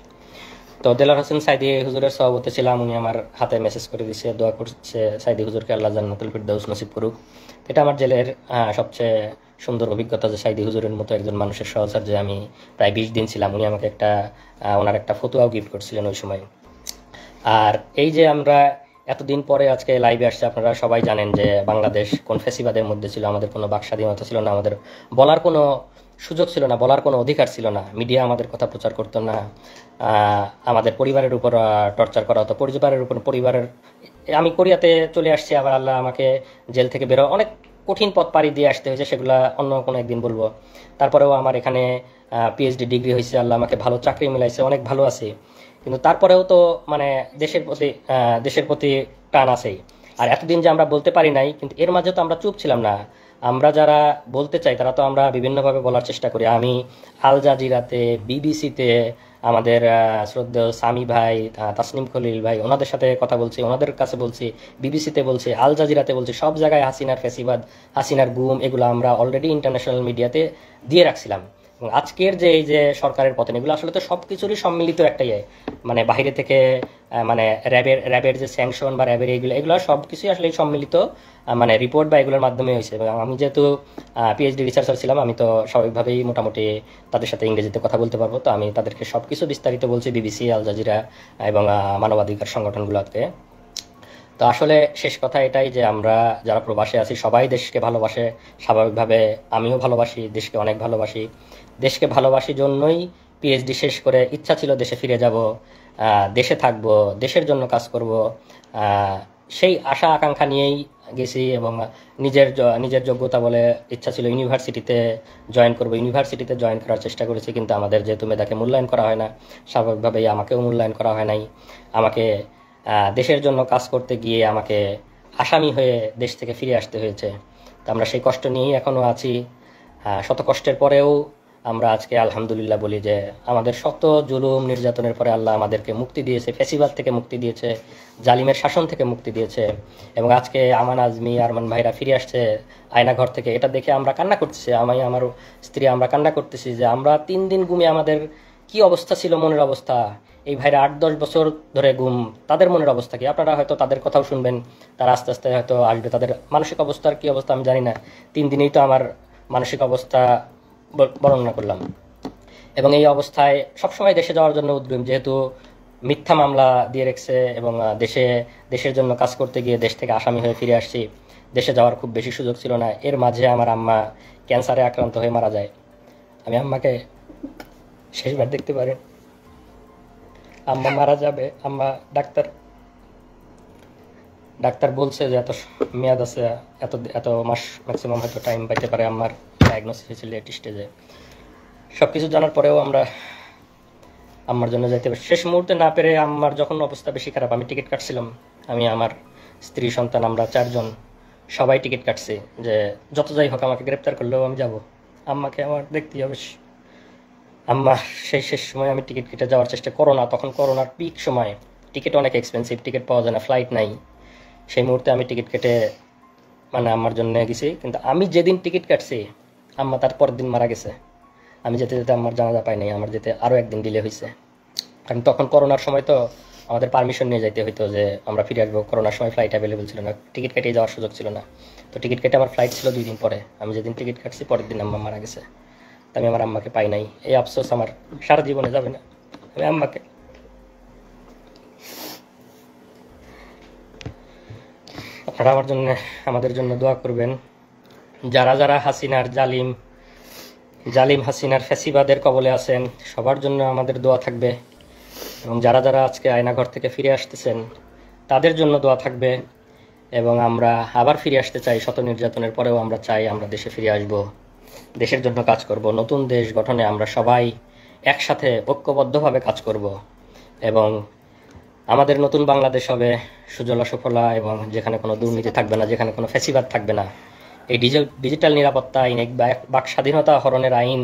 তো দেলোয়ার হোসেন সাইদি হুজুরের সভাপতি ছিলাম। উনি আমার হাতে মেসেজ করে দিচ্ছে, দোয়া করছে সাইদি হুজুরকে আল্লাহ জান্নাতুল ফিরদাউস নসিব করুক। এটা আমার জেলের সবচেয়ে সুন্দর অভিজ্ঞতা যে সাইদি হুজুরের মতো একজন মানুষের সহচর্যে আমি প্রায় 20 দিন ছিলাম। উনি আমাকে ওনার একটা ফতুয়াও গিফট করছিলেন ওই সময়। আর এই যে আমরা এতদিন পরে আজকে লাইভে আসছে, আপনারা সবাই জানেন যে বাংলাদেশ কোন ফ্যাসিবাদের মধ্যে ছিল। আমাদের কোনো বাক স্বাধীনতা ছিল না, আমাদের বলার কোনো সুযোগ ছিল না, বলার কোনো অধিকার ছিল না। মিডিয়া আমাদের কথা প্রচার করতো না। আমাদের পরিবারের উপর টর্চার করা হতো, আমি কোরিয়াতে চলে আসছি, আবার আল্লাহ আমাকে জেল থেকে বেরো অনেক কঠিন পথ পাড়ি দিয়ে আসতে হয়েছে, সেগুলো অন্য কোনো একদিন বলবো। তারপরেও আমার এখানে পিএইচডি ডিগ্রি হয়েছে, আল্লাহ আমাকে ভালো চাকরি মিলাইছে, অনেক ভালো আছি। কিন্তু তারপরেও তো মানে দেশের প্রতি টান আছেই। আর এতদিন যে আমরা বলতে পারি নাই, কিন্তু এর মাঝে তো আমরা চুপ ছিলাম না। আমরা যারা বলতে চাই তারা তো আমরা বিভিন্নভাবে বলার চেষ্টা করি। আমি আল জাজিরাতে, বিবিসিতে, আমাদের শ্রদ্ধেয় সামি ভাই, তাসনিম খলিল ভাই, ওনাদের সাথে কথা বলছি, ওনাদের কাছে বলছি, বিবিসিতে বলছি, আল জাজিরাতে বলছি, সব জায়গায় হাসিনার ফ্যাসিবাদ, হাসিনার গুম, এগুলো আমরা অলরেডি ইন্টারন্যাশনাল মিডিয়াতে দিয়ে রাখছিলাম। এবং আজকের যে এই যে সরকারের পতন, এগুলো আসলে তো সব কিছুরই সম্মিলিত একটাই, মানে বাইরে থেকে মানে র্যাবের যে স্যাংশন বা র্যাবের এগুলো সব কিছুই আসলে সম্মিলিত মানে রিপোর্ট বা এগুলোর মাধ্যমে হয়েছে। এবং আমি যেহেতু পিএইচডি রিসার্চার ছিলাম, আমি তো স্বাভাবিকভাবেই মোটামুটি তাদের সাথে ইংরেজিতে কথা বলতে পারবো। তো আমি তাদেরকে সব কিছু বিস্তারিত বলছি, বিবিসি, আল জাজিরা এবং মানবাধিকার সংগঠনগুলোকে। তো আসলে শেষ কথা এটাই যে আমরা যারা প্রবাসে আছি সবাই দেশকে ভালোবাসে, স্বাভাবিকভাবে আমিও ভালোবাসি, দেশকে অনেক ভালোবাসি। দেশকে ভালোবাসি জন্যই পিএইচডি শেষ করে ইচ্ছা ছিল দেশে ফিরে যাব, দেশে থাকব, দেশের জন্য কাজ করব, সেই আশা আকাঙ্ক্ষা নিয়েই গেছি। এবং নিজের যোগ্যতা বলে ইচ্ছা ছিল ইউনিভার্সিটিতে জয়েন করব, ইউনিভার্সিটিতে জয়েন করার চেষ্টা করেছি। কিন্তু আমাদের যেহেতু মেধাকে মূল্যায়ন করা হয় না, স্বাভাবিকভাবেই আমাকেও মূল্যায়ন করা হয় নাই। আমাকে দেশের জন্য কাজ করতে গিয়ে আমাকে আসামি হয়ে দেশ থেকে ফিরে আসতে হয়েছে। তো আমরা সেই কষ্ট নিয়েই এখনও আছি। শত কষ্টের পরেও আমরা আজকে আলহামদুলিল্লাহ বলি যে আমাদের শত জুলুম নির্যাতনের পরে আল্লাহ আমাদেরকে মুক্তি দিয়েছে, ফ্যাসিবাদ থেকে মুক্তি দিয়েছে, জালিমের শাসন থেকে মুক্তি দিয়েছে। এবং আজকে আমান, আজমি, আরমান ভাইরা ফিরে আসছে আয়নাঘর থেকে, এটা দেখে আমরা কান্না করতেছি। আমি, আমার স্ত্রী, আমরা কান্না করতেছি যে আমরা 3 দিন গুমে আমাদের কি অবস্থা ছিল, মনের অবস্থা। এই ভাইরা 8-10 বছর ধরে গুম, তাদের মনের অবস্থা কি? আপনারা হয়তো তাদের কথাও শুনবেন, তারা আস্তে আস্তে হয়তো আসবে। তাদের মানসিক অবস্থার কি অবস্থা আমি জানি না। 3 দিনেই তো আমার মানসিক অবস্থা বর্ণনা করলাম। এবং এই অবস্থায় সবসময় দেশে যাওয়ার জন্য উদ্গ্রীব, যেহেতু মিথ্যা মামলা দিয়ে রেখেছে এবং দেশের জন্য কাজ করতে গিয়ে দেশ থেকে আসামি হয়ে ফিরে আসছি। দেশে যাওয়ার খুব বেশি সুযোগ ছিল না। এর মাঝে আমার আম্মা ক্যান্সারে আক্রান্ত হয়ে মারা যায়। আমি আম্মাকে শেষবার দেখতে পারি। আম্মা মারা যাবে, আম্মা ডাক্তার বলছে যে এত মেয়াদ আছে, এত মাস ম্যাক্সিমাম হয়তো টাইম পাইতে পারে। আম্মার ডায়াগনোসিস হয়েছিল লেট স্টেজে। সব কিছু জানার পরেও আমরা আম্মার জন্য যাইতে পারি। শেষ মুহূর্তে না পেরে আম্মার যখন অবস্থা বেশি খারাপ, আমি টিকিট কাটছিলাম। আমি, আমার স্ত্রী, সন্তান, আমরা 4 জন সবাই টিকিট কাটছি যে যত যাই হোক আমাকে গ্রেপ্তার করলেও আমি যাব, আম্মাকে আমার দেখতেই হবে। আম্মা শেষ সময় আমি টিকিট কেটে যাওয়ার চেষ্টা, তখন করোনার পিক সময়, টিকিট অনেক এক্সপেন্সিভ, টিকিট পাওয়া যায় না, ফ্লাইট নাই। সেই মুহূর্তে আমি টিকিট কেটে মানে আম্মার জন্য গেছি। কিন্তু আমি যেদিন টিকিট কাটছি আম্মা তার পরের দিন মারা গেছে। আমি যেতে যেতে আমার জানাজা পাই নাই, আমার যেতে আরও একদিন ডিলে হয়েছে। কারণ তখন করোনার সময় তো আমাদের পারমিশন নিয়ে যাইতে হইতো যে আমরা ফিরে আসবো। করোনার সময় ফ্লাইট অ্যাভেলেবেল ছিল না, টিকিট কেটে যাওয়ার সুযোগ ছিল না। তো টিকিট কেটে আমার ফ্লাইট ছিল 2 দিন পরে, আমি যেদিন টিকিট কাটছি পরের দিন আম্মা মারা গেছে। তো আমি আমার আম্মাকে পাই নাই, এই আফসোস আমার সারা জীবনে যাবে না। আমি আম্মাকে আপনারা আমার জন্য আমাদের জন্য দোয়া করবেন। যারা যারা হাসিনার জালিম হাসিনার ফ্যাসিবাদের কবলে আছেন সবার জন্য আমাদের দোয়া থাকবে, এবং যারা যারা আজকে আয়নাঘর থেকে ফিরে আসতেছেন তাদের জন্য দোয়া থাকবে। এবং আমরা আবার ফিরে আসতে চাই, শত নির্যাতনের পরেও আমরা চাই আমরা দেশে ফিরে আসব, দেশের জন্য কাজ করব। নতুন দেশ গঠনে আমরা সবাই একসাথে ঐক্যবদ্ধভাবে কাজ করব, এবং আমাদের নতুন বাংলাদেশ হবে সুজলা সুফলা, এবং যেখানে কোনো দুর্নীতি থাকবে না, যেখানে কোনো ফ্যাসিবাদ থাকবে না। এই ডিজিটাল নিরাপত্তা আইন, বাক স্বাধীনতা হরণের আইন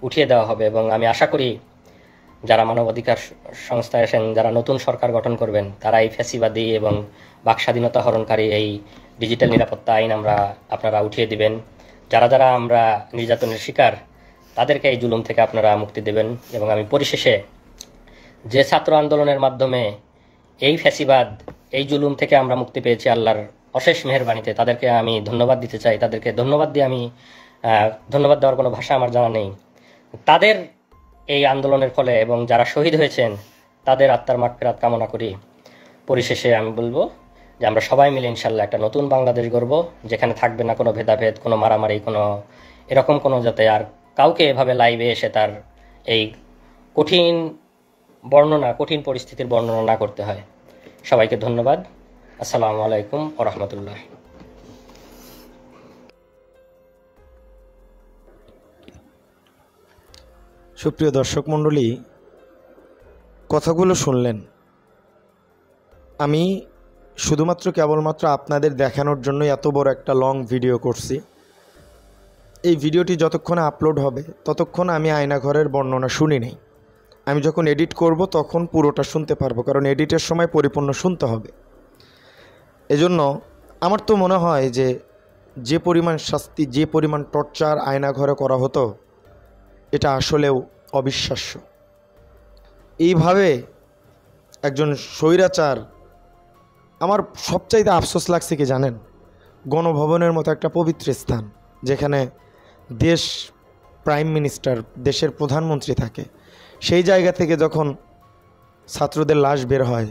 উঠিয়ে দেওয়া হবে। এবং আমি আশা করি যারা মানবাধিকার সংস্থায় আসেন, যারা নতুন সরকার গঠন করবেন, তারা এই ফ্যাসিবাদী এবং বাক স্বাধীনতা হরণকারী এই ডিজিটাল নিরাপত্তা আইন আপনারা উঠিয়ে দিবেন। যারা যারা আমরা নির্যাতনের শিকার তাদেরকে এই জুলুম থেকে আপনারা মুক্তি দেবেন। এবং আমি পরিশেষে যে ছাত্র আন্দোলনের মাধ্যমে এই ফ্যাসিবাদ, এই জুলুম থেকে আমরা মুক্তি পেয়েছি আল্লাহর অশেষ মেহেরবানিতে, তাদেরকে আমি ধন্যবাদ দিতে চাই। তাদেরকে ধন্যবাদ দিয়ে আমি ধন্যবাদ দেওয়ার কোনো ভাষা আমার জানা নেই। তাদের এই আন্দোলনের ফলে এবং যারা শহীদ হয়েছেন তাদের আত্মার মাগফিরাত কামনা করি। পরিশেষে আমি বলবো যে আমরা সবাই মিলে ইনশাল্লাহ একটা নতুন বাংলাদেশ গড়ব, যেখানে থাকবে না কোনো ভেদাভেদ, কোনো মারামারি, কোনো এরকম কোনো যাতে আর কাউকে এভাবে লাইভে এসে তার এই কঠিন পরিস্থিতির বর্ণনা না করতে হয়। সবাইকে ধন্যবাদ। আসসালামু আলাইকুম ওয়া রাহমাতুল্লাহ।
সুপ্রিয় দর্শক মণ্ডলী, কথাগুলো শুনলেন। আমি শুধুমাত্র কেবলমাত্র আপনাদের দেখানোর জন্য এত বড় একটা লং ভিডিও করছি। এই ভিডিওটি যতক্ষণ আপলোড হবে ততক্ষণ আমি আয়নাঘরের বর্ণনা শুনি নাই। আমি যখন এডিট করব তখন পুরোটা শুনতে পারবো, কারণ এডিটের সময় পরিপূর্ণ শুনতে হবে। এজন্য আমার তো মনে হয় যে পরিমাণ শাস্তি, যে পরিমাণ টর্চার আয়নাঘরে করা হতো, এটা আসলেও অবিশ্বাস্য। এইভাবে একজন স্বৈরাচার, আমার সবচাইতে আফসোস লাগছে কি জানেন, গণভবনের মতো একটা পবিত্র স্থান যেখানে প্রাইম মিনিস্টার, দেশের প্রধানমন্ত্রী থাকে, সেই জায়গা থেকে যখন ছাত্রদের লাশ বের হয়,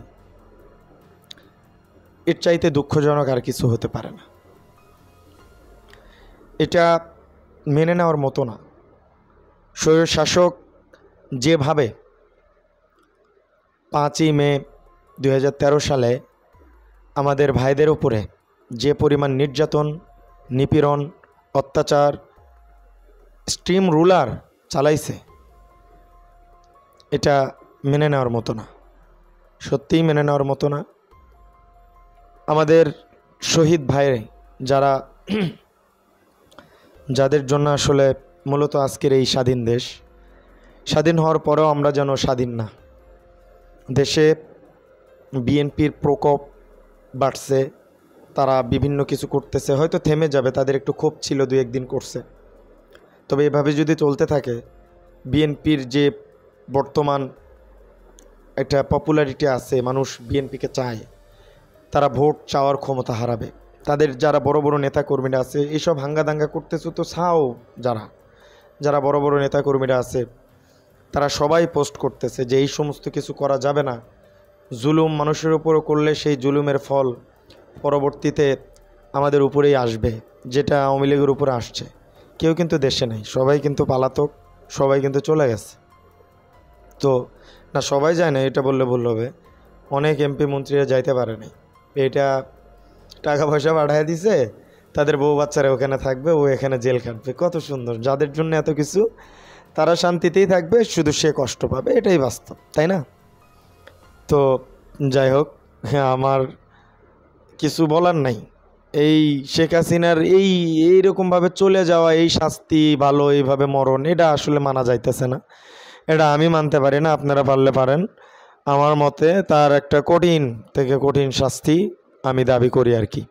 এর চাইতে দুঃখজনক আর কিছু হতে পারে না। এটা মেনে নেওয়ার মতো না। স্বৈরশাসক যেভাবে 5ই মে 2013 সালে আমাদের ভাইদের উপরে যে পরিমাণ নির্যাতন, নিপীড়ন, অত্যাচার, স্ট্রিম রুলার চালাইছে, এটা মেনে নেওয়ার মতো না, সত্যিই মেনে নেওয়ার মতো না। আমাদের শহীদ ভাই যাদের জন্য আসলে মূলত আজকের এই স্বাধীন দেশ, স্বাধীন হওয়ার পরেও আমরা যেন স্বাধীন না। দেশে বিএনপির প্রকোপ বাড়ছে, তারা বিভিন্ন কিছু করতেছে, হয়তো থেমে যাবে, তাদের একটু ক্ষোভ ছিল, 2-1 দিন করছে। তবে এভাবে যদি চলতে থাকে, বিএনপির যে বর্তমান একটা পপুলারিটি আছে, মানুষ বিএনপিকে চায়, তারা ভোট চাওয়ার ক্ষমতা হারাবে। তাদের যারা বড় বড় নেতাকর্মীরা আছে, এইসব হাঙ্গাদাঙ্গা করতেছে তো ছাও, যারা বড় বড় নেতাকর্মীরা আছে তারা সবাই পোস্ট করতেছে যে এই সমস্ত কিছু করা যাবে না, জুলুম মানুষের উপরও করলে সেই জুলুমের ফল পরবর্তীতে আমাদের উপরেই আসবে, যেটা আওয়ামী লীগের উপরে আসছে। কেউ কিন্তু দেশে নেই, সবাই কিন্তু পালাতক, সবাই কিন্তু চলে গেছে। তো না, সবাই যায় না এটা বললে ভুল হবে, অনেক এমপি মন্ত্রীরা যাইতে পারে নাই। এটা টাকা পয়সা পাঠিয়ে দিছে, তাদের বউ বাচ্চারা ওখানে থাকবে, ও এখানে জেল কাটবে। কত সুন্দর, যাদের জন্য এত কিছু, তারা শান্তিতেই থাকবে, শুধু সে কষ্ট পাবে, এটাই বাস্তব, তাই না? তো যাই হোক, হ্যাঁ, আমার কিছু বলার নাই। এই শেখ হাসিনার এইরকমভাবে চলে যাওয়া, এই শাস্তি ভালো, এইভাবে মরণ, এটা আসলে মানা যাইতেছে না। এটা আমি মানতে পারি না, আপনারা পারলে পারেন। আমার মতে তার একটা কঠিন থেকে কঠিন শাস্তি আমি দাবি করি আর কি।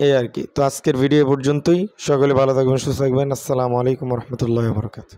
এই আর কি। তো আজকের ভিডিও পর্যন্তই। সকলে ভালো থাকবেন, সুস্থ থাকবেন। আসসালামু আলাইকুম রহমতুল্লাহ বরকাত।